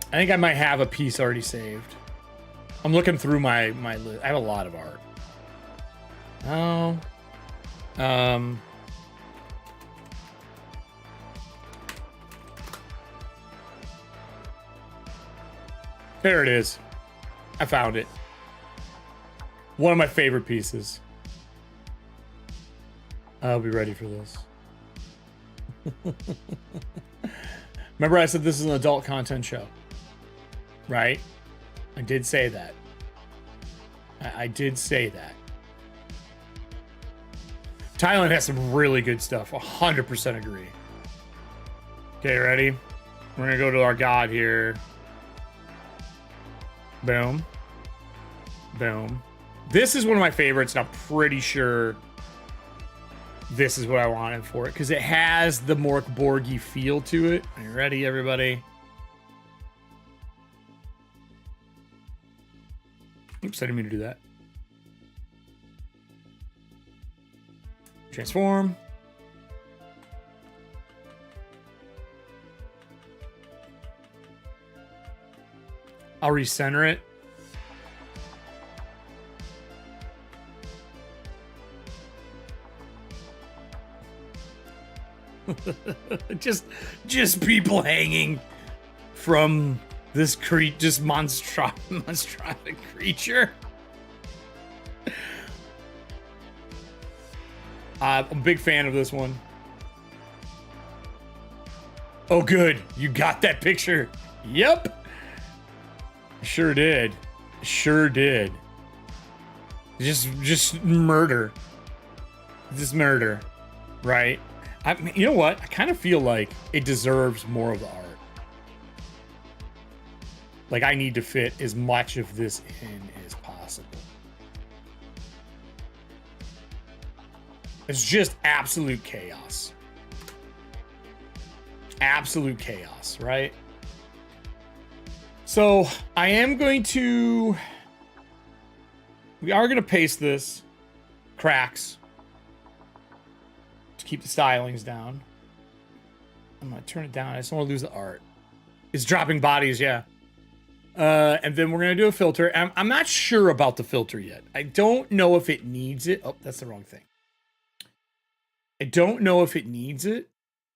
I think I might have a piece already saved. I'm looking through my list. I have a lot of art. Oh. There it is. I found it. One of my favorite pieces. I'll be ready for this. Remember I said this is an adult content show, right? I did say that. I did say that. Thailand has some really good stuff. 100% agree. Okay, ready? We're gonna go to our god here. Boom. Boom. This is one of my favorites, and I'm pretty sure this is what I wanted for it, because it has the Mork Borgy feel to it. Are you ready, everybody? Oops, I didn't mean to do that. Transform. I'll recenter it. just people hanging from this just monstrosity creature. I'm a big fan of this one. Oh, good. You got that picture. Yep. Sure did. Sure did. Just murder. Just murder. Right? You know what? I kind of feel like it deserves more of the art. Like, I need to fit as much of this in as possible. It's just absolute chaos. Absolute chaos, right? So, I am going to... We are going to paste this. Cracks. To keep the stylings down. I'm going to turn it down. I just don't want to lose the art. It's dropping bodies, yeah. And then we're going to do a filter. I'm not sure about the filter yet. I don't know if it needs it. Oh, that's the wrong thing. I don't know if it needs it,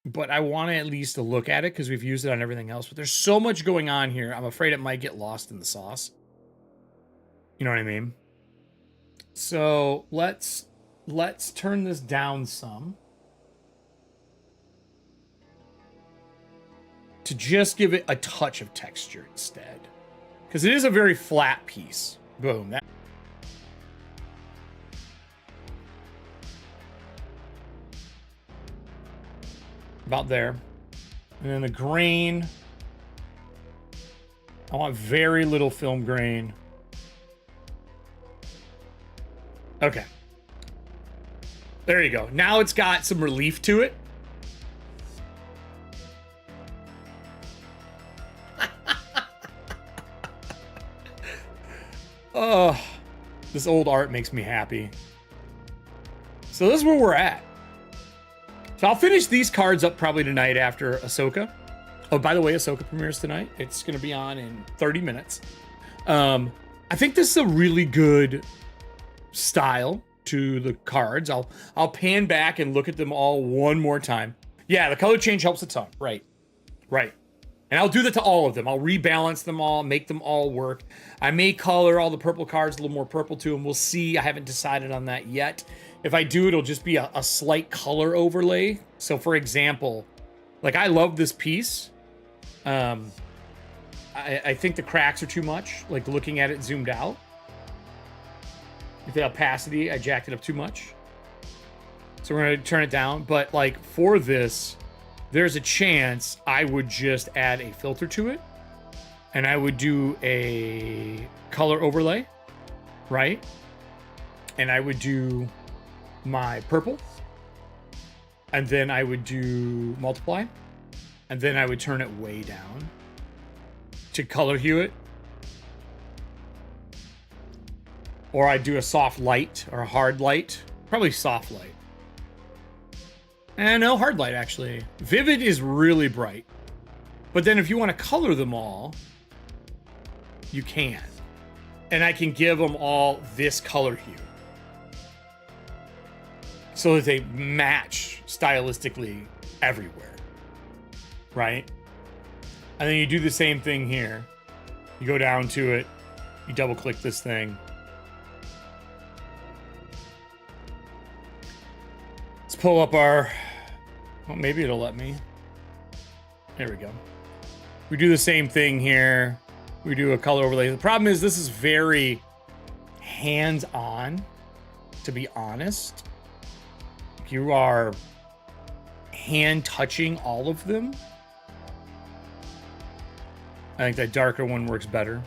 but I want to at least look at it because we've used it on everything else. But there's so much going on here. I'm afraid it might get lost in the sauce. You know what I mean? So let's turn this down some. To just give it a touch of texture instead. Because it is a very flat piece. Boom. about there. And then the grain, I want very little film grain. Okay. There you go. Now it's got some relief to it. Oh, this old art makes me happy. So this is where we're at. So I'll finish these cards up probably tonight after Ahsoka. Oh, by the way, Ahsoka premieres tonight. It's going to be on in 30 minutes. I think this is a really good style to the cards. I'll pan back and look at them all one more time. Yeah, the color change helps a ton. Right. Right. And I'll do that to all of them. I'll rebalance them all, make them all work. I may color all the purple cards a little more purple to them. We'll see. I haven't decided on that yet. If I do, it'll just be a slight color overlay. So for example, like I love this piece. I think the cracks are too much. Like looking at it zoomed out. With the opacity, I jacked it up too much. So we're gonna turn it down. But like for this, there's a chance I would just add a filter to it. And I would do a color overlay, right? And I would do my purple. And then I would do multiply. And then I would turn it way down to color hue it. Or I'd do a soft light or a hard light. Probably soft light. And no, hard light actually. Vivid is really bright. But then if you want to color them all, you can. And I can give them all this color hue. So that they match stylistically everywhere. Right? And then you do the same thing here. You go down to it. You double click this thing. Let's pull up our... Well, maybe it'll let me. There we go. We do the same thing here. We do a color overlay. The problem is this is very hands-on, to be honest. You are hand touching all of them. I think that darker one works better.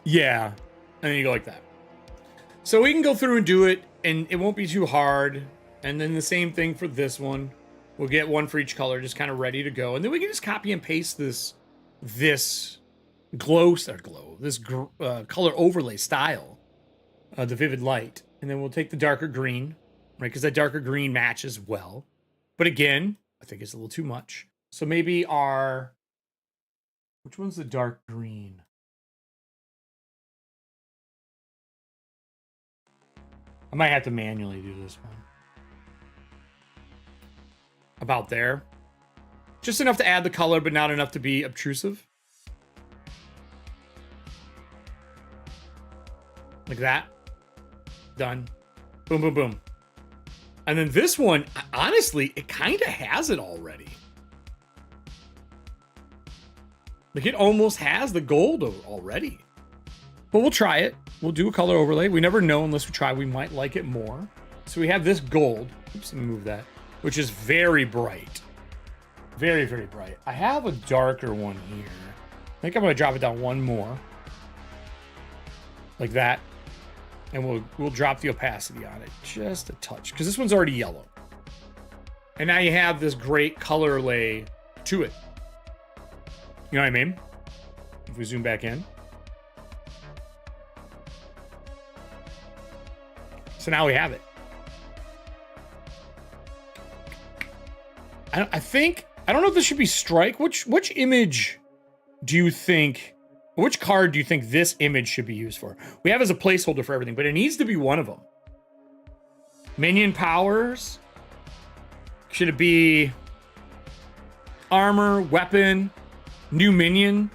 Yeah, and then you go like that. So we can go through and do it, and it won't be too hard. And then the same thing for this one. We'll get one for each color, just kind of ready to go. And then we can just copy and paste this color overlay style, the vivid light. And then we'll take the darker green, right? Because that darker green matches well. But again, I think it's a little too much. So maybe which one's the dark green? I might have to manually do this one. About there. Just enough to add the color, but not enough to be obtrusive. Like that. Done. Boom, boom, boom. And then this one, honestly, it kind of has it already. Like it almost has the gold already. But we'll try it. We'll do a color overlay. We never know unless we try. We might like it more. So we have this gold. Oops, let me move that. Which is very bright. Very, very bright. I have a darker one here. I think I'm going to drop it down one more. Like that. And we'll drop the opacity on it just a touch. Because this one's already yellow. And now you have this great color lay to it. You know what I mean? If we zoom back in. So now we have it. I don't know if this should be strike. Which image do you think, which card do you think this image should be used for? We have as a placeholder for everything, but it needs to be one of them. Minion powers. Should it be armor, weapon, new minion?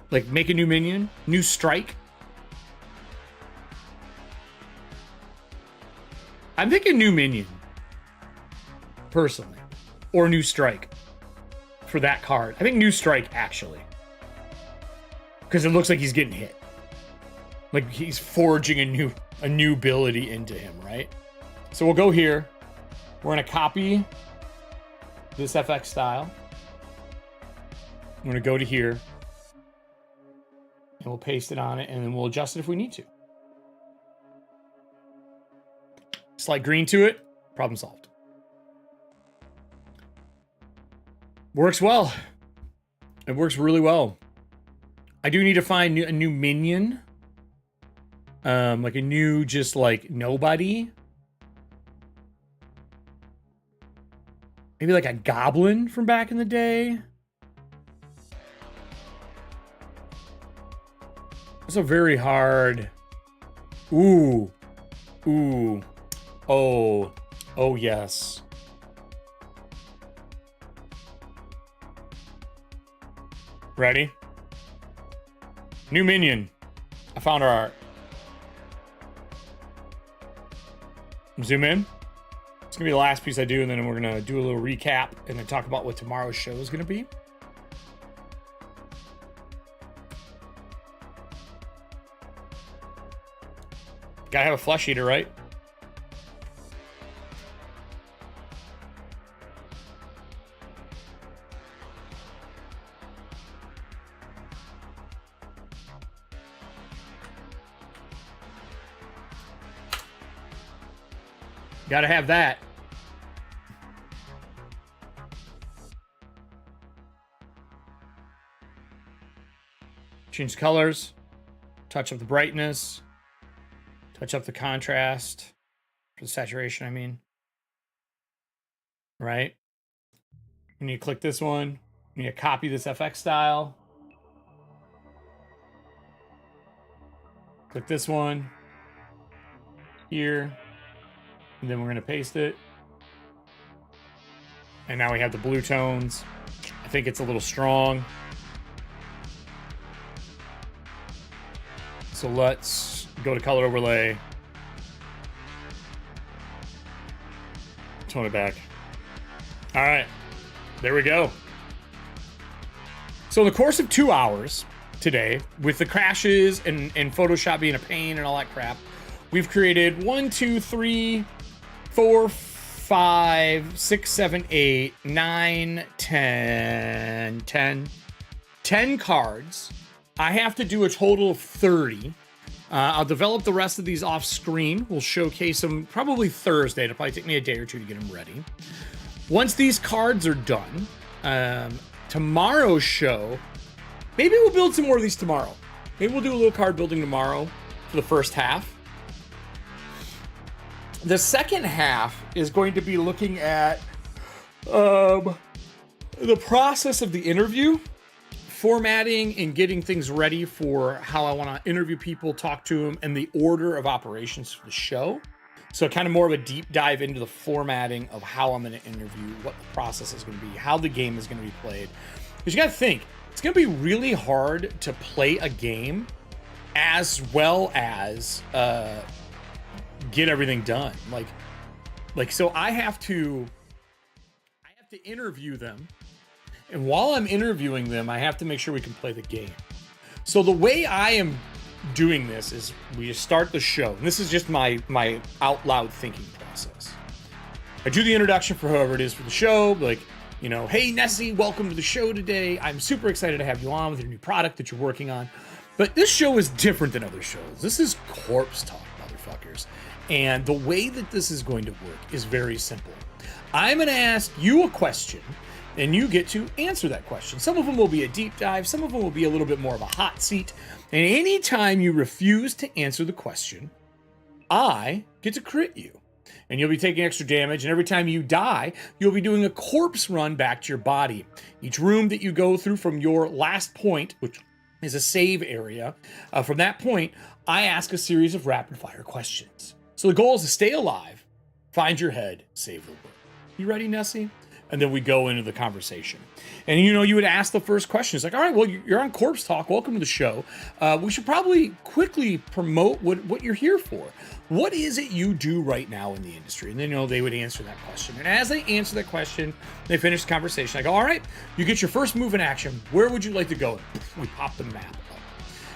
Like make a new minion, new strike. I'm thinking new minion, personally, or new strike for that card. I think new strike, actually, because it looks like he's getting hit. Like he's forging a new ability into him, right? So we'll go here. We're gonna copy this FX style. I'm gonna go to here. And we'll paste it on it, and then we'll adjust it if we need to. Slight green to it, problem solved. Works well. It works really well. I do need to find a new minion. Like a new, just like nobody. Maybe like a goblin from back in the day. It's a very hard. Ooh. Ooh. Oh. Oh, yes. Ready? New minion. I found our art. Zoom in. It's gonna be the last piece I do, and then we're gonna do a little recap and then talk about what tomorrow's show is gonna be. Gotta have a flesh eater, right? Gotta have that. Change colors. Touch up the brightness. Touch up the contrast. For the saturation, I mean. Right? You need to click this one. You need to copy this FX style. Click this one. Here. And then we're going to paste it. And now we have the blue tones. I think it's a little strong. So let's go to color overlay. Tone it back. All right. There we go. So in the course of 2 hours today, with the crashes and Photoshop being a pain and all that crap, we've created 1, 2, 3, 4, 5, 6, 7, 8, 9, 10 cards. I have to do a total of 30. I'll develop the rest of these off screen. We'll showcase them probably Thursday. It'll probably take me a day or two to get them ready. Once these cards are done, tomorrow's show, maybe we'll build some more of these tomorrow. Maybe we'll do a little card building tomorrow for the first half. The second half is going to be looking at the process of the interview, formatting and getting things ready for how I want to interview people, talk to them, and the order of operations for the show. So kind of more of a deep dive into the formatting of how I'm going to interview, what the process is going to be, how the game is going to be played. Because you got to think, it's going to be really hard to play a game as well as get everything done. Like so I have to interview them, and while I'm interviewing them, I have to make sure we can play the game. So the way I am doing this is we just start the show, and this is just my out loud thinking process. I do the introduction for whoever it is for the show, like, you know, hey Nessie, welcome to the show today. I'm super excited to have you on with your new product that you're working on. But this show is different than other shows. This is corpse talk, motherfuckers. And the way that this is going to work is very simple. I'm going to ask you a question, and you get to answer that question. Some of them will be a deep dive. Some of them will be a little bit more of a hot seat. And anytime you refuse to answer the question, I get to crit you. And you'll be taking extra damage. And every time you die, you'll be doing a corpse run back to your body. Each room that you go through from your last point, which is a save area, from that point, I ask a series of rapid fire questions. So the goal is to stay alive, find your head, save the world. You ready, Nessie? And then we go into the conversation. And, you know, you would ask the first question. It's like, all right, well, you're on Corpse Talk. Welcome to the show. We should probably quickly promote what you're here for. What is it you do right now in the industry? And then, you know, they would answer that question. And as they answer that question, they finish the conversation. I go, all right, you get your first move in action. Where would you like to go? We pop the map up.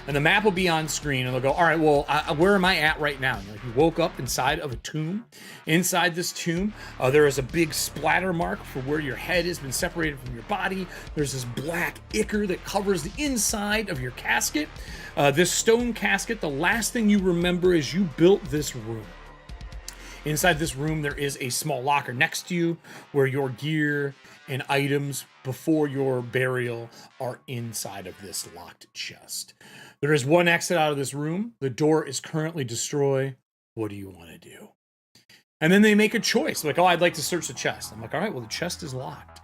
And the map will be on screen, and they'll go, all right, well, where am I at right now? And you're like, you woke up inside of a tomb. Inside this tomb, there is a big splatter mark for where your head has been separated from your body. There's this black ichor that covers the inside of your casket. This stone casket, the last thing you remember is you built this room. Inside this room, there is a small locker next to you where your gear and items before your burial are inside of this locked chest. There is one exit out of this room. The door is currently destroyed. What do you want to do? And then they make a choice. Like, oh, I'd like to search the chest. I'm like, all right, well, the chest is locked.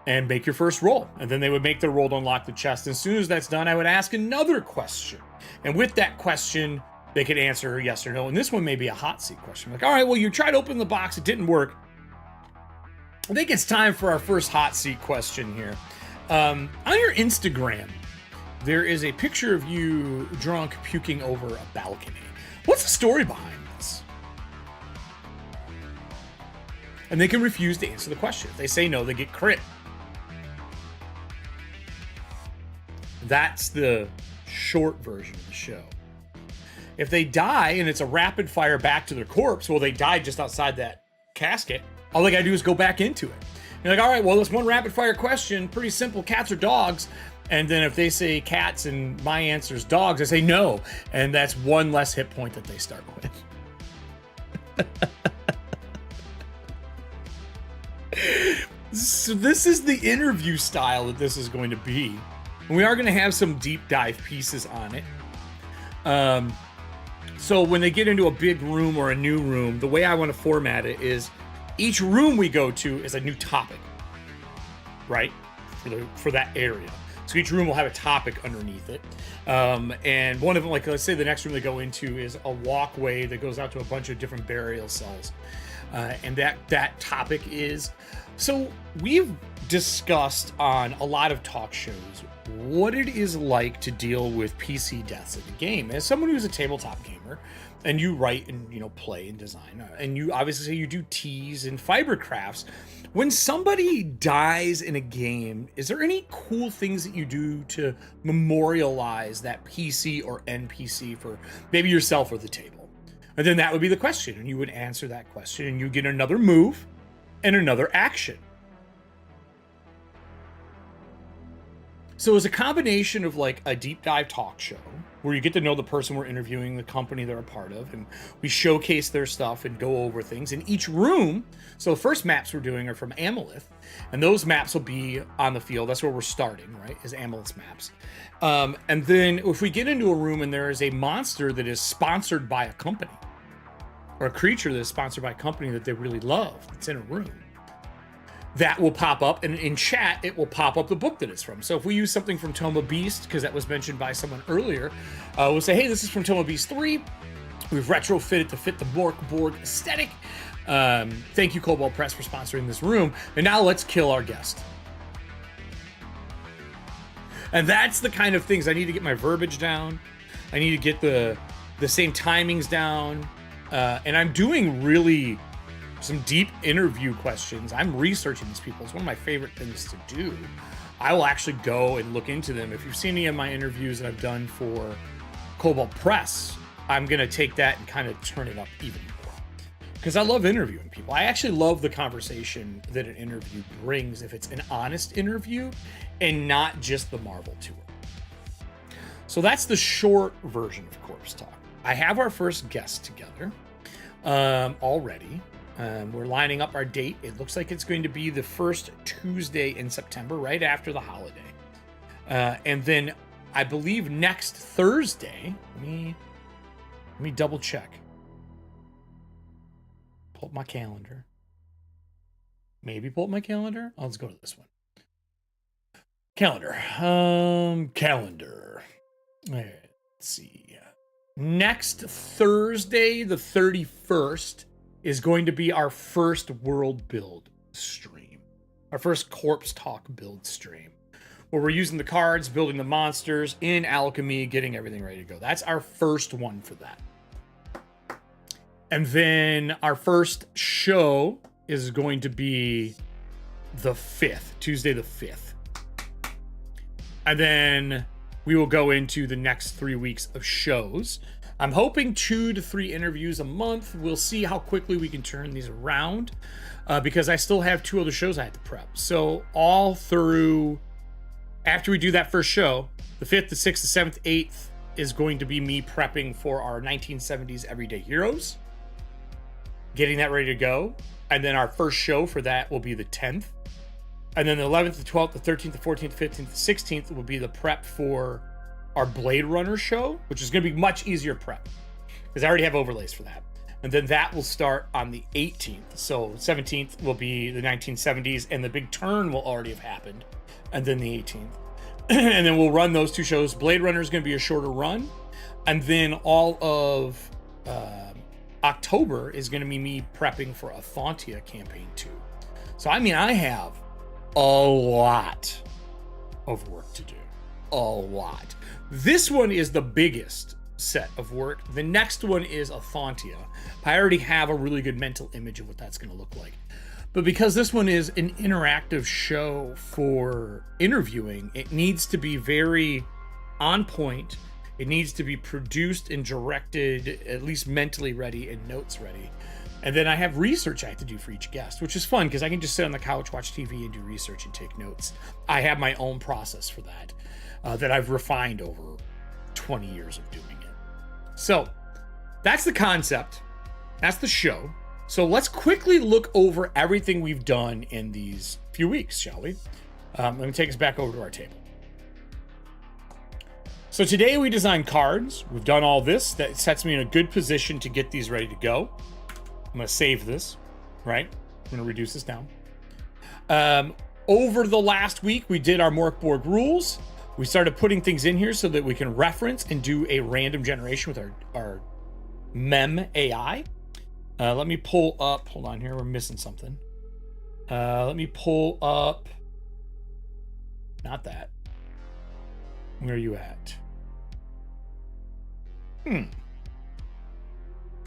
And make your first roll. And then they would make their roll to unlock the chest. As soon as that's done, I would ask another question. And with that question, they could answer yes or no. And this one may be a hot seat question. Like, all right, well, you tried to open the box. It didn't work. I think it's time for our first hot seat question here. On your Instagram, there is a picture of you drunk puking over a balcony. What's the story behind this? And they can refuse to answer the question. If they say no, they get crit. That's the short version of the show. If they die and it's a rapid fire back to their corpse, well, they died just outside that casket. All they gotta do is go back into it. You're like, all right, well, this one rapid fire question, pretty simple, cats or dogs? And then if they say cats and my answer is dogs, I say no. And that's one less hit point that they start with. So this is the interview style that this is going to be. And we are going to have some deep dive pieces on it. So when they get into a big room or a new room, the way I want to format it is each room we go to is a new topic, right? For that area. So each room will have a topic underneath it. And one of them, like let's say the next room they go into is a walkway that goes out to a bunch of different burial cells. And that topic is, so we've discussed on a lot of talk shows what it is like to deal with PC deaths in the game. As someone who's a tabletop gamer, and you write and play and design, and you obviously say you do teas and fiber crafts. When somebody dies in a game, is there any cool things that you do to memorialize that PC or NPC for maybe yourself or the table? And then that would be the question, and you would answer that question, and you get another move and another action. So it's a combination of like a deep dive talk show where you get to know the person we're interviewing, the company they're a part of, and we showcase their stuff and go over things in each room. So the first maps we're doing are from Amalith, and those maps will be on the field. That's where we're starting, right, is Amalith's maps. And then if we get into a room and there is a monster that is sponsored by a company, or a creature that is sponsored by a company that they really love, it's in a room, that will pop up, and in chat it will pop up the book that it's from. So if we use something from Tome of Beast, because that was mentioned by someone earlier, we'll say, hey, this is from Tome of Beast 3. We've retrofitted to fit the Borg aesthetic. Thank you, Cobalt Press, for sponsoring this room. And now let's kill our guest. And that's the kind of things I need to get my verbiage down. I need to get the same timings down. And I'm doing really some deep interview questions. I'm researching these people. It's one of my favorite things to do. I will actually go and look into them. If you've seen any of my interviews that I've done for Cobalt Press, I'm going to take that and kind of turn it up even more. Because I love interviewing people. I actually love the conversation that an interview brings if it's an honest interview and not just the Marvel tour. So that's the short version of Corpse Talk. I have our first guest together already. We're lining up our date. It looks like it's going to be the first Tuesday in September, right after the holiday. And then I believe next Thursday, let me double check. Pull up my calendar. Maybe pull up my calendar. Oh, let's go to this one. Calendar. Calendar. Let's see. Next Thursday, the 31st, is going to be our first world build stream. Our first Corpse Talk build stream. Where we're using the cards, building the monsters in alchemy, getting everything ready to go. That's our first one for that. And then our first show is going to be the 5th, Tuesday the 5th. And then we will go into the next 3 weeks of shows. I'm hoping 2 to 3 interviews a month. We'll see how quickly we can turn these around because I still have 2 other shows I have to prep. So all through, after we do that first show, the 5th, the 6th, the 7th, 8th is going to be me prepping for our 1970s Everyday Heroes, getting that ready to go. And then our first show for that will be the 10th. And then the 11th, the 12th, the 13th, the 14th, the 15th, the 16th will be the prep for our Blade Runner show, which is going to be much easier prep because I already have overlays for that. And then that will start on the 18th. So 17th will be the 1970s and the big turn will already have happened. And then the 18th. And then we'll run those 2 shows. Blade Runner is going to be a shorter run. And then all of October is going to be me prepping for a Thontia campaign too. So, I mean, I have a lot of work to do. A lot. This one is the biggest set of work. The next one is a Thontia. I already have a really good mental image of what that's going to look like. But because this one is an interactive show for interviewing, it needs to be very on point. It needs to be produced and directed, at least mentally ready and notes ready. And then I have research I have to do for each guest, which is fun because I can just sit on the couch, watch TV, and do research and take notes. I have my own process for that, that I've refined over 20 years of doing it. So that's the concept. That's the show. So let's quickly look over everything we've done in these few weeks, shall we? Let me take us back over to our table. So today we designed cards. We've done all this. That sets me in a good position to get these ready to go. I'm going to save this, right? I'm going to reduce this down. Over the last week, we did our Mork Borg rules. We started putting things in here so that we can reference and do a random generation with our mem AI. Let me pull up, hold on here, we're missing something. Let me pull up, not that. Where are you at?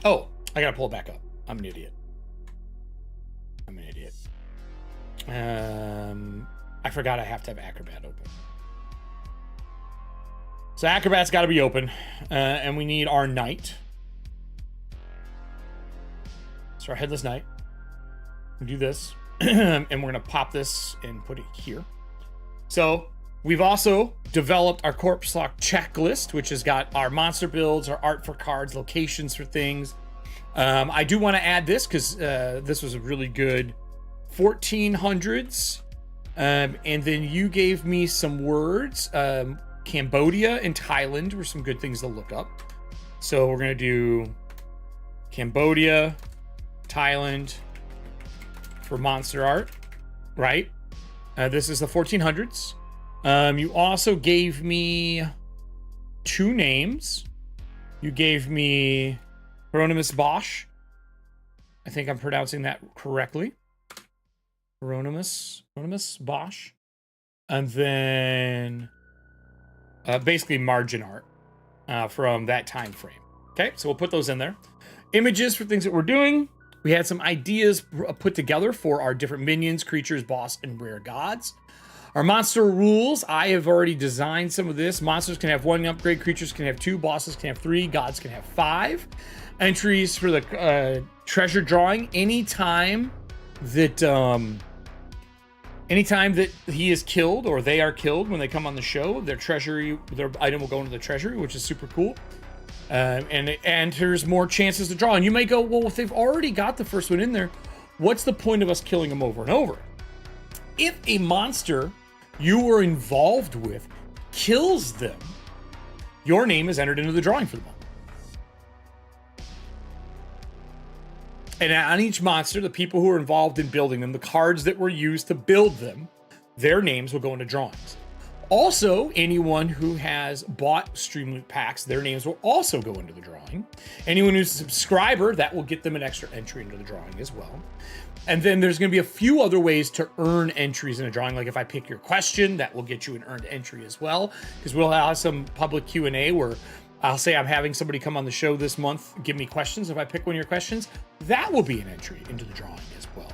Oh, I gotta pull it back up. I'm an idiot. I forgot I have to have Acrobat open. So Acrobat's gotta be open, and we need our knight. So our headless knight. We do this, and we're gonna pop this and put it here. So we've also developed our corpse lock checklist, which has got our monster builds, our art for cards, locations for things. I do want to add this because this was a really good 1400s. And then you gave me some words. Cambodia and Thailand were some good things to look up. So we're gonna do Cambodia, Thailand for monster art, right? This is the 1400s. You also gave me 2 names. You gave me Hieronymus Bosch. I think I'm pronouncing that correctly. Hieronymus Bosch. And then basically margin art from that time frame. Okay, so we'll put those in there. Images for things that we're doing. We had some ideas put together for our different minions, creatures, boss, and rare gods. Our monster rules, I have already designed some of this. Monsters can have 1 upgrade, creatures can have 2, bosses can have 3, gods can have 5. Entries for the treasure drawing, anytime that he is killed or they are killed when they come on the show, their item will go into the treasury, which is super cool. And it enters more chances to draw. And you may go, well, if they've already got the first one in there, what's the point of us killing them over and over? If a monster you were involved with kills them, your name is entered into the drawing for the month. And on each monster, the people who are involved in building them, the cards that were used to build them, their names will go into drawings. Also, anyone who has bought StreamLoot packs, their names will also go into the drawing. Anyone who's a subscriber, that will get them an extra entry into the drawing as well. And then there's going to be a few other ways to earn entries in a drawing. Like if I pick your question, that will get you an earned entry as well. Because we'll have some public Q&A where I'll say I'm having somebody come on the show this month, give me questions. If I pick one of your questions, that will be an entry into the drawing as well.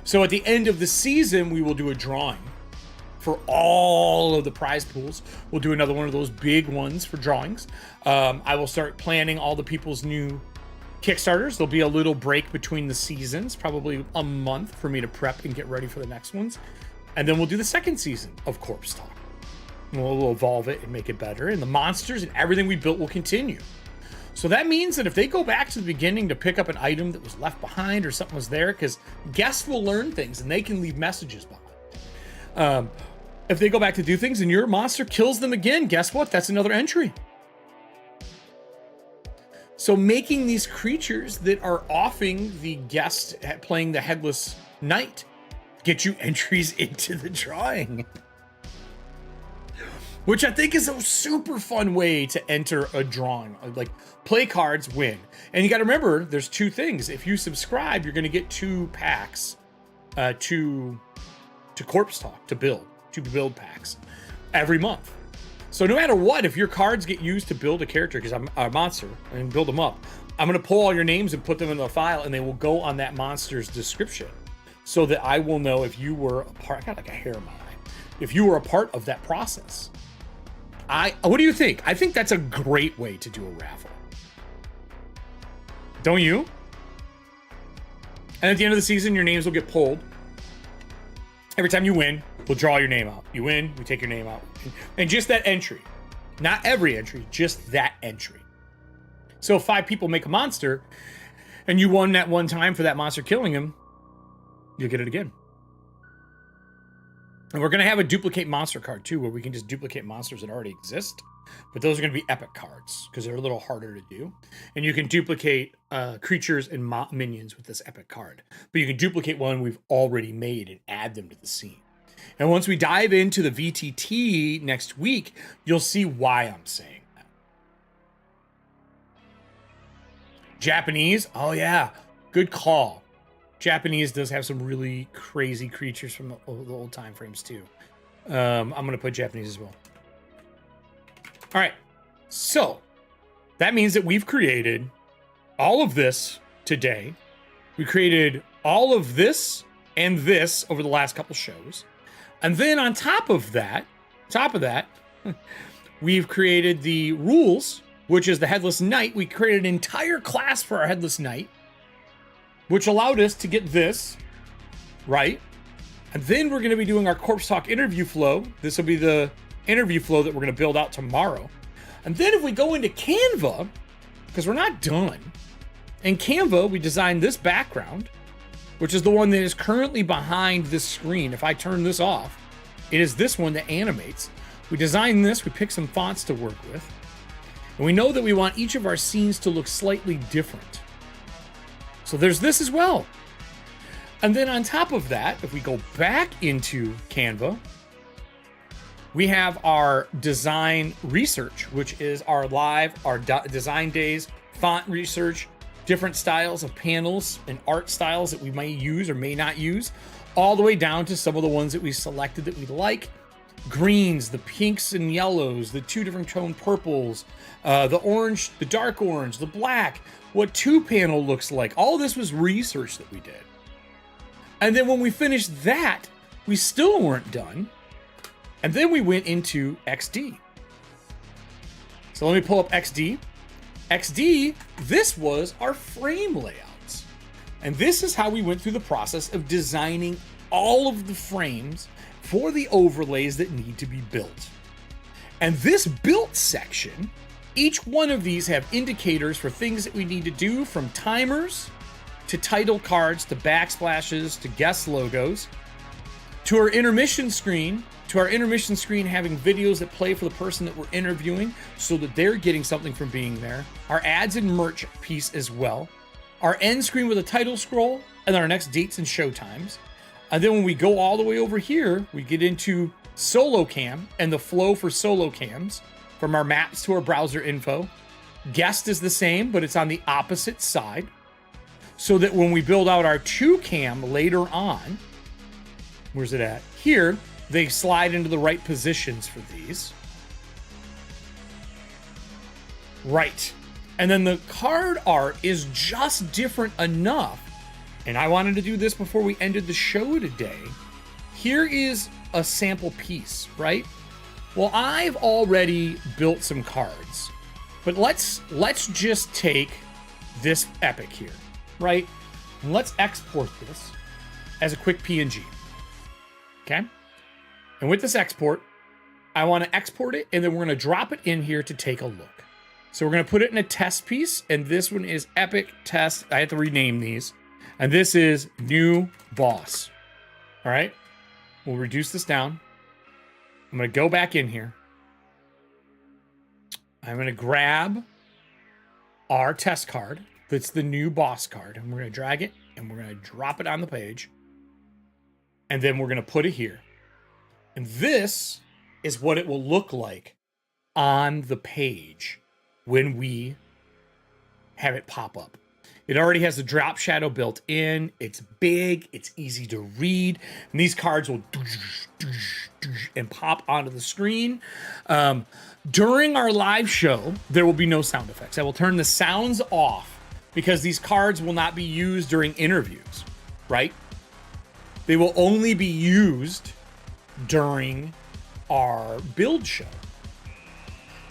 So at the end of the season, we will do a drawing for all of the prize pools. We'll do another one of those big ones for drawings. I will start planning all the people's new Kickstarters. There'll be a little break between the seasons, probably a month for me to prep and get ready for the next ones. And then we'll do the second season of Corpse Talk. We'll evolve it and make it better. And the monsters and everything we built will continue. So that means that if they go back to the beginning to pick up an item that was left behind or something was there, because guests will learn things and they can leave messages behind. If they go back to do things and your monster kills them again, guess what? That's another entry. So making these creatures that are offing the guest playing the Headless Knight get you entries into the drawing. Which I think is a super fun way to enter a drawing. Like, play cards, win. And you got to remember, there's two things. If you subscribe, you're going to get 2 packs to Corpse Talk, to build packs every month. So no matter what, if your cards get used to build a character, because I'm a monster, and build them up, I'm going to pull all your names and put them in a file, and they will go on that monster's description so that I will know if you were a part. I got like a hair in my eye. If you were a part of that process. What do you think? I think that's a great way to do a raffle. Don't you? And at the end of the season, your names will get pulled. Every time you win, we'll draw your name out. You win, we take your name out. And just that entry. Not every entry, just that entry. So if 5 people make a monster, and you won that one time for that monster killing him, you'll get it again. And we're going to have a duplicate monster card too, where we can just duplicate monsters that already exist. But those are going to be epic cards because they're a little harder to do. And you can duplicate creatures and minions with this epic card. But you can duplicate one we've already made and add them to the scene. And once we dive into the VTT next week, you'll see why I'm saying that. Japanese, oh yeah, good call. Japanese does have some really crazy creatures from the old time frames too. I'm going to put Japanese as well. All right, so that means that we've created all of this today. We created all of this and this over the last couple shows. And then on top of that, we've created the rules, which is the Headless Knight. We created an entire class for our Headless Knight, which allowed us to get this, right? And then we're going to be doing our Corpse Talk interview flow. This will be the interview flow that we're going to build out tomorrow. And then if we go into Canva, because we're not done, in Canva, we designed this background, which is the one that is currently behind this screen. If I turn this off, it is this one that animates. We designed this, we picked some fonts to work with. And we know that we want each of our scenes to look slightly different. So there's this as well. And then on top of that, if we go back into Canva, we have our design research, which is our design days, font research, different styles of panels and art styles that we may use or may not use, all the way down to some of the ones that we selected that we like. Greens, the pinks and yellows, the 2 different tone purples, the orange, the dark orange, the black, what 2-panel looks like. All this was research that we did. And then when we finished that, we still weren't done. And then we went into XD. So let me pull up XD. XD, this was our frame layouts. And this is how we went through the process of designing all of the frames for the overlays that need to be built. And this built section, each one of these have indicators for things that we need to do, from timers to title cards to backsplashes to guest logos to our intermission screen, having videos that play for the person that we're interviewing so that they're getting something from being there. Our ads and merch piece as well. Our end screen with a title scroll and our next dates and show times. And then when we go all the way over here, we get into solo cam and the flow for solo cams, from our maps to our browser info. Guest is the same, but it's on the opposite side, so that when we build out our 2 cam later on, where's it at? Here, they slide into the right positions for these. Right. And then the card art is just different enough. And I wanted to do this before we ended the show today. Here is a sample piece, right? Well, I've already built some cards, but let's just take this epic here, right? And let's export this as a quick PNG, okay? And with this export, I want to export it, and then we're going to drop it in here to take a look. So we're going to put it in a test piece, and this one is epic test. I have to rename these. And this is new boss. All right. We'll reduce this down. I'm going to go back in here. I'm going to grab our test card. That's the new boss card. And we're going to drag it, and we're going to drop it on the page. And then we're going to put it here. And this is what it will look like on the page when we have it pop up. It already has the drop shadow built in. It's big, it's easy to read, and these cards will and pop onto the screen. During our live show, there will be no sound effects. I will turn the sounds off because these cards will not be used during interviews, right? They will only be used during our build show.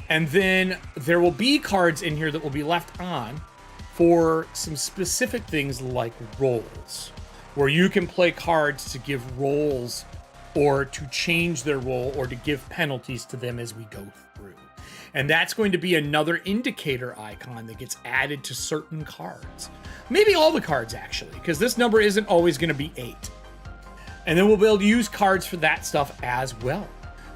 And then there will be cards in here that will be left on for some specific things like roles, where you can play cards to give roles or to change their role or to give penalties to them as we go through. And that's going to be another indicator icon that gets added to certain cards. Maybe all the cards, actually, because this number isn't always going to be 8. And then we'll be able to use cards for that stuff as well.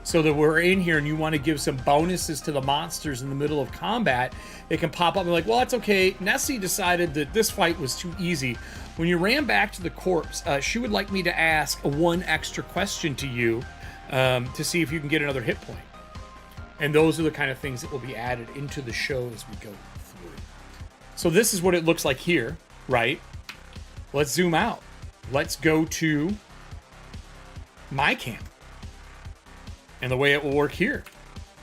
So that we're in here and you want to give some bonuses to the monsters in the middle of combat, it can pop up and be like, well, that's okay. Nessie decided that this fight was too easy. When you ran back to the corpse, she would like me to ask one extra question to you to see if you can get another hit point. And those are the kind of things that will be added into the show as we go through. So this is what it looks like here, right? Let's zoom out. Let's go to my cam. And the way it will work here.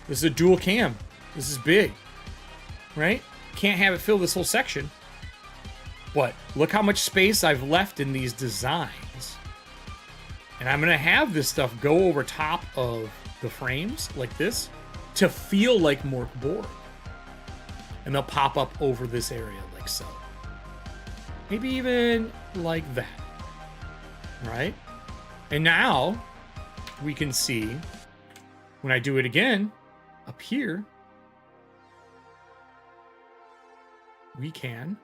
This is a dual cam. This is big, right? Can't have it fill this whole section. But look how much space I've left in these designs. And I'm gonna have this stuff go over top of the frames like this to feel like Mork Borg. And they'll pop up over this area like so. Maybe even like that, right? And now we can see when I do it again, up here, we can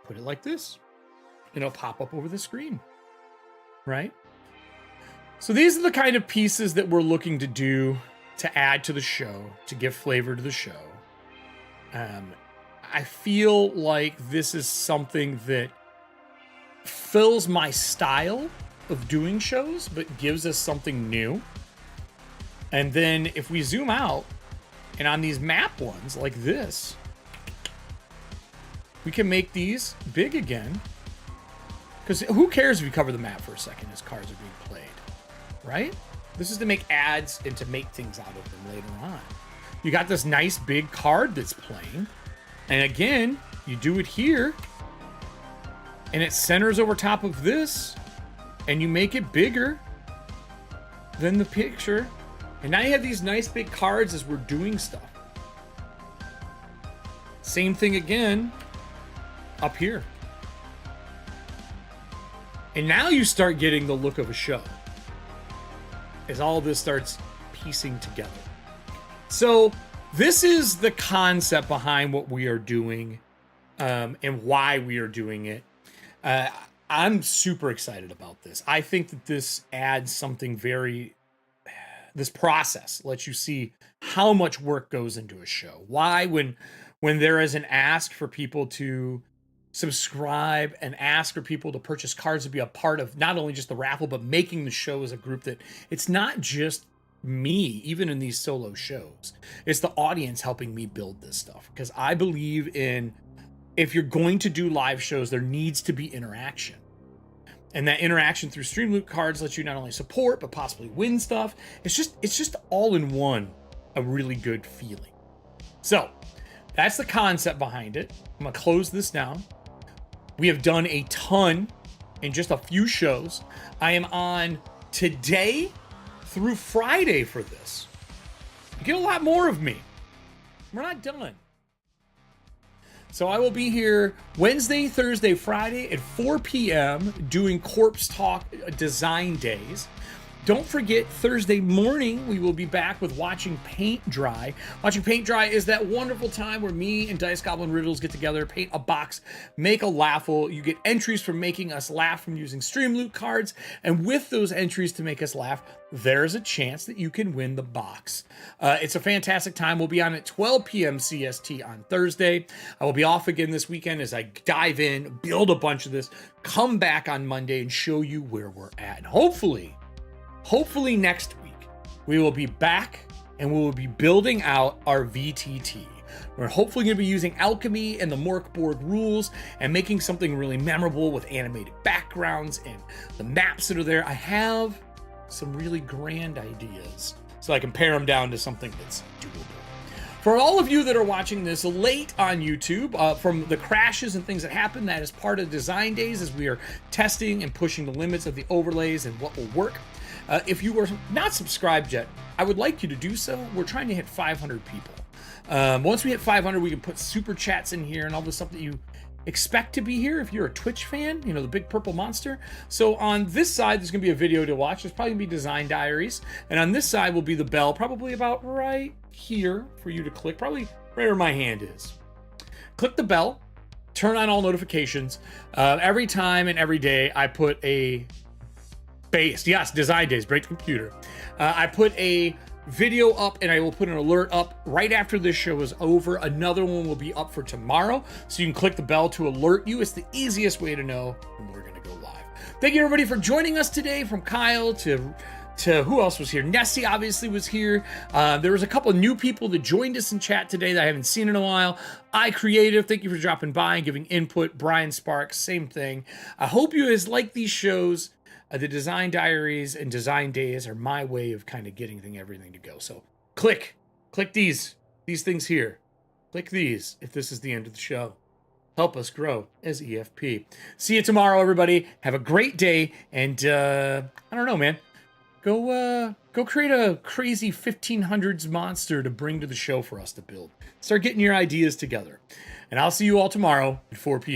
put it like this. And it'll pop up over the screen, right? So these are the kind of pieces that we're looking to do to add to the show, to give flavor to the show. I feel like this is something that fills my style of doing shows, but gives us something new. And then if we zoom out, and on these map ones like this, we can make these big again. Because who cares if you cover the map for a second as cards are being played, right? This is to make ads and to make things out of them later on. You got this nice big card that's playing. And again, you do it here, and it centers over top of this, and you make it bigger than the picture. And now you have these nice big cards as we're doing stuff. Same thing again up here. And now you start getting the look of a show as all this starts piecing together. So this is the concept behind what we are doing and why we are doing it. I'm super excited about this. I think that this adds something this process lets you see how much work goes into a show. Why, when there is an ask for people to subscribe and ask for people to purchase cards to be a part of not only just the raffle, but making the show as a group, that it's not just me, even in these solo shows. It's the audience helping me build this stuff. Because I believe in, if you're going to do live shows, there needs to be interaction. And that interaction through StreamLoot cards lets you not only support, but possibly win stuff. It's just all in one, a really good feeling. So that's the concept behind it. I'm gonna close this down. We have done a ton in just a few shows. I am on today through Friday for this. You get a lot more of me. We're not done. So I will be here Wednesday, Thursday, Friday at 4 p.m. doing Corpse Talk design days. Don't forget, Thursday morning, we will be back with Watching Paint Dry. Watching Paint Dry is that wonderful time where me and Dice Goblin Riddles get together, paint a box, make a laughful. You get entries for making us laugh from using StreamLoot cards. And with those entries to make us laugh, there's a chance that you can win the box. It's a fantastic time. We'll be on at 12 p.m. CST on Thursday. I will be off again this weekend as I dive in, build a bunch of this, come back on Monday and show you where we're at. And hopefully next week, we will be back and we will be building out our VTT. We're hopefully going to be using alchemy and the Mork Borg rules and making something really memorable with animated backgrounds and the maps that are there. I have some really grand ideas so I can pare them down to something that's doable. For all of you that are watching this late on YouTube, from the crashes and things that happen, that is part of design days as we are testing and pushing the limits of the overlays and what will work. If you are not subscribed yet, I would like you to do so. We're trying to hit 500 people. Once we hit 500, we can put super chats in here and all the stuff that you expect to be here if you're a Twitch fan, you know, the big purple monster. So on this side, there's going to be a video to watch. There's probably going to be design diaries. And on this side will be the bell, probably about right here for you to click, probably right where my hand is. Click the bell, turn on all notifications. Every time and every day I put a design days, break the computer. I put a video up and I will put an alert up right after this show is over. Another one will be up for tomorrow, so you can click the bell to alert you. It's the easiest way to know when we're going to go live. Thank you everybody for joining us today, from Kyle to who else was here? Nessie obviously was here. There was a couple of new people that joined us in chat today that I haven't seen in a while. iCreative, thank you for dropping by and giving input. Brian Sparks, same thing. I hope you guys like these shows. The design diaries and design days are my way of kind of getting everything to go. So click these things here. Click these if this is the end of the show. Help us grow as EFP. See you tomorrow, everybody. Have a great day. And I don't know, man. Go create a crazy 1500s monster to bring to the show for us to build. Start getting your ideas together. And I'll see you all tomorrow at 4 p.m.